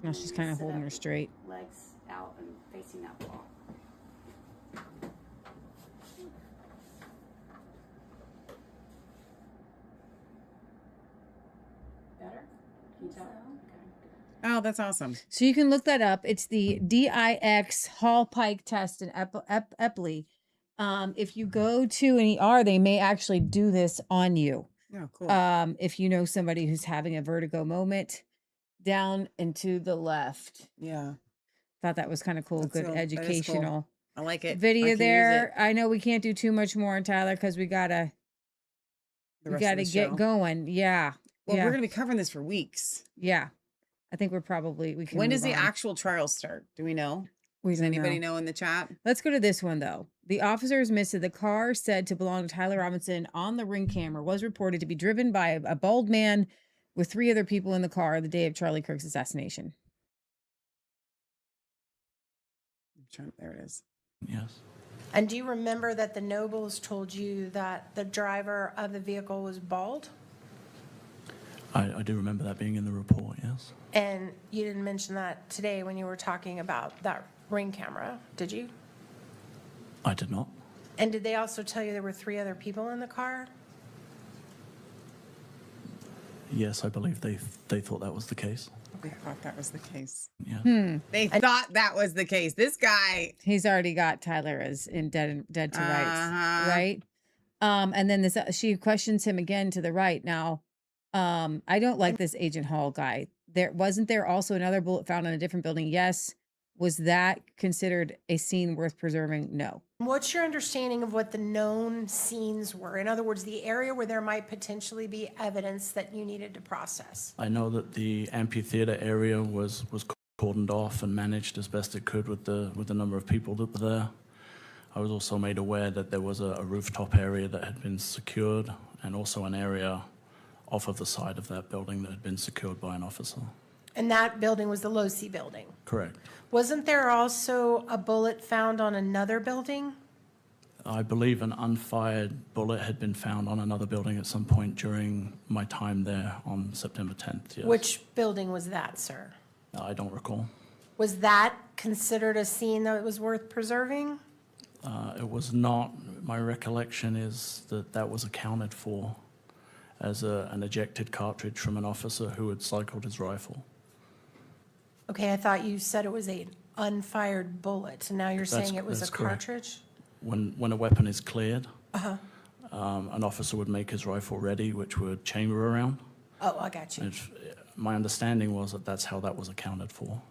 Speaker 5: Now she's kind of holding her straight.
Speaker 23: Legs out and facing that wall.
Speaker 4: Oh, that's awesome.
Speaker 5: So you can look that up. It's the DIX Hall Pike test in Epley. If you go to an ER, they may actually do this on you.
Speaker 4: Oh, cool.
Speaker 5: If you know somebody who's having a vertigo moment, down and to the left.
Speaker 4: Yeah.
Speaker 5: Thought that was kind of cool.
Speaker 4: That's
Speaker 5: Good
Speaker 4: cool. That is cool.
Speaker 5: educational
Speaker 4: I like it. I
Speaker 5: video
Speaker 4: can use
Speaker 5: there.
Speaker 4: it.
Speaker 5: I know we can't do too much more, Tyler, because we gotta
Speaker 4: The rest of the
Speaker 5: get
Speaker 4: show.
Speaker 5: going. Yeah.
Speaker 4: Well,
Speaker 5: yeah.
Speaker 4: we're gonna be covering this for weeks.
Speaker 5: Yeah. I think we can.
Speaker 4: When does
Speaker 5: move
Speaker 4: the
Speaker 5: on.
Speaker 4: actual trial start? Do we know?
Speaker 5: We
Speaker 4: Does
Speaker 5: don't
Speaker 4: anybody
Speaker 5: know.
Speaker 4: know in the chat?
Speaker 5: Let's go to this one though. The officers missed that the car said to belong to Tyler Robinson on the ring camera was reported to be driven by a bald man with 3 other people in the car the day of Charlie Kirk's assassination.
Speaker 4: There it is.
Speaker 6: Yes.
Speaker 9: And do you remember that the Nobles told you that the driver of the vehicle was bald?
Speaker 6: I do remember that being in the report, yes.
Speaker 9: And you didn't mention that today when you were talking about that ring camera, did you?
Speaker 6: I did not.
Speaker 9: And did they also tell you there were 3 other people in the car?
Speaker 6: Yes, I believe they thought that was the case.
Speaker 4: They thought that was the case.
Speaker 6: Yeah.
Speaker 4: They thought that was the case. This guy.
Speaker 5: He's already got Tyler as in dead to rights,
Speaker 4: Uh-huh.
Speaker 5: right? And then she questions him again to the right. Now, I don't like this Agent Hall guy. Wasn't there also another bullet found in a different building? Yes. Was that considered a scene worth preserving? No.
Speaker 9: What's your understanding of what the known scenes were? In other words, the area where there might potentially be evidence that you needed to process.
Speaker 6: I know that the amphitheater area was cordoned off and managed as best it could with the number of people that were there. I was also made aware that there was a rooftop area that had been secured and also an area off of the side of that building that had been secured by an officer.
Speaker 9: And that building was the Low-C building.
Speaker 6: Correct.
Speaker 9: Wasn't there also a bullet found on another building?
Speaker 6: I believe an unfired bullet had been found on another building at some point during my time there on September 10th, yes.
Speaker 9: Which building was that, sir?
Speaker 6: I don't recall.
Speaker 9: Was that considered a scene that was worth preserving?
Speaker 6: It was not. My recollection is that that was accounted for as an ejected cartridge from an officer who had cycled his rifle.
Speaker 9: Okay, I thought you said it was an unfired bullet, and now you're saying it was a
Speaker 6: That's correct.
Speaker 9: cartridge?
Speaker 6: When a weapon is cleared,
Speaker 9: Uh-huh.
Speaker 6: an officer would make his rifle ready, which would chamber around.
Speaker 9: Oh, I got you.
Speaker 6: And my understanding was that that's how that was accounted for.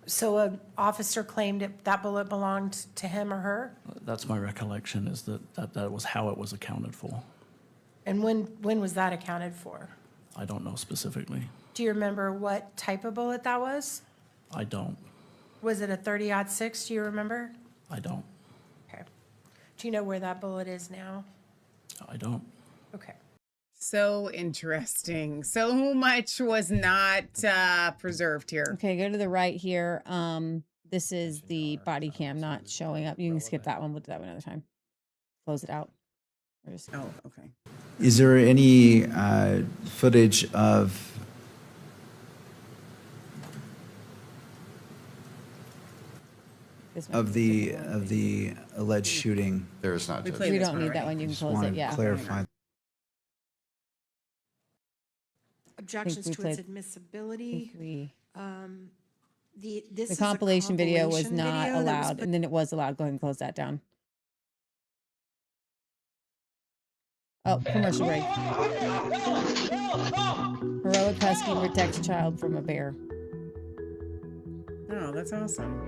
Speaker 9: So an officer claimed that bullet belonged to him or her?
Speaker 6: That's my recollection, is that was how it was accounted for.
Speaker 9: And when was that accounted for?
Speaker 6: I don't know specifically.
Speaker 9: Do you remember what type of bullet that was?
Speaker 6: I don't.
Speaker 9: Was it a 30-06? Do you remember?
Speaker 6: I don't.
Speaker 9: Okay. Do you know where that bullet is now?
Speaker 6: I don't.
Speaker 9: Okay.
Speaker 4: So interesting. So much was not preserved here.
Speaker 5: Okay, go to the right here. This is the body cam not showing up. You can skip that one. We'll do that one another time. Close it out.
Speaker 4: Oh, okay.
Speaker 1: Is there any footage of the alleged shooting?
Speaker 11: There is not.
Speaker 5: We don't need that one. You can close it. Yeah.
Speaker 1: Clarify.
Speaker 9: Objections
Speaker 5: we
Speaker 9: to
Speaker 5: played-
Speaker 9: its admissibility. This
Speaker 5: The
Speaker 9: is a
Speaker 5: compilation video was
Speaker 9: compilation
Speaker 5: not
Speaker 9: video that was
Speaker 5: allowed,
Speaker 9: put-
Speaker 5: and then it was allowed. Go ahead and close that down. Oh, commercial break. Heroic husky protects child from a bear.
Speaker 4: Oh, that's awesome.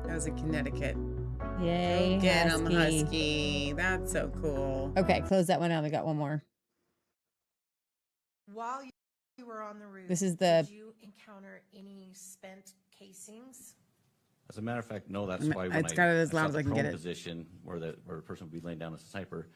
Speaker 4: That was in Connecticut.
Speaker 5: Yay,
Speaker 4: Go get 'em,
Speaker 5: husky.
Speaker 4: husky. That's so cool.
Speaker 5: Okay, close that one out. We got one more.
Speaker 9: While you were on the roof,
Speaker 5: This is the-
Speaker 9: did you encounter any spent casings?
Speaker 24: As a matter of fact, no. That's
Speaker 4: Mm,
Speaker 24: why when
Speaker 4: it's got it as
Speaker 24: I
Speaker 4: loud
Speaker 24: saw
Speaker 4: as
Speaker 24: the
Speaker 4: I can get
Speaker 24: prone
Speaker 4: it.
Speaker 24: position where the person would be laying down as a sniper,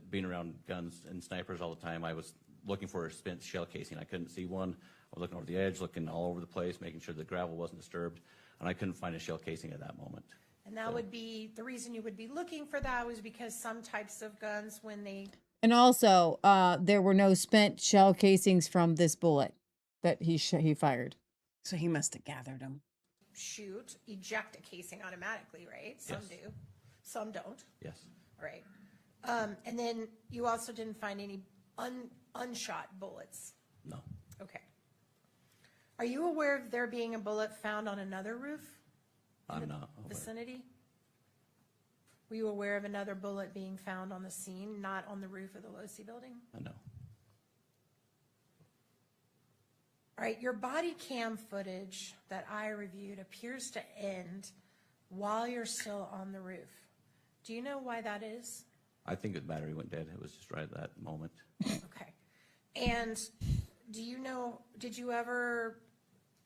Speaker 24: being around guns and snipers all the time, I was looking for a spent shell casing. I couldn't see one. I was looking over the edge, looking all over the place, making sure the gravel wasn't disturbed, and I couldn't find a shell casing at that moment.
Speaker 9: And that would be, the reason you would be looking for that was because some types of guns, when they
Speaker 5: And also, there were no spent shell casings from this bullet that he fired.
Speaker 4: So he must have gathered them.
Speaker 9: shoot, eject a casing automatically, right? Some
Speaker 24: Yes.
Speaker 9: do, some don't,
Speaker 24: Yes.
Speaker 9: right? And then you also didn't find any unshot bullets.
Speaker 24: No.
Speaker 9: Okay. Are you aware of there being a bullet found on another roof in
Speaker 24: I'm
Speaker 9: the
Speaker 24: not aware.
Speaker 9: vicinity? Were you aware of another bullet being found on the scene, not on the roof of the Losi building?
Speaker 24: No.
Speaker 9: All right, your body cam footage that I reviewed appears to end while you're still on the roof. Do you know why that is?
Speaker 24: I think the battery went dead. It was just right at that moment.
Speaker 9: Okay. And do you know, did you ever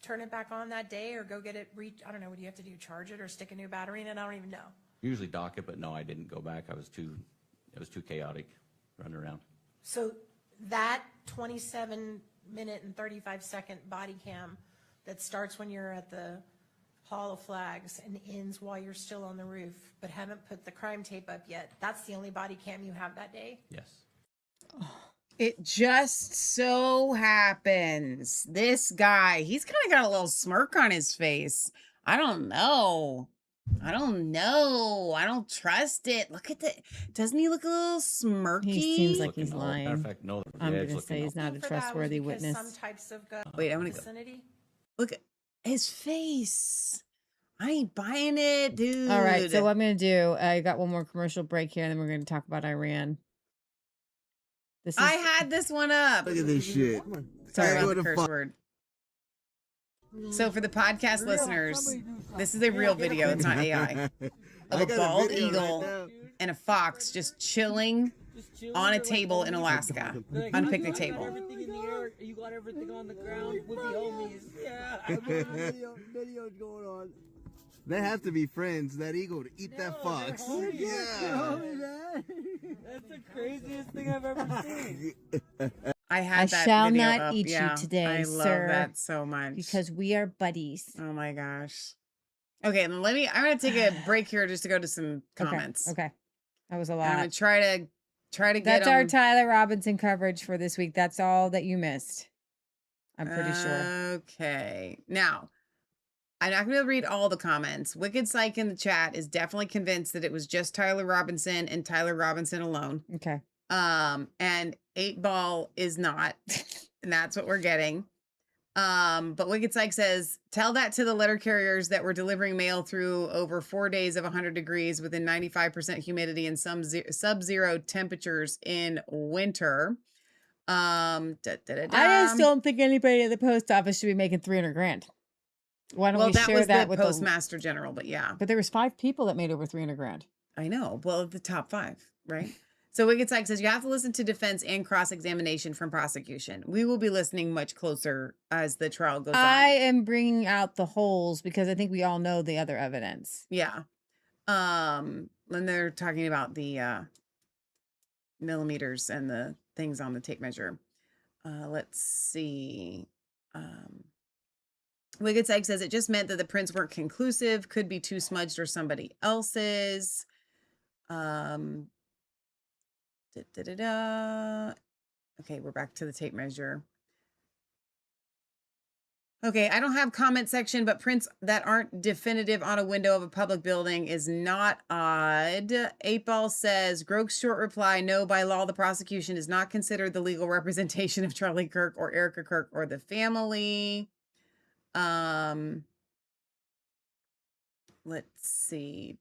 Speaker 9: turn it back on that day or go get it, I don't know, what do you have to do, charge it or stick a new battery in it? I don't even know.
Speaker 24: Usually dock it, but no, I didn't go back. It was too chaotic running around.
Speaker 9: So that 27-minute and 35-second body cam that starts when you're at the Hall of Flags and ends while you're still on the roof, but haven't put the crime tape up yet, that's the only body cam you have that day?
Speaker 24: Yes.
Speaker 4: It just so happens this guy, he's kind of got a little smirk on his face. I don't know. I don't trust it. Look at the, doesn't he look a little smirky?
Speaker 5: He seems like he's lying.
Speaker 24: Matter of fact, no.
Speaker 5: I'm going to say he's not a trustworthy witness.
Speaker 9: Some types of gun
Speaker 4: Wait, I'm gonna go.
Speaker 9: vicinity?
Speaker 4: Look at his face. I ain't buying it, dude.
Speaker 5: All right, so what I'm going to do, I got one more commercial break here, and then we're going to talk about Iran. This is,
Speaker 4: I had this one up.
Speaker 10: Look at this shit.
Speaker 4: Sorry about
Speaker 10: What
Speaker 4: the
Speaker 10: the
Speaker 4: curse
Speaker 10: fuck?
Speaker 4: word. So for the podcast listeners, this is a real video. It's not AI. Of a bald eagle and a fox just chilling on a table in Alaska, on a picnic table.
Speaker 11: Everything in the air, you got everything on the ground with the homies. Yeah. Video's going on.
Speaker 10: They have to be friends. That eagle to eat that fox. Yeah.
Speaker 11: That's the craziest thing I've ever seen.
Speaker 4: I had that
Speaker 5: shall
Speaker 4: video
Speaker 5: not
Speaker 4: up.
Speaker 5: eat
Speaker 4: Yeah,
Speaker 5: you today,
Speaker 4: I
Speaker 5: sir.
Speaker 4: love that so much.
Speaker 5: Because we are buddies.
Speaker 4: Oh my gosh. Okay, I'm gonna take a break here just to go to some comments.
Speaker 5: Okay. That was a
Speaker 4: And I'm gonna
Speaker 5: lot.
Speaker 4: try to get
Speaker 5: That's our
Speaker 4: them.
Speaker 5: Tyler Robinson coverage for this week. That's all that you missed. I'm pretty sure.
Speaker 4: Okay. Now, I'm not going to be able to read all the comments. Wicked Psych in the chat is definitely convinced that it was just Tyler Robinson and Tyler Robinson alone.
Speaker 5: Okay.
Speaker 4: And 8 Ball is not. And that's what we're getting. But Wicked Psych says, tell that to the letter carriers that were delivering mail through over 4 days of 100 degrees within 95% humidity and some sub-zero temperatures in winter.
Speaker 5: I just don't think anybody at the post office should be making $300,000. Why don't we
Speaker 4: that
Speaker 5: share
Speaker 4: was
Speaker 5: that
Speaker 4: the
Speaker 5: with
Speaker 4: Postmaster General, but yeah.
Speaker 5: But there was 5 people that made over $300,000.
Speaker 4: I know. Well, the top 5, right? So Wicked Psych says you have to listen to defense and cross-examination from prosecution. We will be listening much closer as the trial goes
Speaker 5: I
Speaker 4: on.
Speaker 5: am bringing out the holes because I think we all know the other evidence.
Speaker 4: Yeah. When they're talking about the millimeters and the things on the tape measure. Let's see. Wicked Psych says it just meant that the prints weren't conclusive, could be too smudged or somebody else's. Okay, we're back to the tape measure. Okay, I don't have comment section, but prints that aren't definitive on a window of a public building is not odd. 8 Ball says, Groke's short reply, no, by law, the prosecution is not considered the legal representation of Charlie Kirk or Erica Kirk or the family. Let's see.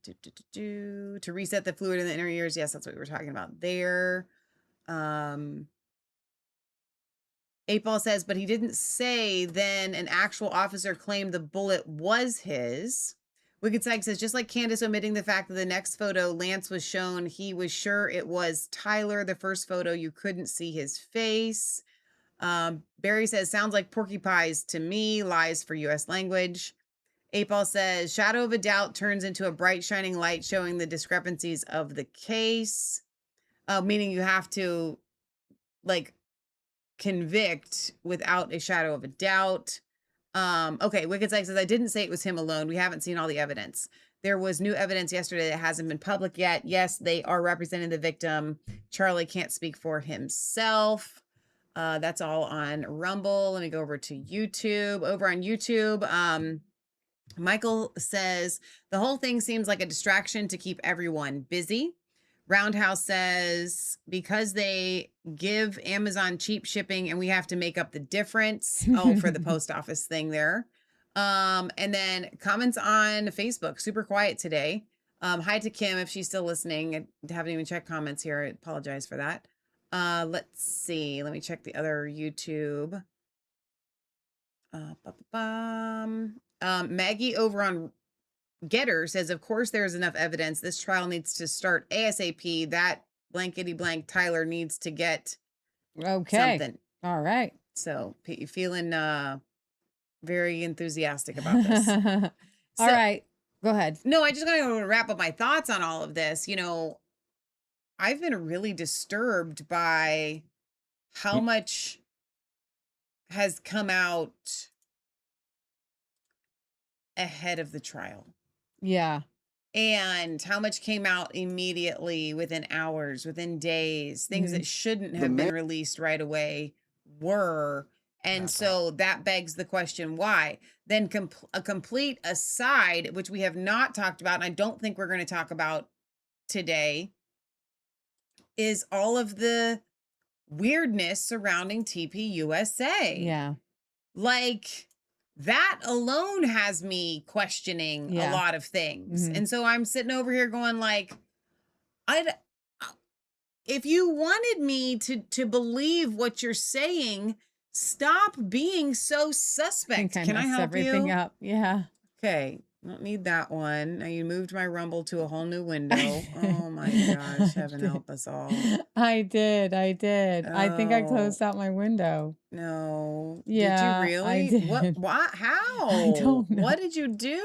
Speaker 4: To reset the fluid in the inner ears. Yes, that's what we were talking about there. 8 Ball says, but he didn't say then an actual officer claimed the bullet was his. Wicked Psych says, just like Candace omitting the fact that the next photo Lance was shown, he was sure it was Tyler. The first photo, you couldn't see his face. Barry says, sounds like Porky Pies to me, lies for U.S. language. 8 Ball says, shadow of a doubt turns into a bright shining light showing the discrepancies of the case. Meaning you have to, like, convict without a shadow of a doubt. Okay, Wicked Psych says, I didn't say it was him alone. We haven't seen all the evidence. There was new evidence yesterday that hasn't been public yet. Yes, they are representing the victim. Charlie can't speak for himself. That's all on Rumble. Let me go over to YouTube. Over on YouTube, Michael says, the whole thing seems like a distraction to keep everyone busy. Roundhouse says, because they give Amazon cheap shipping and we have to make up the difference. Oh, for the post office thing there. And then comments on Facebook, super quiet today. Hi to Kim if she's still listening. I haven't even checked comments here. I apologize for that. Let's see. Let me check the other YouTube. Maggie over on Getter says, of course there's enough evidence. This trial needs to start ASAP. That blankety blank Tyler needs to get something.
Speaker 5: All right.
Speaker 4: So feeling very enthusiastic about this.
Speaker 5: All right. Go ahead.
Speaker 4: No, I just gotta go wrap up my thoughts on all of this. You know, I've been really disturbed by how much has come out ahead of the trial.
Speaker 5: Yeah.
Speaker 4: And how much came out immediately within hours, within days, things that shouldn't have been released right away were. And so that begs the question, why? Then a complete aside, which we have not talked about, and I don't think we're going to talk about today, is all of the weirdness surrounding TPUSA.
Speaker 5: Yeah.
Speaker 4: Like, that alone has me questioning a lot of things. And so I'm sitting over here going like, if you wanted me to believe what you're saying, stop being so suspect. Can I help
Speaker 5: everything
Speaker 4: you?
Speaker 5: up? Yeah.
Speaker 4: Okay. Don't need that one. Now you moved my Rumble to a whole new window. Oh my gosh. Heaven help us all.
Speaker 5: I did. I think I closed out my window.
Speaker 4: No.
Speaker 5: Yeah.
Speaker 4: Did you really?
Speaker 5: I did.
Speaker 4: What? How?
Speaker 5: I don't know.
Speaker 4: What did you do?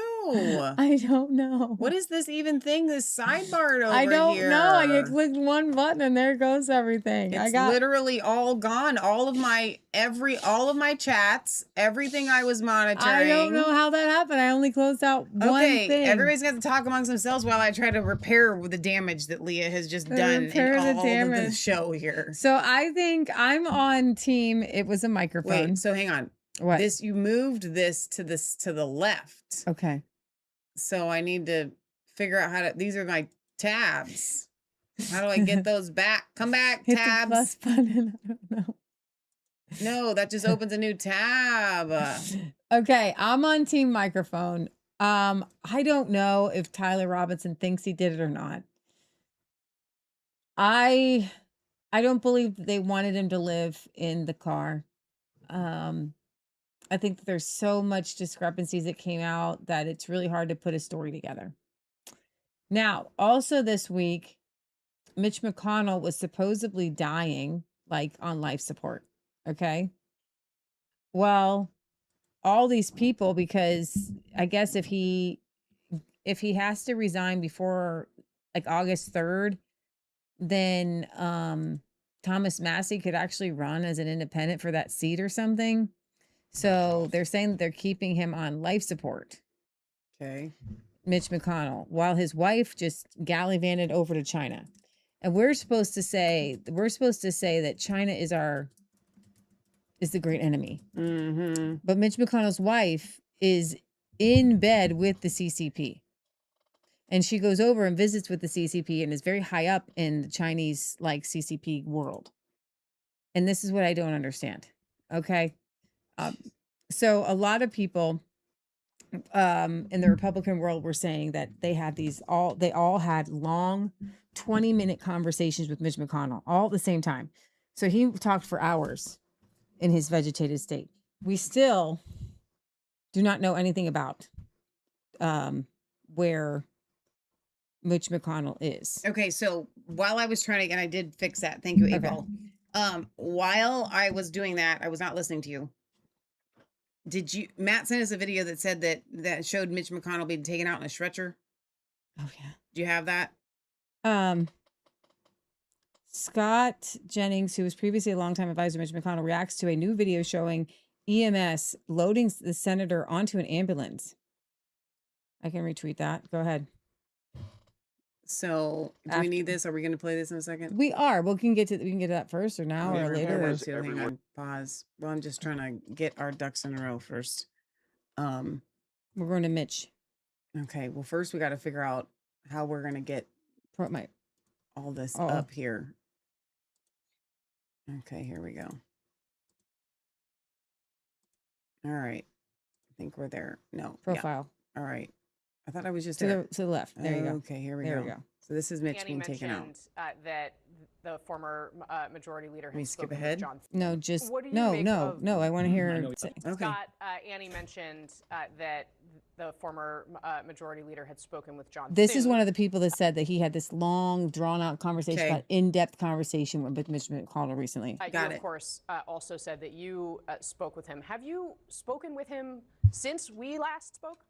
Speaker 5: I don't know.
Speaker 4: What is this even thing? This sidebar over
Speaker 5: I don't
Speaker 4: here?
Speaker 5: know. I clicked one button and there goes everything.
Speaker 4: It's literally all gone. All of my chats, everything I was monitoring.
Speaker 5: I don't know how that happened. I only closed out one thing.
Speaker 4: Everybody's got to talk amongst themselves while I try to repair the damage that Leah has just done in all of the show here.
Speaker 5: So I think I'm on team. It was a microphone.
Speaker 4: Wait, so hang on.
Speaker 5: What?
Speaker 4: You moved this to the left.
Speaker 5: Okay.
Speaker 4: So I need to figure out how to. These are my tabs. How do I get those back? Come back,
Speaker 5: Hit
Speaker 4: tabs.
Speaker 5: the plus button. I don't know.
Speaker 4: No, that just opens a new tab.
Speaker 5: Okay, I'm on team microphone. I don't know if Tyler Robinson thinks he did it or not. I don't believe that they wanted him to live in the car. I think that there's so much discrepancies that came out that it's really hard to put a story together. Now, also this week, Mitch McConnell was supposedly dying, like on life support. Okay. Well, all these people, because I guess if he has to resign before like August 3rd, then Thomas Massey could actually run as an independent for that seat or something. So they're saying that they're keeping him on life support.
Speaker 4: Okay.
Speaker 5: Mitch McConnell, while his wife just gallivanted over to China. And we're supposed to say that China is the great enemy.
Speaker 4: Mm-hmm.
Speaker 5: But Mitch McConnell's wife is in bed with the CCP. And she goes over and visits with the CCP and is very high up in the Chinese like CCP world. And this is what I don't understand. Okay. So a lot of people in the Republican world were saying that they all had long 20-minute conversations with Mitch McConnell all at the same time. So he talked for hours in his vegetative state. We still do not know anything about where Mitch McConnell is.
Speaker 4: Okay, so while I was trying to, and I did fix that. Thank you, April. While I was doing that, I was not listening to you. Matt sent us a video that said that showed Mitch McConnell being taken out in a stretcher?
Speaker 5: Oh yeah.
Speaker 4: Do you have that?
Speaker 5: Scott Jennings, who was previously a longtime advisor to Mitch McConnell, reacts to a new video showing EMS loading the senator onto an ambulance. I can retweet that. Go ahead.
Speaker 4: So do we need this? Are we going to play this in a second?
Speaker 5: We are. We can get to that first or now or later.
Speaker 4: Hang on. Pause. Well, I'm just trying to get our ducks in a row first.
Speaker 5: We're going to Mitch.
Speaker 4: Okay. Well, first we got to figure out how we're going to get all this up here. Okay, here we go. All right. I think we're there. No.
Speaker 5: Profile.
Speaker 4: Yeah. All right. I thought I was just
Speaker 5: To
Speaker 4: there.
Speaker 5: the left. There you go.
Speaker 4: Okay, here we
Speaker 5: There
Speaker 4: go.
Speaker 5: we go.
Speaker 4: So this is Mitch
Speaker 2: Annie
Speaker 4: being taken out.
Speaker 2: mentioned that the former majority leader
Speaker 4: we
Speaker 2: had
Speaker 4: skip
Speaker 2: spoken
Speaker 4: ahead?
Speaker 2: with John.
Speaker 5: No, just
Speaker 2: What do you
Speaker 5: no.
Speaker 2: make of-
Speaker 5: I want to hear.
Speaker 2: Okay. Scott, Annie mentioned that the former majority leader had spoken with John.
Speaker 5: This is
Speaker 2: Thune.
Speaker 5: one of the people that said that he had this long, drawn-out conversation,
Speaker 4: Okay.
Speaker 5: about in-depth conversation with Mitch McConnell recently.
Speaker 2: You, of course, also said that you spoke with him. Have you spoken with him since we last spoke?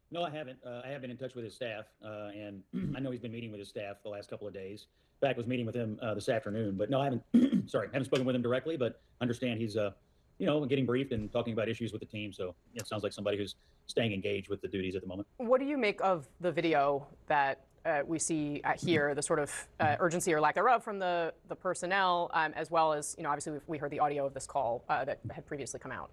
Speaker 12: No, I haven't. I have been in touch with his staff, and I know he's been meeting with his staff the last couple of days. In fact, I was meeting with him this afternoon. But no, I haven't. Sorry, I haven't spoken with him directly, but understand he's, getting briefed and talking about issues with the team. So it sounds like somebody who's staying engaged with the duties at the moment.
Speaker 2: What do you make of the video that we see here, the sort of urgency or lack thereof from the personnel, as well as, obviously we heard the audio of this call that had previously come out?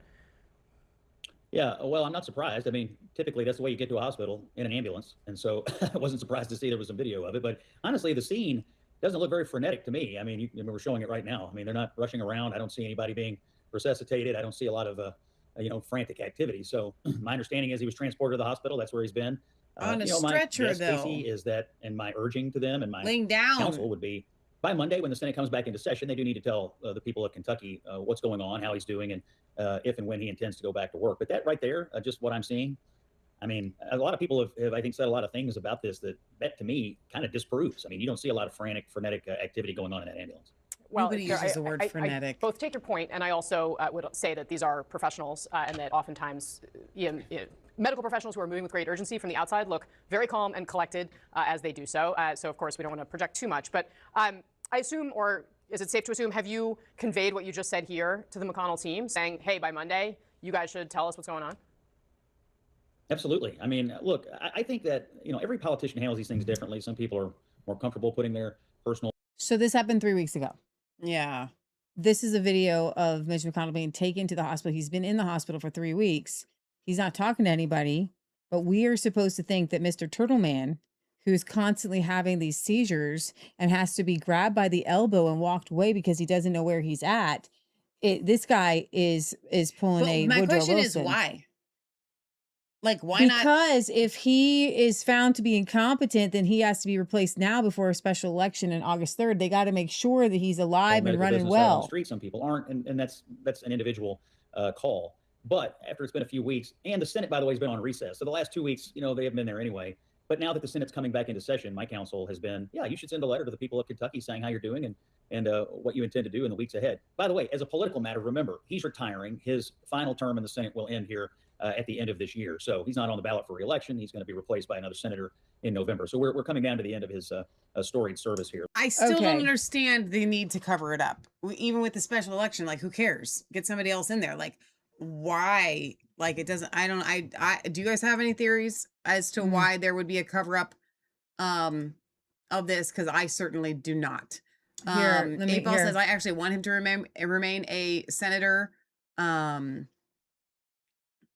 Speaker 12: Yeah, well, I'm not surprised. I mean, typically that's the way you get to a hospital, in an ambulance. And so I wasn't surprised to see there was some video of it. But honestly, the scene doesn't look very frenetic to me. I mean, we're showing it right now. I mean, they're not rushing around. I don't see anybody being resuscitated. I don't see a lot of, frantic activity. So my understanding is he was transported to the hospital. That's where he's been.
Speaker 4: On a stretcher,
Speaker 12: my guess,
Speaker 4: though.
Speaker 12: Casey, is that, and my urging to them and my
Speaker 4: Laying down.
Speaker 12: counsel would be, by Monday, when the Senate comes back into session, they do need to tell the people of Kentucky what's going on, how he's doing, and if and when he intends to go back to work. But that right there, just what I'm seeing, I mean, a lot of people have, I think, said a lot of things about this that to me kind of disproves. I mean, you don't see a lot of frenetic activity going on in that ambulance.
Speaker 2: Well,
Speaker 4: Nobody uses the word
Speaker 2: I
Speaker 4: frenetic.
Speaker 2: both take your point, and I also would say that these are professionals, and that oftentimes medical professionals who are moving with great urgency from the outside look very calm and collected as they do so. So, of course, we don't want to project too much. But I assume, or is it safe to assume, have you conveyed what you just said here to the McConnell team, saying, hey, by Monday, you guys should tell us what's going on?
Speaker 12: Absolutely. I mean, look, I think that, every politician handles these things differently. Some people are more comfortable putting their personal.
Speaker 5: So this happened 3 weeks ago.
Speaker 4: Yeah.
Speaker 5: This is a video of Mitch McConnell being taken to the hospital. He's been in the hospital for 3 weeks. He's not talking to anybody, but we are supposed to think that Mr. Turtleman, who's constantly having these seizures and has to be grabbed by the elbow and walked away because he doesn't know where he's at. This guy is pulling a
Speaker 4: my
Speaker 5: Woodrow
Speaker 4: question
Speaker 5: Wilson.
Speaker 4: is why? Like, why not?
Speaker 5: Because if he is found to be incompetent, then he has to be replaced now before a special election on August 3rd. They got to make sure that he's alive and
Speaker 12: medical
Speaker 5: running
Speaker 12: business out on the
Speaker 5: well.
Speaker 12: street. Some people aren't, and that's an individual call. But after it's been a few weeks, and the Senate, by the way, has been on recess. So the last 2 weeks, they haven't been there anyway. But now that the Senate's coming back into session, my counsel has been, you should send a letter to the people of Kentucky saying how you're doing and what you intend to do in the weeks ahead. By the way, as a political matter, remember, he's retiring. His final term in the Senate will end here at the end of this year. So he's not on the ballot for re-election. He's going to be replaced by another senator in November. So we're coming down to the end of his storied service here.
Speaker 4: I still don't understand the need to cover it up. Even with the special election, like, who cares? Get somebody else in there. Like, why? Like, it doesn't, I do you guys have any theories as to why there would be a cover up of this? Because I certainly do not.
Speaker 5: Here,
Speaker 4: April says, I actually want him to remain a senator.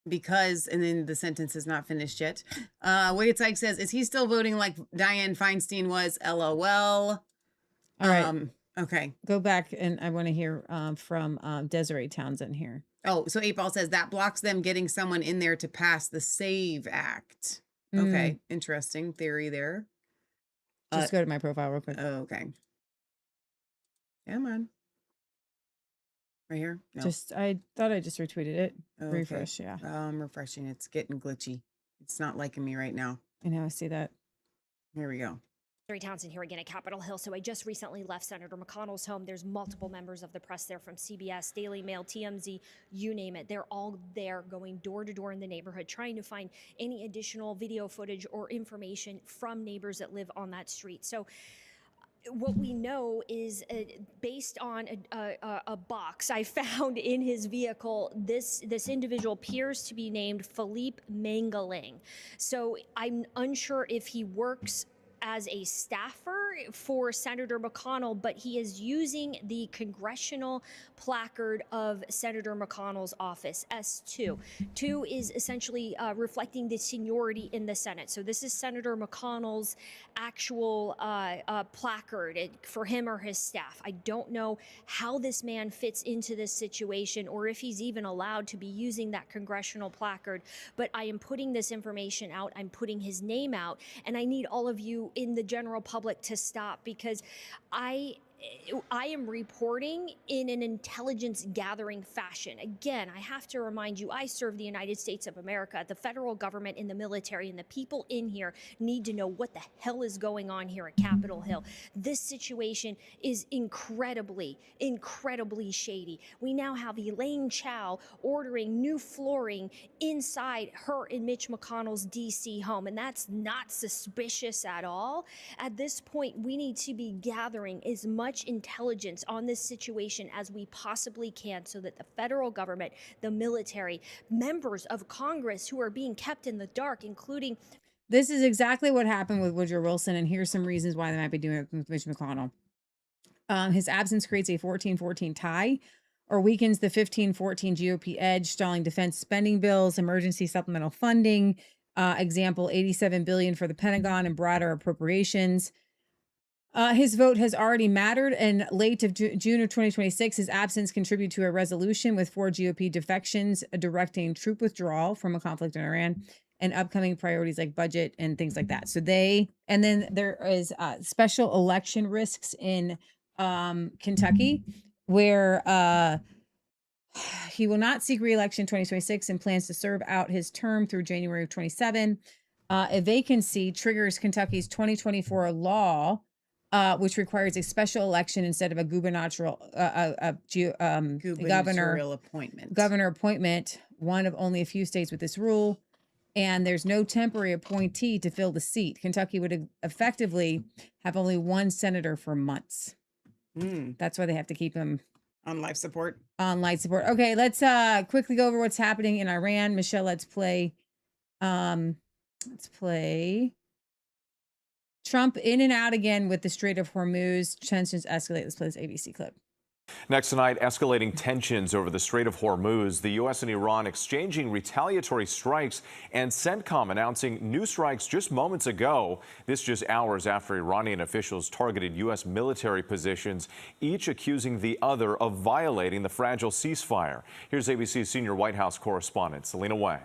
Speaker 4: Because, and then the sentence is not finished yet. Wade Sykes says, is he still voting like Dianne Feinstein was? LOL.
Speaker 5: All right.
Speaker 4: Okay.
Speaker 5: Go back, and I want to hear from Desiree Townsend here.
Speaker 4: Oh, so April says that blocks them getting someone in there to pass the SAVE Act. Okay. Interesting theory there.
Speaker 5: Just go to my profile real quick.
Speaker 4: Oh, okay. Come on. Right here? No.
Speaker 5: I thought I just retweeted it.
Speaker 4: Okay.
Speaker 5: Refresh, yeah.
Speaker 4: I'm refreshing. It's getting glitchy. It's not liking me right now.
Speaker 5: I know, I see that.
Speaker 4: Here we go.
Speaker 13: Desiree Townsend here again at Capitol Hill. So I just recently left Senator McConnell's home. There's multiple members of the press there from CBS, Daily Mail, TMZ, you name it. They're all there going door to door in the neighborhood, trying to find any additional video footage or information from neighbors that live on that street. So what we know is based on a box I found in his vehicle, this individual appears to be named Philippe Mangaling. So I'm unsure if he works as a staffer for Senator McConnell, but he is using the congressional placard of Senator McConnell's office, S2. 2 is essentially reflecting the seniority in the Senate. So this is Senator McConnell's actual placard for him or his staff. I don't know how this man fits into this situation or if he's even allowed to be using that congressional placard, but I am putting this information out. I'm putting his name out, and I need all of you in the general public to stop, because I am reporting in an intelligence gathering fashion. Again, I have to remind you, I serve the United States of America, the federal government and the military, and the people in here need to know what the hell is going on here at Capitol Hill. This situation is incredibly, incredibly shady. We now have Elaine Chao ordering new flooring inside her and Mitch McConnell's DC home, and that's not suspicious at all. At this point, we need to be gathering as much intelligence on this situation as we possibly can so that the federal government, the military, members of Congress who are being kept in the dark, including...
Speaker 5: This is exactly what happened with Woodrow Wilson, and here's some reasons why they might be doing it with Mitch McConnell. His absence creates a 14-14 tie or weakens the 15-14 GOP edge, stalling defense spending bills, emergency supplemental funding, example, $87 billion for the Pentagon and broader appropriations. His vote has already mattered, and late of June of 2026, his absence contributed to a resolution with 4 GOP defections directing troop withdrawal from a conflict in Iran and upcoming priorities like budget and things like that. So and then there is special election risks in Kentucky, where he will not seek re-election in 2026 and plans to serve out his term through January of 27. A vacancy triggers Kentucky's 2024 law, which requires a special election instead of a gubernatorial governor appointment, one of only a few states with this rule. And there's no temporary appointee to fill the seat. Kentucky would effectively have only one senator for months. That's why they have to keep him
Speaker 4: on life support.
Speaker 5: Okay, let's quickly go over what's happening in Iran. Michelle, let's play. Trump in and out again with the Strait of Hormuz. Tensions escalate. Let's play this ABC clip.
Speaker 3: Next tonight, escalating tensions over the Strait of Hormuz. The U.S. and Iran exchanging retaliatory strikes, and CENTCOM announcing new strikes just moments ago. This just hours after Iranian officials targeted U.S. military positions, each accusing the other of violating the fragile ceasefire. Here's ABC's senior White House correspondent, Selena Way.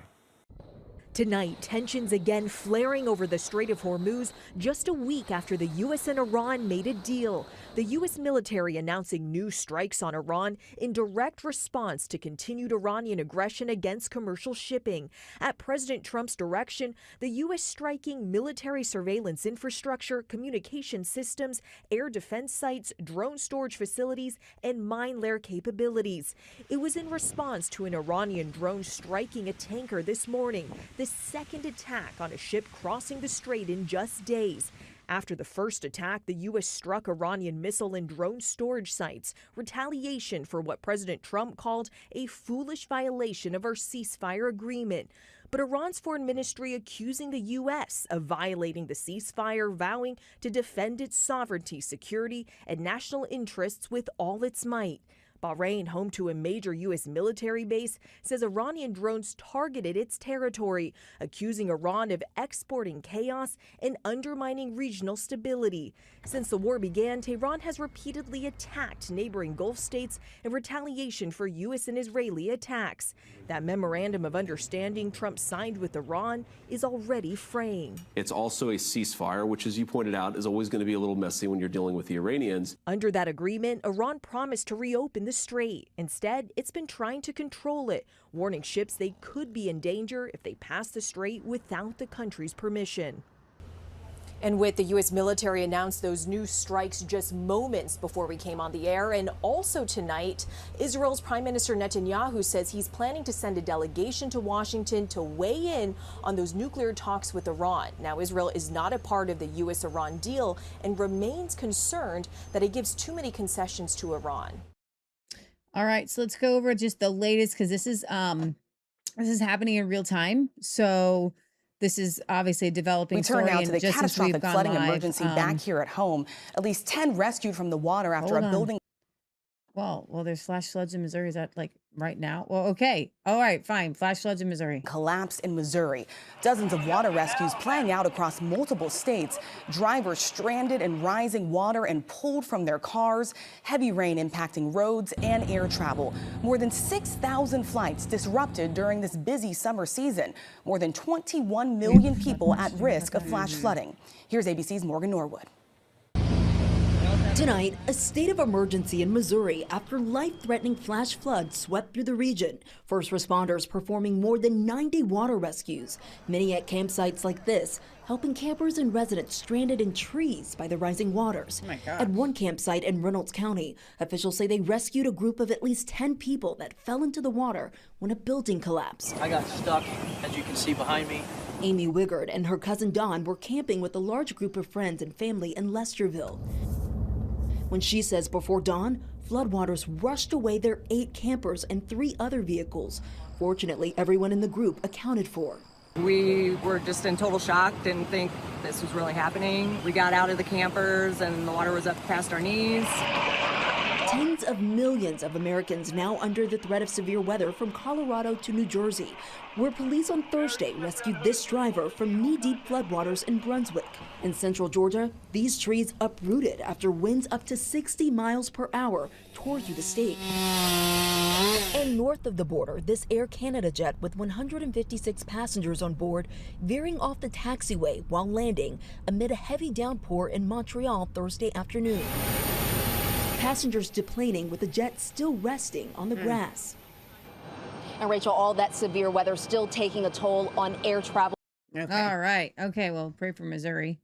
Speaker 8: Tonight, tensions again flaring over the Strait of Hormuz just a week after the U.S. and Iran made a deal. The U.S. military announcing new strikes on Iran in direct response to continued Iranian aggression against commercial shipping. At President Trump's direction, the U.S. striking military surveillance infrastructure, communication systems, air defense sites, drone storage facilities, and mine lair capabilities. It was in response to an Iranian drone striking a tanker this morning, the second attack on a ship crossing the strait in just days. After the first attack, the U.S. struck Iranian missile and drone storage sites, retaliation for what President Trump called a foolish violation of our ceasefire agreement. But Iran's foreign ministry accusing the U.S. of violating the ceasefire, vowing to defend its sovereignty, security, and national interests with all its might. Bahrain, home to a major U.S. military base, says Iranian drones targeted its territory, accusing Iran of exporting chaos and undermining regional stability. Since the war began, Tehran has repeatedly attacked neighboring Gulf states in retaliation for U.S. and Israeli attacks. That memorandum of understanding Trump signed with Iran is already fraying.
Speaker 14: It's also a ceasefire, which, as you pointed out, is always going to be a little messy when you're dealing with the Iranians.
Speaker 8: Under that agreement, Iran promised to reopen the strait. Instead, it's been trying to control it, warning ships they could be in danger if they pass the strait without the country's permission. And with the U.S. military announced those new strikes just moments before we came on the air, and also tonight, Israel's Prime Minister Netanyahu says he's planning to send a delegation to Washington to weigh in on those nuclear talks with Iran. Now, Israel is not a part of the U.S.-Iran deal and remains concerned that it gives too many concessions to Iran.
Speaker 5: All right, so let's go over just the latest, because this is happening in real time. So This is obviously a developing
Speaker 15: We turn
Speaker 5: story.
Speaker 15: now to the
Speaker 5: and just since we've
Speaker 15: catastrophic
Speaker 5: gone
Speaker 15: flooding
Speaker 5: live,
Speaker 15: emergency back here at home. At least 10 rescued from the water after
Speaker 5: Hold
Speaker 15: a
Speaker 5: on.
Speaker 15: building.
Speaker 5: Well, there's flash floods in Missouri. Is that like right now? Well, okay. All right, fine. Flash floods in Missouri.
Speaker 15: Collapse in Missouri. Dozens of water rescues playing out across multiple states. Drivers stranded in rising water and pulled from their cars. Heavy rain impacting roads and air travel. More than 6,000 flights disrupted during this busy summer season. More than 21 million people at risk of flash flooding. Here's ABC's Morgan Norwood.
Speaker 17: Tonight, a state of emergency in Missouri after life-threatening flash floods swept through the region. First responders performing more than 90 water rescues, many at campsites like this, helping campers and residents stranded in trees by the rising waters.
Speaker 4: Oh my gosh.
Speaker 17: At one campsite in Reynolds County, officials say they rescued a group of at least 10 people that fell into the water when a building collapsed.
Speaker 11: I got stuck, as you can see behind me.
Speaker 17: Amy Wigard and her cousin Don were camping with a large group of friends and family in Lesterville. When she says before dawn, floodwaters rushed away their 8 campers and 3 other vehicles. Fortunately, everyone in the group accounted for.
Speaker 19: We were just in total shock, didn't think this was really happening. We got out of the campers and the water was up past our knees.
Speaker 17: Tens of millions of Americans now under the threat of severe weather from Colorado to New Jersey, where police on Thursday rescued this driver from knee-deep floodwaters in Brunswick. In central Georgia, these trees uprooted after winds up to 60 miles per hour tore through the state. And north of the border, this Air Canada jet with 156 passengers on board veering off the taxiway while landing amid a heavy downpour in Montreal Thursday afternoon. Passengers deplaning with the jet still resting on the grass. And Rachel, all that severe weather still taking a toll on air travel.
Speaker 5: All right. Okay. Well, pray for Missouri.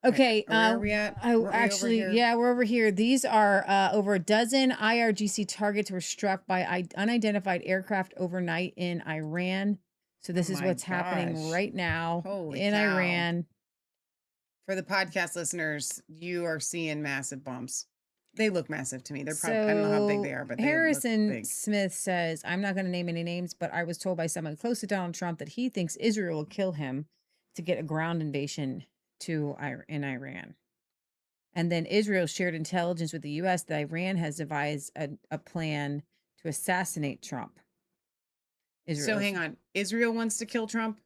Speaker 5: Okay.
Speaker 4: Where are we at?
Speaker 5: I
Speaker 4: Were we over
Speaker 5: actually,
Speaker 4: here?
Speaker 5: yeah, we're over here. These are over a dozen IRGC targets were struck by unidentified aircraft overnight in Iran. So this
Speaker 4: Oh
Speaker 5: is
Speaker 4: my
Speaker 5: what's happening
Speaker 4: gosh.
Speaker 5: right now
Speaker 4: Holy
Speaker 5: in
Speaker 4: cow.
Speaker 5: Iran.
Speaker 4: For the podcast listeners, you are seeing massive bumps. They look massive to me. They're probably, I don't know how big they are, but they
Speaker 5: Harrison
Speaker 4: look big.
Speaker 5: Smith says, I'm not going to name any names, but I was told by someone close to Donald Trump that he thinks Israel will kill him to get a ground invasion in Iran. And then Israel shared intelligence with the U.S. that Iran has devised a plan to assassinate Trump.
Speaker 4: So hang on. Israel wants to kill Trump?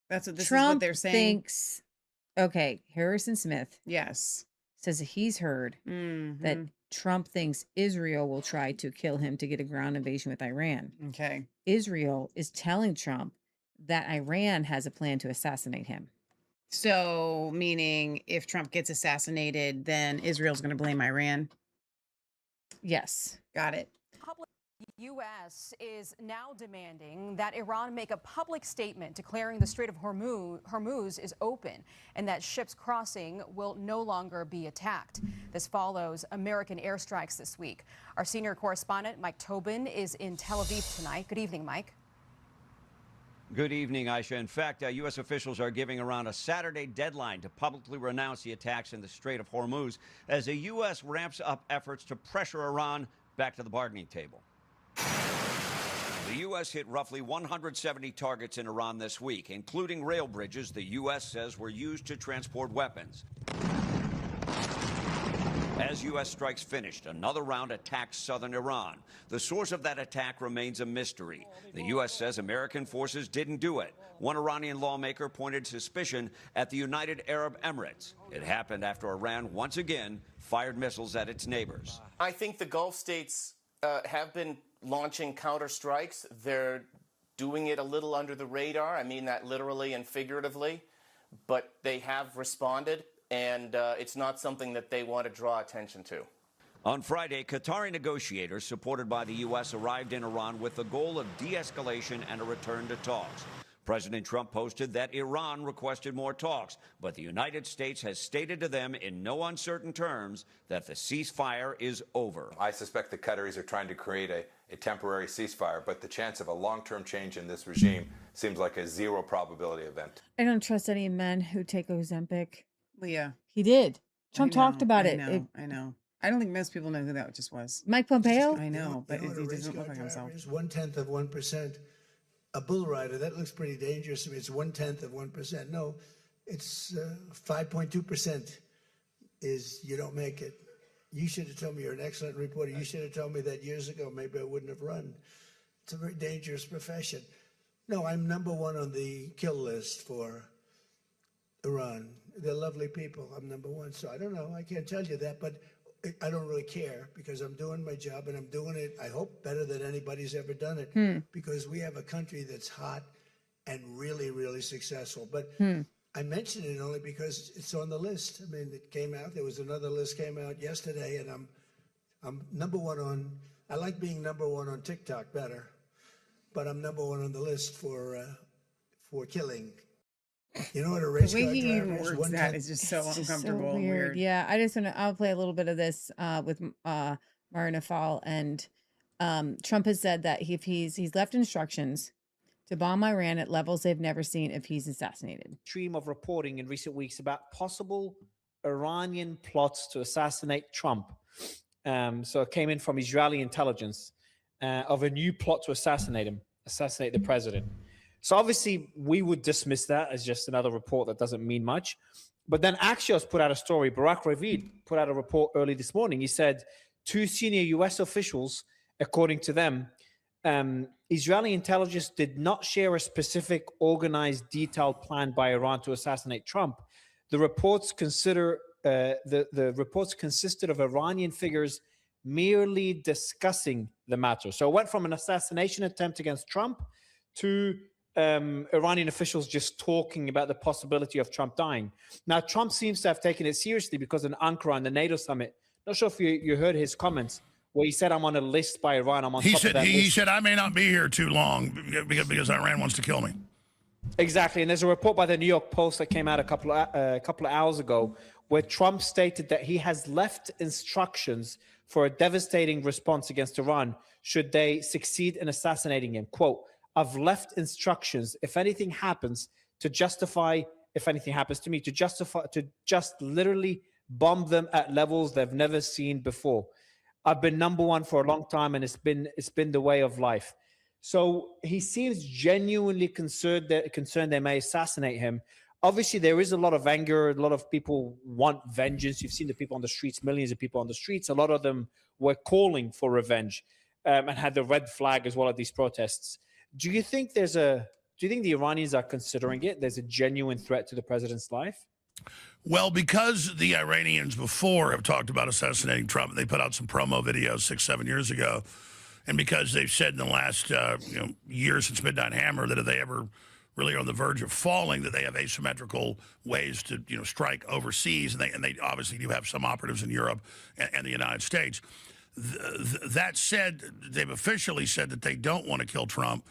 Speaker 4: That's what this
Speaker 5: Trump
Speaker 4: is what they're saying?
Speaker 5: thinks, okay, Harrison Smith.
Speaker 4: Yes.
Speaker 5: Says that he's heard that
Speaker 4: Mhm.
Speaker 5: Trump thinks Israel will try to kill him to get a ground invasion with Iran.
Speaker 4: Okay.
Speaker 5: Israel is telling Trump that Iran has a plan to assassinate him.
Speaker 4: So, meaning if Trump gets assassinated, then Israel's going to blame Iran?
Speaker 5: Yes.
Speaker 4: Got it.
Speaker 20: U.S. is now demanding that Iran make a public statement declaring the Strait of Hormuz is open and that ships crossing will no longer be attacked. This follows American airstrikes this week. Our senior correspondent, Mike Tobin, is in Tel Aviv tonight. Good evening, Mike.
Speaker 25: Good evening, Aisha. In fact, U.S. officials are giving Iran a Saturday deadline to publicly renounce the attacks in the Strait of Hormuz as the U.S. ramps up efforts to pressure Iran back to the bargaining table. The U.S. hit roughly 170 targets in Iran this week, including rail bridges the U.S. says were used to transport weapons. As U.S. strikes finished, another round attacked southern Iran. The source of that attack remains a mystery. The U.S. says American forces didn't do it. One Iranian lawmaker pointed suspicion at the United Arab Emirates. It happened after Iran once again fired missiles at its neighbors.
Speaker 26: I think the Gulf states have been launching counterstrikes. They're doing it a little under the radar. I mean that literally and figuratively. But they have responded, and it's not something that they want to draw attention to.
Speaker 25: On Friday, Qatari negotiators supported by the U.S. arrived in Iran with the goal of de-escalation and a return to talks. President Trump posted that Iran requested more talks, but the United States has stated to them in no uncertain terms that the ceasefire is over.
Speaker 27: I suspect the Qataris are trying to create a temporary ceasefire, but the chance of a long-term change in this regime seems like a zero probability event.
Speaker 5: I don't trust any men who take Ozempic.
Speaker 4: Leah.
Speaker 5: He did. Trump talked about
Speaker 4: I
Speaker 5: it.
Speaker 4: know, I know. I don't think most people know who that just was.
Speaker 5: Mike Pompeo?
Speaker 4: I know, but he doesn't look like himself.
Speaker 28: 1/10 of 1%.
Speaker 6: a bull rider. That looks pretty dangerous to me. It's 1/10 of 1%. No, it's 5.2% is you don't make it. You should have told me. You're an excellent reporter. You should have told me that years ago. Maybe I wouldn't have run. It's a very dangerous profession. No, I'm #1 on the kill list for Iran. They're lovely people. I'm #1. So I don't know. I can't tell you that, but I don't really care because I'm doing my job and I'm doing it, I hope, better than anybody's ever done it because we have a country that's hot and really, really successful. But I mention it only because it's on the list. I mean, it came out. There was another list came out yesterday, and I'm #1 on. I like being #1 on TikTok better, but I'm #1 on the list for killing. You know what a race
Speaker 4: The
Speaker 6: car
Speaker 4: way he
Speaker 6: driver
Speaker 4: even
Speaker 6: is?
Speaker 4: words that is just so uncomfortable and weird.
Speaker 5: Yeah, I just want to. I'll play a little bit of this with Marina Fall, and Trump has said that if he's left instructions to bomb Iran at levels they've never seen if he's assassinated.
Speaker 11: Stream of reporting in recent weeks about possible Iranian plots to assassinate Trump. So it came in from Israeli intelligence of a new plot to assassinate the president. So obviously we would dismiss that as just another report that doesn't mean much. But then Axios put out a story. Barak Ravid put out a report early this morning. He said 2 senior U.S. officials, according to them, Israeli intelligence did not share a specific, organized, detailed plan by Iran to assassinate Trump. The reports the reports consisted of Iranian figures merely discussing the matter. So it went from an assassination attempt against Trump to Iranian officials just talking about the possibility of Trump dying. Now, Trump seems to have taken it seriously because in Ankara on the NATO summit, not sure if you heard his comments, where he said, I'm on a list by Iran. I'm on top of that list.
Speaker 7: He said, I may not be here too long because Iran wants to kill me.
Speaker 11: Exactly. And there's a report by the New York Post that came out a couple of hours ago where Trump stated that he has left instructions for a devastating response against Iran should they succeed in assassinating him. Quote, I've left instructions, if anything happens to just literally bomb them at levels they've never seen before. I've been #1 for a long time, and it's been the way of life. So he seems genuinely concerned they may assassinate him. Obviously, there is a lot of anger. A lot of people want vengeance. You've seen the people on the streets, millions of people on the streets. A lot of them were calling for revenge and had the red flag as well at these protests. Do you think the Iranians are considering it? There's a genuine threat to the president's life?
Speaker 7: Well, because the Iranians before have talked about assassinating Trump, they put out some promo videos 6-7 years ago, and because they've said in the last year since Midnight Hammer that if they ever really are on the verge of falling, that they have asymmetrical ways to strike overseas, and they obviously do have some operatives in Europe and the United States. That said, they've officially said that they don't want to kill Trump.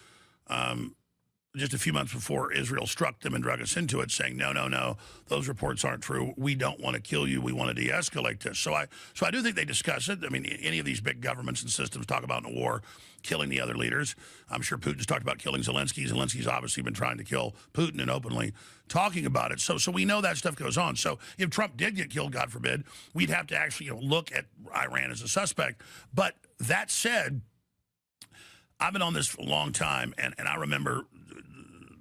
Speaker 7: Just a few months before Israel struck them and drug us into it, saying, no, those reports aren't true. We don't want to kill you. We want to de-escalate this. So I do think they discuss it. I mean, any of these big governments and systems talk about in a war killing the other leaders. I'm sure Putin's talked about killing Zelensky. Zelensky's obviously been trying to kill Putin and openly talking about it. So we know that stuff goes on. So if Trump did get killed, God forbid, we'd have to actually look at Iran as a suspect. But that said, I've been on this for a long time, and I remember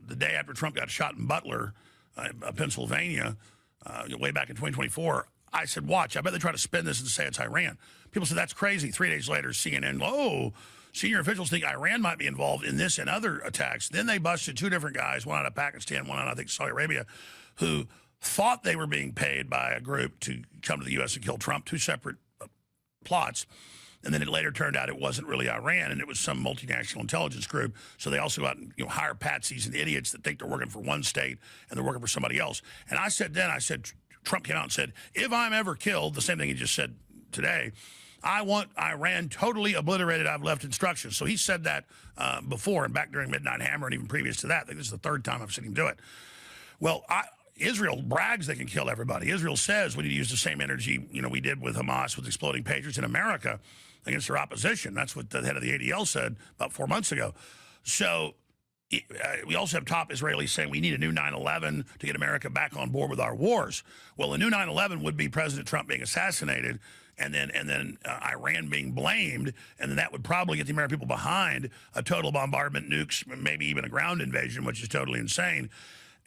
Speaker 7: the day after Trump got shot in Butler, Pennsylvania, way back in 2024, I said, watch, I bet they try to spin this and say it's Iran. People said, that's crazy. 3 days later, CNN, senior officials think Iran might be involved in this and other attacks. Then they busted 2 different guys, one out of Pakistan, one out of, I think, Saudi Arabia, who thought they were being paid by a group to come to the U.S. and kill Trump, 2 separate plots. And then it later turned out it wasn't really Iran, and it was some multinational intelligence group. So they also go out and hire patsies and idiots that think they're working for one state and they're working for somebody else. And I said, Trump came out and said, if I'm ever killed, the same thing he just said today, I want Iran totally obliterated. I've left instructions. So he said that before and back during Midnight Hammer and even previous to that. I think this is the 3rd time I've seen him do it. Well, Israel brags they can kill everybody. Israel says we need to use the same energy we did with Hamas with exploding pagers in America against their opposition. That's what the head of the ADL said about 4 months ago. So we also have top Israelis saying we need a new 9/11 to get America back on board with our wars. Well, a new 9/11 would be President Trump being assassinated, and then Iran being blamed, and then that would probably get the American people behind a total bombardment, nukes, maybe even a ground invasion, which is totally insane.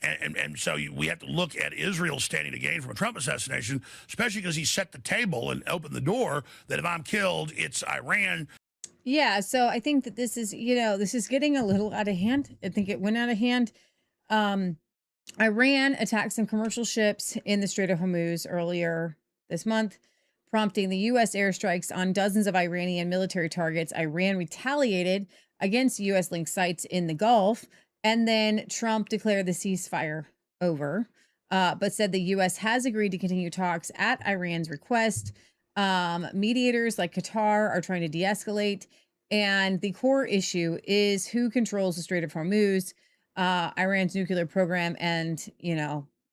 Speaker 7: And so we have to look at Israel standing to gain from a Trump assassination, especially because he set the table and opened the door that if I'm killed, it's Iran.
Speaker 5: Yeah, so I think that this is, this is getting a little out of hand. I think it went out of hand. Iran attacked some commercial ships in the Strait of Hormuz earlier this month, prompting the U.S. airstrikes on dozens of Iranian military targets. Iran retaliated against U.S.-linked sites in the Gulf, and then Trump declared the ceasefire over, but said the U.S. has agreed to continue talks at Iran's request. Mediators like Qatar are trying to de-escalate, and the core issue is who controls the Strait of Hormuz, Iran's nuclear program, and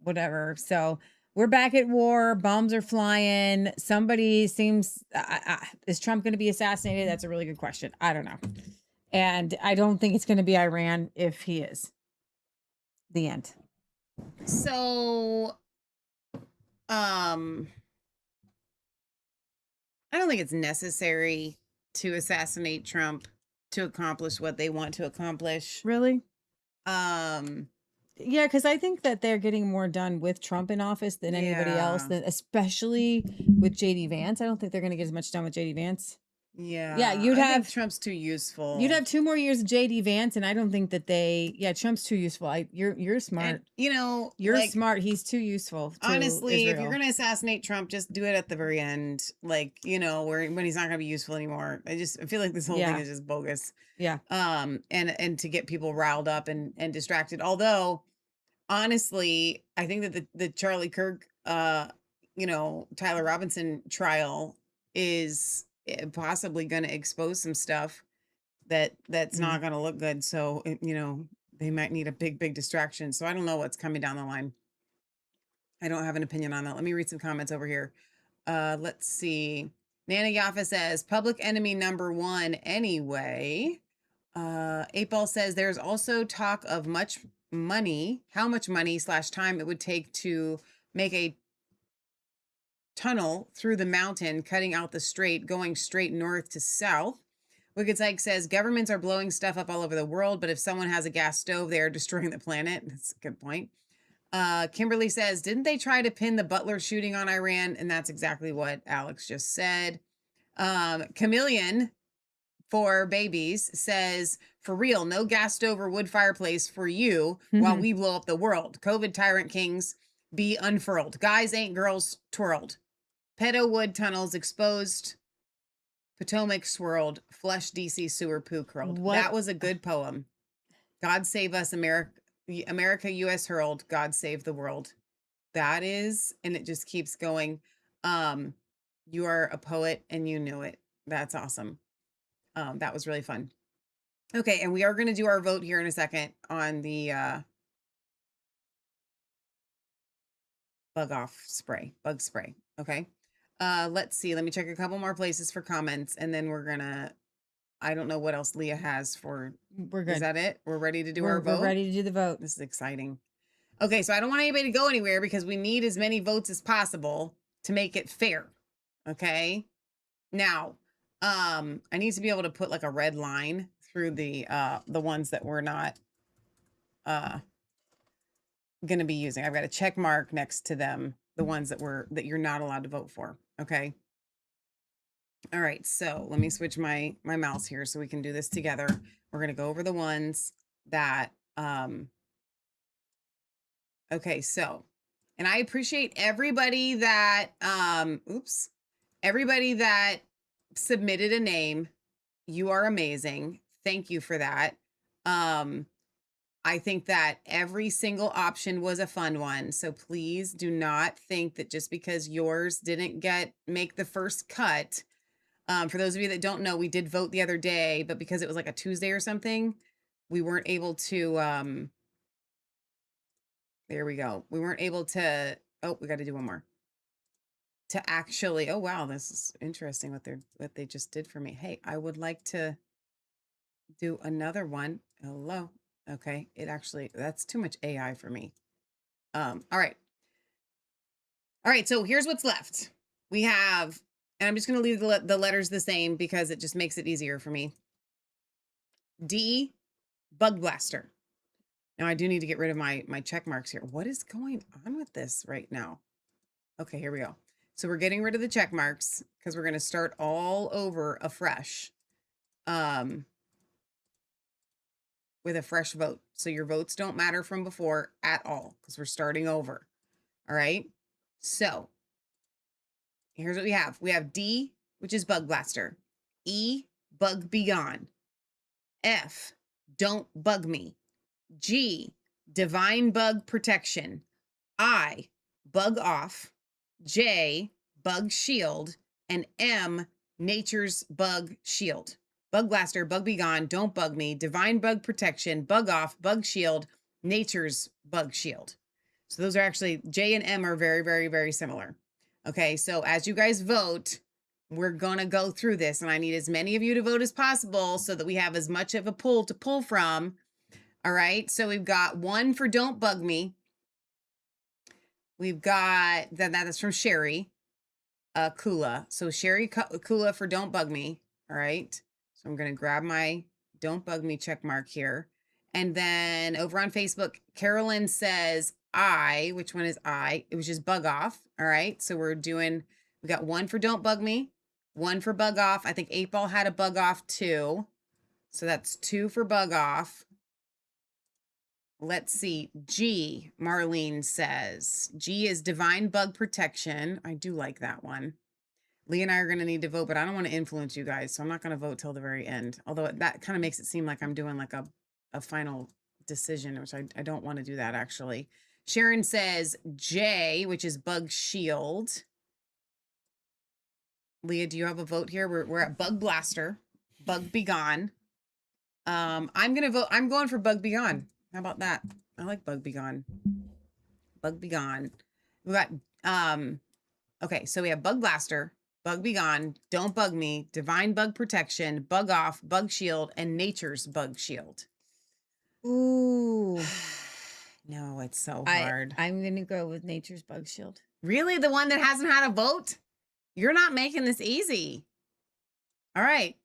Speaker 5: whatever. So we're back at war. Bombs are flying. Somebody seems is Trump going to be assassinated? That's a really good question. I don't know, and I don't think it's going to be Iran if he is. The end.
Speaker 4: So, I don't think it's necessary to assassinate Trump to accomplish what they want to accomplish.
Speaker 5: Really? Yeah, because I think that they're getting more done with Trump in office than anybody else, especially with JD Vance. I don't think they're going to get as much done with JD Vance.
Speaker 4: Yeah.
Speaker 5: Yeah,
Speaker 4: I think Trump's too useful.
Speaker 5: You'd have 2 more years of JD Vance, and I don't think that Trump's too useful. You're smart.
Speaker 4: And,
Speaker 5: you're smart. He's too useful. To
Speaker 4: honestly, if
Speaker 5: Israel.
Speaker 4: you're going to assassinate Trump, just do it at the very end. Like, when he's not going to be useful anymore. I feel like this whole thing is just bogus.
Speaker 5: Yeah.
Speaker 4: And to get people riled up and distracted. Although, honestly, I think that the Charlie Kirk, Tyler Robinson trial is possibly going to expose some stuff that's not going to look good. So, they might need a big distraction. So I don't know what's coming down the line. I don't have an opinion on that. Let me read some comments over here. Let's see. Nana Yaffa says, public enemy number 1 anyway. 8-Ball says, there's also talk of how much money / time it would take to make a tunnel through the mountain, cutting out the strait, going straight north to south. Wicked Psych says, governments are blowing stuff up all over the world, but if someone has a gas stove, they are destroying the planet. That's a good point. Kimberly says, didn't they try to pin the Butler shooting on Iran? And that's exactly what Alex just said. Chameleon for babies says, for real, no gas stove or wood fireplace for you while we blow up the world. COVID tyrant kings be unfurled. Guys ain't girls twirled. Pedo wood tunnels exposed. Potomac swirled. Flush DC sewer poo curled.
Speaker 5: What?
Speaker 4: That was a good poem. God save us, America. America, U.S. hurled. God save the world. That is, and it just keeps going. You are a poet and you knew it. That's awesome. That was really fun. Okay, and we are going to do our vote here in a second on the bug spray. Okay. Let's see. Let me check a couple more places for comments, and then we're gonna. I don't know what else Leah has for.
Speaker 5: We're good.
Speaker 4: Is that it? We're ready to do our vote.
Speaker 5: We're ready to do the vote.
Speaker 4: This is exciting. Okay, so I don't want anybody to go anywhere because we need as many votes as possible to make it fair. Okay. Now, I need to be able to put like a red line through the ones that we're not going to be using. I've got a check mark next to them, the ones that you're not allowed to vote for. Okay. All right. So let me switch my mouse here so we can do this together. We're going to go over the ones that, okay. So, and I appreciate everybody that, everybody that submitted a name. You are amazing. Thank you for that. I think that every single option was a fun one. So please do not think that just because yours didn't make the first cut. For those of you that don't know, we did vote the other day, but because it was like a Tuesday or something, we weren't able to, there we go. We weren't able to, we got to do one more. To actually, oh wow, this is interesting what they just did for me. Hey, I would like to do another one. Hello. Okay, it actually, that's too much AI for me. All right. All right, so here's what's left. We have, and I'm just going to leave the letters the same because it just makes it easier for me. D, Bug Blaster. Now I do need to get rid of my check marks here. What is going on with this right now? Okay, here we go. So we're getting rid of the check marks because we're going to start all over afresh. With a fresh vote. So your votes don't matter from before at all because we're starting over. All right. So here's what we have. We have D, which is Bug Blaster. E, Bug Begone. F, Don't Bug Me. G, Divine Bug Protection. I, Bug Off. J, Bug Shield. And M, Nature's Bug Shield. Bug Blaster, Bug Begone, Don't Bug Me, Divine Bug Protection, Bug Off, Bug Shield, Nature's Bug Shield. So those are actually, J and M are very, very, very similar. Okay, so as you guys vote, we're gonna go through this and I need as many of you to vote as possible so that we have as much of a pool to pull from. All right, so we've got 1 for Don't Bug Me. We've got, that is from Sherry Kula. So Sherry Kula for Don't Bug Me, all right? So I'm going to grab my Don't Bug Me check mark here. And then over on Facebook, Carolyn says I, which one is I? It was just Bug Off. All right. So we got 1 for Don't Bug Me, 1 for Bug Off. I think 8 Ball had a Bug Off too. So that's 2 for Bug Off. Let's see. G, Marlene says. G is Divine Bug Protection. I do like that one. Lee and I are going to need to vote, but I don't want to influence you guys, so I'm not going to vote till the very end. Although that kind of makes it seem like I'm doing like a final decision, which I don't want to do that, actually. Sharon says J, which is Bug Shield. Leah, do you have a vote here? We're at Bug Blaster, Bug Begone. I'm going to vote. I'm going for Bug Begone. How about that? I like Bug Begone. Bug Begone. We got, okay, so we have Bug Blaster, Bug Begone, Don't Bug Me, Divine Bug Protection, Bug Off, Bug Shield, and Nature's Bug Shield.
Speaker 5: Ooh.
Speaker 4: No, it's so hard.
Speaker 5: I'm going to go with Nature's Bug Shield.
Speaker 4: Really? The one that hasn't had a vote? You're not making this easy. All right.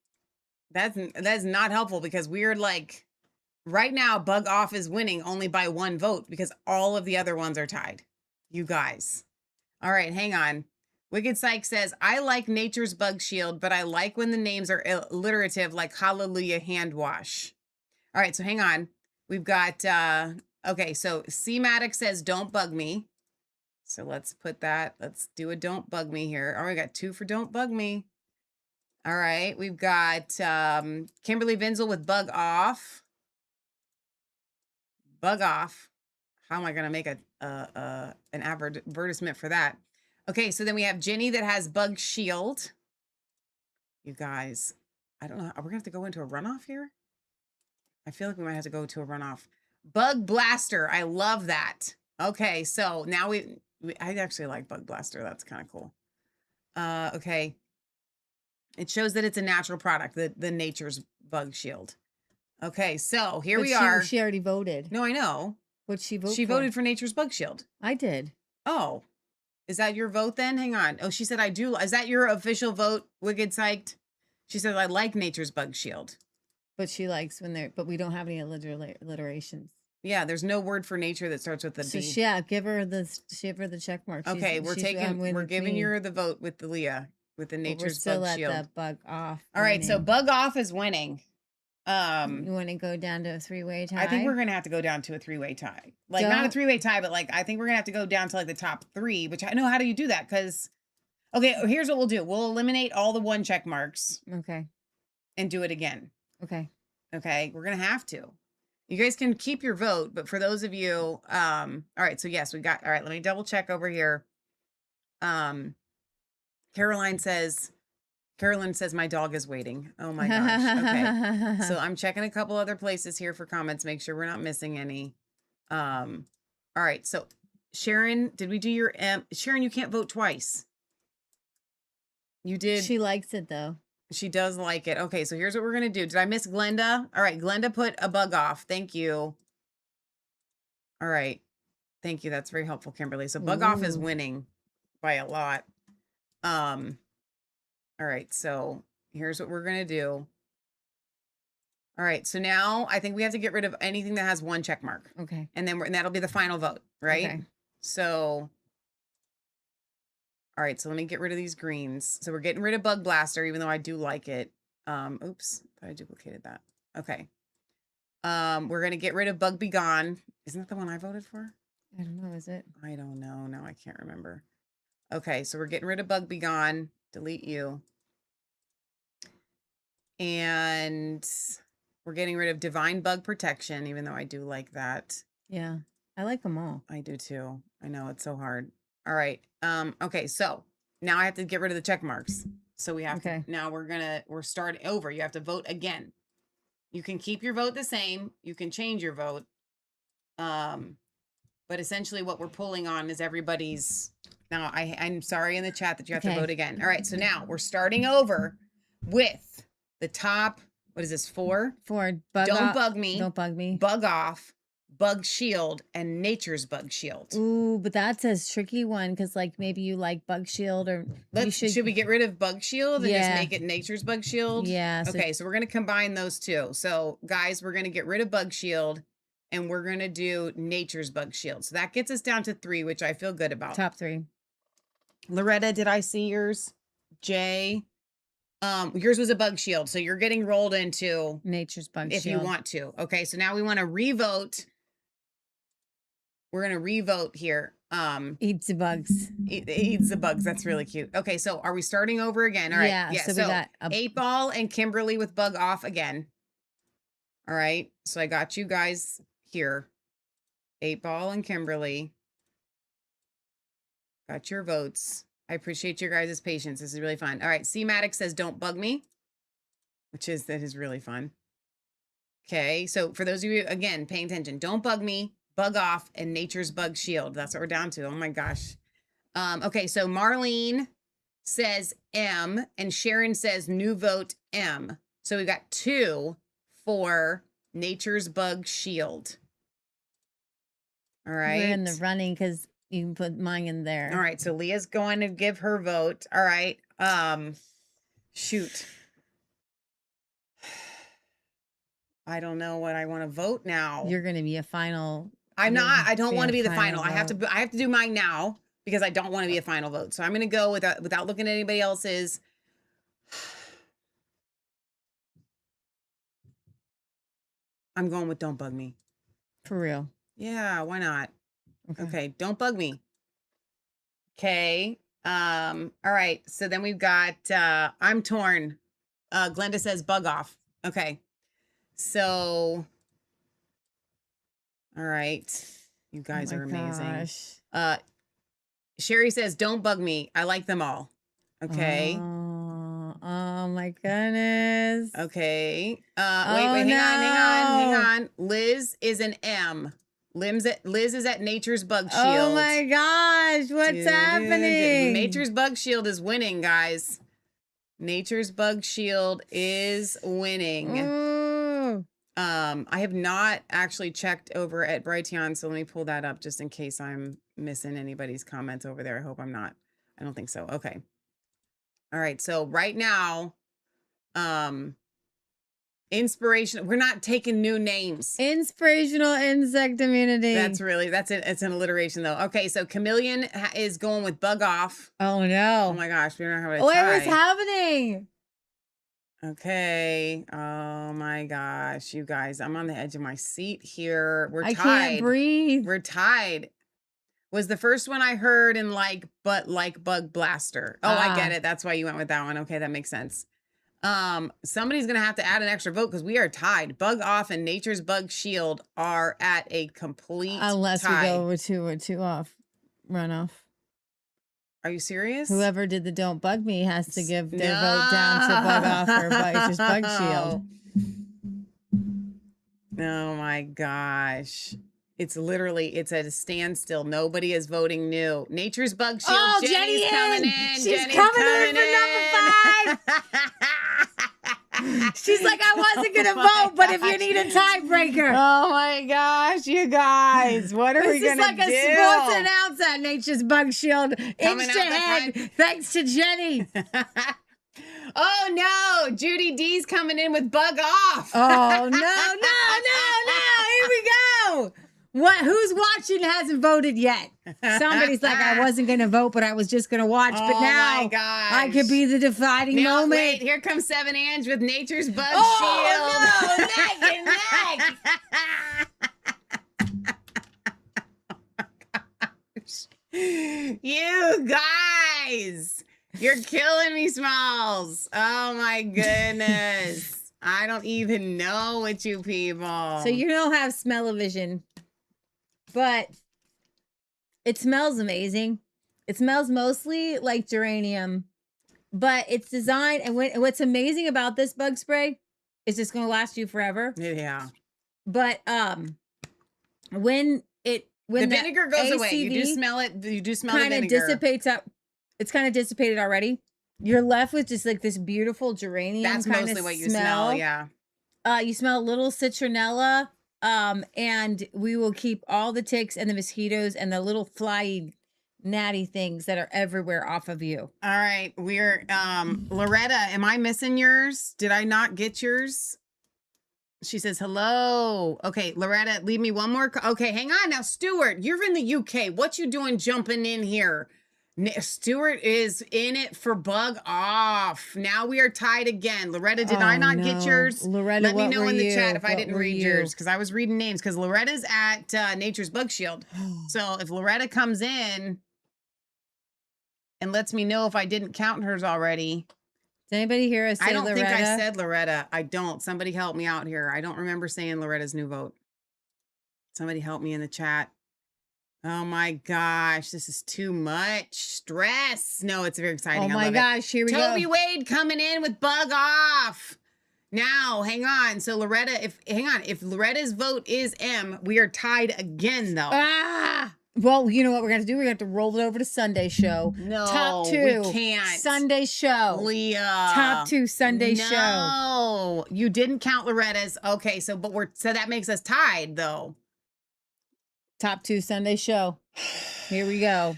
Speaker 4: That's not helpful because we're like, right now, Bug Off is winning only by 1 vote because all of the other ones are tied. You guys. All right, hang on. Wicked Psych says, I like Nature's Bug Shield, but I like when the names are alliterative like Hallelujah Hand Wash. All right, so hang on. We've got, okay, so C-Matic says, Don't Bug Me. So let's put that, let's do a Don't Bug Me here. All right, we got 2 for Don't Bug Me. All right, we've got Kimberly Vinzel with Bug Off. Bug Off. How am I going to make an advertisement for that? Okay, so then we have Jenny that has Bug Shield. You guys, I don't know. Are we going to have to go into a runoff here? I feel like we might have to go to a runoff. Bug Blaster. I love that. Okay, so now I actually like Bug Blaster. That's kind of cool. Okay. It shows that it's a natural product, the Nature's Bug Shield. Okay, so here we are.
Speaker 5: She already voted.
Speaker 4: No, I know.
Speaker 5: What'd she vote for?
Speaker 4: She voted for Nature's Bug Shield.
Speaker 5: I did.
Speaker 4: Oh, is that your vote then? Hang on. Oh, she said I do. Is that your official vote, Wicked Psyched? She said I like Nature's Bug Shield.
Speaker 5: But she likes but we don't have any alliterations.
Speaker 4: Yeah, there's no word for nature that starts with the B.
Speaker 5: So yeah, give her the check mark.
Speaker 4: Okay, we're giving you the vote with the Leah, with the Nature's Bug Shield.
Speaker 5: We're still at the Bug Off.
Speaker 4: All right, so Bug Off is winning.
Speaker 5: You want to go down to a 3-way tie?
Speaker 4: I think we're gonna have to go down to a 3-way tie. Like not a 3-way tie, but like I think we're gonna have to go down to like the top 3. Which I know, how do you do that? Because okay, here's what we'll do. We'll eliminate all the 1 check marks.
Speaker 5: Okay.
Speaker 4: And do it again.
Speaker 5: Okay.
Speaker 4: Okay, we're gonna have to. You guys can keep your vote, but for those of you, all right. So yes, we got. All right, let me double check over here. Carolyn says my dog is waiting. Oh my gosh. Okay. So I'm checking a couple other places here for comments. Make sure we're not missing any. All right. So Sharon, did we do your Sharon, you can't vote twice. You did.
Speaker 5: She likes it though.
Speaker 4: She does like it. Okay, so here's what we're going to do. Did I miss Glenda? All right, Glenda put a bug off. Thank you. All right. Thank you. That's very helpful, Kimberly. So bug off is winning by a lot. All right, so here's what we're going to do. All right, so now I think we have to get rid of anything that has one check mark.
Speaker 5: Okay.
Speaker 4: And then and that'll be the final vote, right?
Speaker 5: Okay.
Speaker 4: So, all right, so let me get rid of these greens. So we're getting rid of Bug Blaster, even though I do like it. Oops, thought I duplicated that. Okay. We're going to get rid of Bug Be Gone. Isn't that the one I voted for?
Speaker 5: I don't know, is it?
Speaker 4: I don't know. Now I can't remember. Okay, so we're getting rid of Bug Be Gone. Delete you. And we're getting rid of Divine Bug Protection, even though I do like that.
Speaker 5: Yeah, I like them all.
Speaker 4: I do too. I know it's so hard. All right. Okay, so now I have to get rid of the check marks. So we have to, now we're starting over. You have to vote again. You can keep your vote the same. You can change your vote. But essentially what we're pulling on is everybody's. Now I'm sorry in the chat that you have to vote again. All right, so now we're starting over with the top. What is this? 4?
Speaker 5: 4.
Speaker 4: Don't bug me.
Speaker 5: Don't bug me.
Speaker 4: Bug off. Bug shield and nature's bug shield.
Speaker 5: Ooh, but that's a tricky one because like maybe you like bug shield or
Speaker 4: should we get rid of bug shield and just
Speaker 5: Yeah.
Speaker 4: make it nature's bug shield?
Speaker 5: Yeah.
Speaker 4: Okay, so we're gonna combine those two. So guys, we're gonna get rid of bug shield and we're gonna do nature's bug shield. So that gets us down to 3, which I feel good about.
Speaker 5: Top 3.
Speaker 4: Loretta, did I see yours? Jay. Yours was a bug shield, so you're getting rolled into
Speaker 5: nature's bug shield
Speaker 4: if you want to. Okay, so now we want to revote. We're gonna revote here.
Speaker 5: Eats the bugs.
Speaker 4: Eats the bugs. That's really cute. Okay, so are we starting over again? All right.
Speaker 5: Yeah. So we got
Speaker 4: 8 Ball and Kimberly with bug off again. All right. So I got you guys here. 8 Ball and Kimberly. Got your votes. I appreciate your guys' patience. This is really fun. All right. C-Matic says, don't bug me, that is really fun. Okay. So for those of you, again, paying attention, don't bug me, bug off, and nature's bug shield. That's what we're down to. Oh my gosh. Okay. So Marlene says M and Sharon says new vote M. So we got 2 for nature's bug shield. All right.
Speaker 5: We're in the running because you can put mine in there.
Speaker 4: All right, so Leah's going to give her vote. All right. Shoot. I don't know what I want to vote now.
Speaker 5: You're going to be a final.
Speaker 4: I'm not. I don't want to be the final.
Speaker 5: vote.
Speaker 4: I have to do mine now because I don't want to be a final vote. So I'm going to go without looking at anybody else's. I'm going with don't bug me.
Speaker 5: For real.
Speaker 4: Yeah, why not? Okay, don't bug me. Okay. All right. So then we've got I'm torn. Glenda says bug off. Okay. So all right. You guys are amazing.
Speaker 5: Gosh.
Speaker 4: Sherry says don't bug me. I like them all. Okay.
Speaker 5: Oh my goodness.
Speaker 4: Okay. Wait, hang on. Liz is an M. Liz is at Nature's Bug Shield.
Speaker 5: Oh my gosh, what's happening?
Speaker 4: Nature's Bug Shield is winning, guys. Nature's Bug Shield is winning.
Speaker 5: Ooh.
Speaker 4: I have not actually checked over at Brighteon, so let me pull that up just in case I'm missing anybody's comments over there. I hope I'm not. I don't think so. Okay. All right, so right now, inspiration. We're not taking new names.
Speaker 5: Inspirational insect immunity.
Speaker 4: That's it. It's an alliteration though. Okay, so Chameleon is going with bug off.
Speaker 5: Oh no!
Speaker 4: Oh my gosh, we don't have a tie.
Speaker 5: What was happening?
Speaker 4: Okay. Oh my gosh, you guys, I'm on the edge of my seat here. We're tied.
Speaker 5: I can't breathe.
Speaker 4: We're tied. Was the first one I heard in like Bug Blaster. Oh, I get it. That's why you went with that one. Okay, that makes sense. Somebody's gonna have to add an extra vote because we are tied. Bug off and Nature's Bug Shield are at a complete
Speaker 5: Unless
Speaker 4: tie.
Speaker 5: we go with two off runoff.
Speaker 4: Are you serious?
Speaker 5: Whoever did the don't bug me has to give their vote down to bug off or Nature's Bug Shield.
Speaker 4: Oh my gosh. It's at a standstill. Nobody is voting new. Nature's Bug Shield.
Speaker 5: Oh,
Speaker 4: Jenny's coming in.
Speaker 5: She's
Speaker 4: Jenny's
Speaker 5: coming in for number 5. She's like, I wasn't gonna vote, but if you need a tiebreaker.
Speaker 4: Oh my gosh, you guys, what are we
Speaker 5: This is
Speaker 4: gonna
Speaker 5: like
Speaker 4: do?
Speaker 5: a sports announcer at Nature's Bug Shield.
Speaker 4: Coming
Speaker 5: Inch
Speaker 4: out the
Speaker 5: ahead,
Speaker 4: front.
Speaker 5: thanks to Jenny.
Speaker 4: Oh no, Judy D's coming in with bug off.
Speaker 5: Oh no! Here we go. What? Who's watching hasn't voted yet? Somebody's like, I wasn't gonna vote, but I was just gonna watch. But
Speaker 4: Oh
Speaker 5: now
Speaker 4: my gosh.
Speaker 5: I could be the defining
Speaker 4: Now,
Speaker 5: moment.
Speaker 4: wait, here comes 7 Ange with Nature's Bug Shield.
Speaker 5: Oh no, neck and neck.
Speaker 4: You guys, you're killing me, Smalls. Oh my goodness. I don't even know what you people.
Speaker 5: So you don't have smell-o-vision, but it smells amazing. It smells mostly like geranium, but it's designed. And what's amazing about this bug spray is it's going to last you forever.
Speaker 4: Yeah.
Speaker 5: But when
Speaker 4: the vinegar goes away, you do smell it. You do smell the
Speaker 5: kind of
Speaker 4: vinegar.
Speaker 5: dissipates up. It's kind of dissipated already. You're left with just like this beautiful geranium.
Speaker 4: That's
Speaker 5: kind
Speaker 4: mostly
Speaker 5: of
Speaker 4: what you smell. Yeah.
Speaker 5: You smell a little citronella. And we will keep all the ticks and the mosquitoes and the little fly natty things that are everywhere off of you.
Speaker 4: All right. We're Loretta, am I missing yours? Did I not get yours? She says, hello. Okay, Loretta, leave me one more. Okay, hang on now. Stuart, you're in the UK. What you doing jumping in here? Stuart is in it for bug off. Now we are tied again. Loretta, did I not get yours?
Speaker 5: Loretta,
Speaker 4: let me
Speaker 5: what
Speaker 4: know
Speaker 5: were
Speaker 4: in the
Speaker 5: you?
Speaker 4: chat if I
Speaker 5: What
Speaker 4: didn't
Speaker 5: were
Speaker 4: read
Speaker 5: you?
Speaker 4: yours, because I was reading names. Because Loretta's at Nature's Bug Shield. So if Loretta comes in and lets me know if I didn't count hers already.
Speaker 5: Does anybody hear us say
Speaker 4: I don't
Speaker 5: Loretta?
Speaker 4: think I said Loretta. I don't. Somebody help me out here. I don't remember saying Loretta's new vote. Somebody help me in the chat. Oh my gosh, this is too much stress. No, it's very exciting.
Speaker 5: Oh
Speaker 4: I
Speaker 5: my
Speaker 4: love
Speaker 5: gosh, here we go.
Speaker 4: Toby Wade coming in with bug off. Now, hang on. So Loretta, if Loretta's vote is M, we are tied again though.
Speaker 5: Ah! Well, you know what we're going to do? We're going to have to roll it over to Sunday show.
Speaker 4: No,
Speaker 5: Top 2.
Speaker 4: we can't.
Speaker 5: Sunday show.
Speaker 4: Leah.
Speaker 5: Top 2 Sunday show.
Speaker 4: No, you didn't count Loretta's. Okay, so that makes us tied though.
Speaker 5: Top 2 Sunday show. Here we go.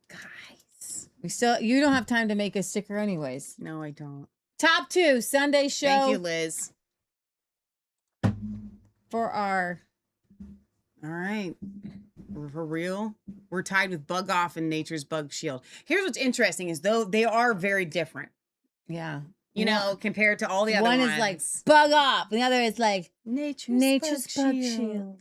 Speaker 4: Guys.
Speaker 5: You don't have time to make a sticker anyways.
Speaker 4: No, I don't.
Speaker 5: Top 2 Sunday show.
Speaker 4: Thank you, Liz.
Speaker 5: For our.
Speaker 4: All right. For real, we're tied with Bug Off and Nature's Bug Shield. Here's what's interesting is though they are very different.
Speaker 5: Yeah.
Speaker 4: You know, compared to all the other ones.
Speaker 5: One is like Bug Off. The other is like
Speaker 4: Nature's
Speaker 5: Bug Shield.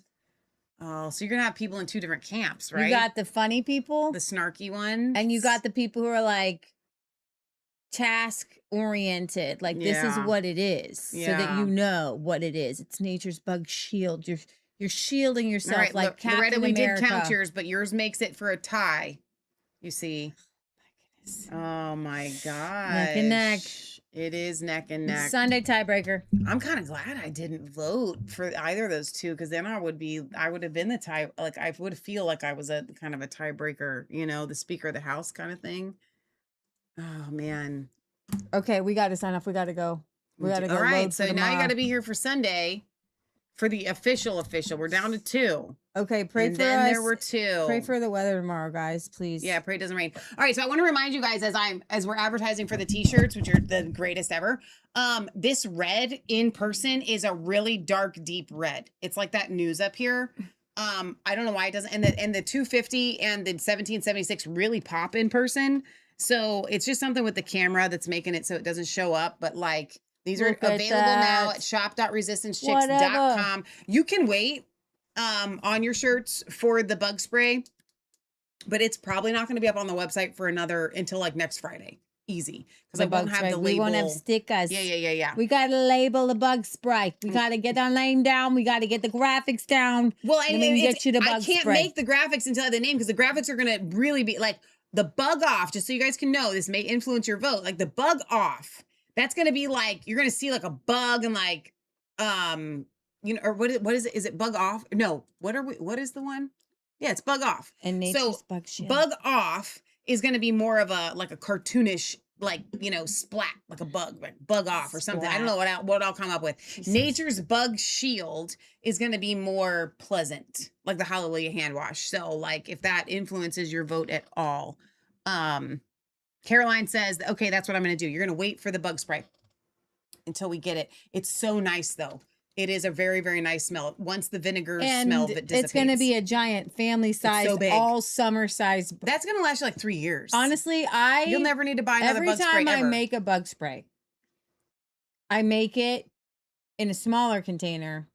Speaker 4: Oh, so you're going to have people in 2 different camps, right?
Speaker 5: You got the funny people.
Speaker 4: The snarky one.
Speaker 5: And you got the people who are like task oriented. Like this is what it is. So that you know what it is. It's Nature's Bug Shield. You're shielding yourself
Speaker 4: right,
Speaker 5: like Captain
Speaker 4: Loretta, we
Speaker 5: America.
Speaker 4: did count yours, but yours makes it for a tie. You see. Oh my gosh.
Speaker 5: Neck and neck.
Speaker 4: It is neck and neck.
Speaker 5: Sunday tiebreaker.
Speaker 4: I'm kind of glad I didn't vote for either of those two, because then I would have been the tie. Like I would feel like I was a kind of a tiebreaker, you know, the Speaker of the House kind of thing. Oh man.
Speaker 5: Okay, we got to sign off. We got to go. We got to go.
Speaker 4: All right,
Speaker 5: load
Speaker 4: so
Speaker 5: for
Speaker 4: now you
Speaker 5: tomorrow.
Speaker 4: got to be here for Sunday for the official. We're down to 2.
Speaker 5: Okay, pray
Speaker 4: and
Speaker 5: for
Speaker 4: then
Speaker 5: us.
Speaker 4: there were 2.
Speaker 5: Pray for the weather tomorrow, guys, please.
Speaker 4: Yeah, pray it doesn't rain. All right, so I want to remind you guys as we're advertising for the t-shirts, which are the greatest ever. This red in person is a really dark, deep red. It's like that news up here. I don't know why it doesn't. And the 250 and the 1776 really pop in person. So it's just something with the camera that's making it so it doesn't show up. But like these are
Speaker 5: Look at
Speaker 4: available now at shop.resistancechicks.com. You can wait on your shirts for the bug spray, but it's probably not going to be up on the website for until like next Friday. Easy, because I won't have the label.
Speaker 5: We won't have stickers.
Speaker 4: Yeah.
Speaker 5: We got to label the bug spray. We got to get our name down. We got to get the graphics down.
Speaker 4: Well,
Speaker 5: and then we get you the bug
Speaker 4: I can't
Speaker 5: spray.
Speaker 4: make the graphics until I have the name, because the graphics are going to really be like the Bug Off. Just so you guys can know, this may influence your vote. Like the Bug Off, that's going to be like you're going to see like a bug and like you know, or what is it? Is it Bug Off? No. What is the one? Yeah, it's Bug Off.
Speaker 5: And Nature's Bug Shield.
Speaker 4: Bug Off is going to be more of a cartoonish like, splat, like a bug, like bug off or something. I don't
Speaker 5: Splat.
Speaker 4: know what I'll come up with. Nature's Bug Shield is going to be more pleasant, like the Hallelujah hand wash. So like if that influences your vote at all. Caroline says, okay, that's what I'm going to do. You're going to wait for the bug spray until we get it. It's so nice though. It is a very, very nice smell. Once the vinegar smell of it dissipates.
Speaker 5: It's going to be a giant family size,
Speaker 4: so big.
Speaker 5: all summer size.
Speaker 4: That's going to last you like 3 years.
Speaker 5: Honestly,
Speaker 4: you'll never need to buy another bug spray
Speaker 5: every time
Speaker 4: ever.
Speaker 5: I make a bug spray, I make it in a smaller container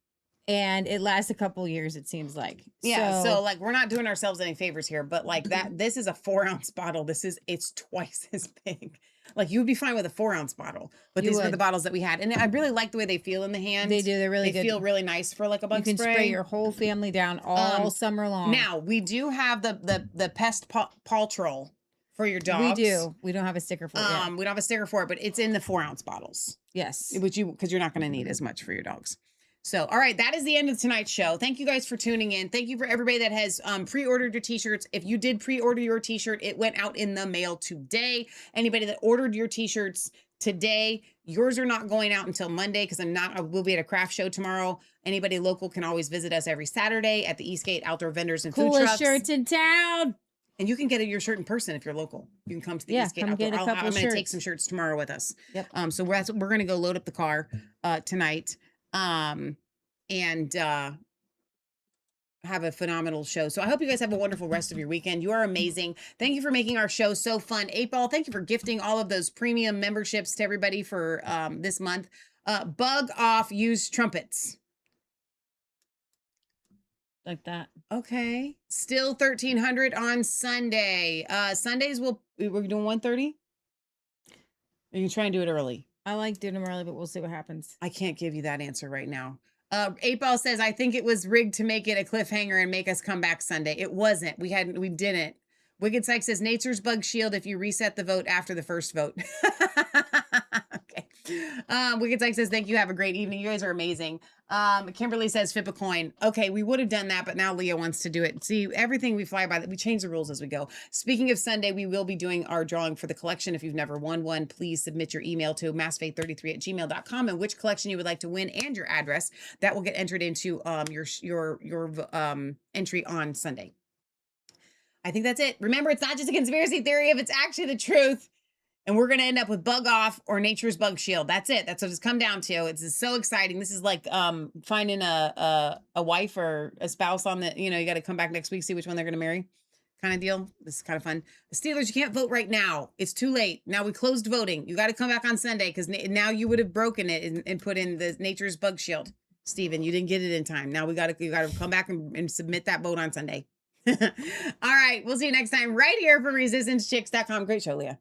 Speaker 5: and it lasts a couple years, it seems like.
Speaker 4: Yeah. So like we're not doing ourselves any favors here, but like this is a 4-ounce bottle. It's twice as big. Like you would be fine with a 4-ounce bottle, but these were the bottles that we had. And I really like the way they feel in the hand.
Speaker 5: They do. They're really good.
Speaker 4: They feel really nice for like a bug spray.
Speaker 5: You can spray your whole family down all summer long.
Speaker 4: Now we do have the pest patrol for your dogs.
Speaker 5: We do. We don't have a sticker for it yet.
Speaker 4: We don't have a sticker for it, but it's in the 4-ounce bottles.
Speaker 5: Yes.
Speaker 4: Because you're not going to need as much for your dogs. So, all right, that is the end of tonight's show. Thank you guys for tuning in. Thank you for everybody that has pre-ordered your t-shirts. If you did pre-order your t-shirt, it went out in the mail today. Anybody that ordered your t-shirts today, yours are not going out until Monday because I will be at a craft show tomorrow. Anybody local can always visit us every Saturday at the Eastgate Outdoor Vendors and Food Trucks.
Speaker 5: Coolest shirts in town.
Speaker 4: And you can get your shirt in person if you're local. You can come to the Eastgate Outdoor. I'm going to take some shirts tomorrow with us.
Speaker 5: Yep.
Speaker 4: So we're going to go load up the car tonight. And have a phenomenal show. So I hope you guys have a wonderful rest of your weekend. You are amazing. Thank you for making our show so fun. 8-Ball, thank you for gifting all of those premium memberships to everybody for this month. Bug off used trumpets.
Speaker 5: Like that.
Speaker 4: Okay. Still 1,300 on Sunday. Sundays we're doing 1:30. You can try and do it early.
Speaker 5: I like doing them early, but we'll see what happens.
Speaker 4: I can't give you that answer right now. 8-Ball says, I think it was rigged to make it a cliffhanger and make us come back Sunday. It wasn't. We didn't. Wicked Psych says, Nature's Bug Shield if you reset the vote after the first vote. Okay. Wicked Psych says, thank you. Have a great evening. You guys are amazing. Kimberly says, flip a coin. Okay, we would have done that, but now Leah wants to do it. See, everything we fly by, we change the rules as we go. Speaking of Sunday, we will be doing our drawing for the collection. If you've never won one, please submit your email to massfaith33@gmail.com and which collection you would like to win and your address. That will get entered into your entry on Sunday. I think that's it. Remember, it's not just a conspiracy theory if it's actually the truth. And we're going to end up with Bug Off or Nature's Bug Shield. That's it. That's what it's come down to. It's so exciting. This is like finding a wife or a spouse on the, you got to come back next week, see which one they're going to marry kind of deal. This is kind of fun. The Steelers, you can't vote right now. It's too late. Now we closed voting. You got to come back on Sunday because now you would have broken it and put in the Nature's Bug Shield. Steven, you didn't get it in time. Now you got to come back and submit that vote on Sunday. All right. We'll see you next time right here from resistancechicks.com. Great show, Leah.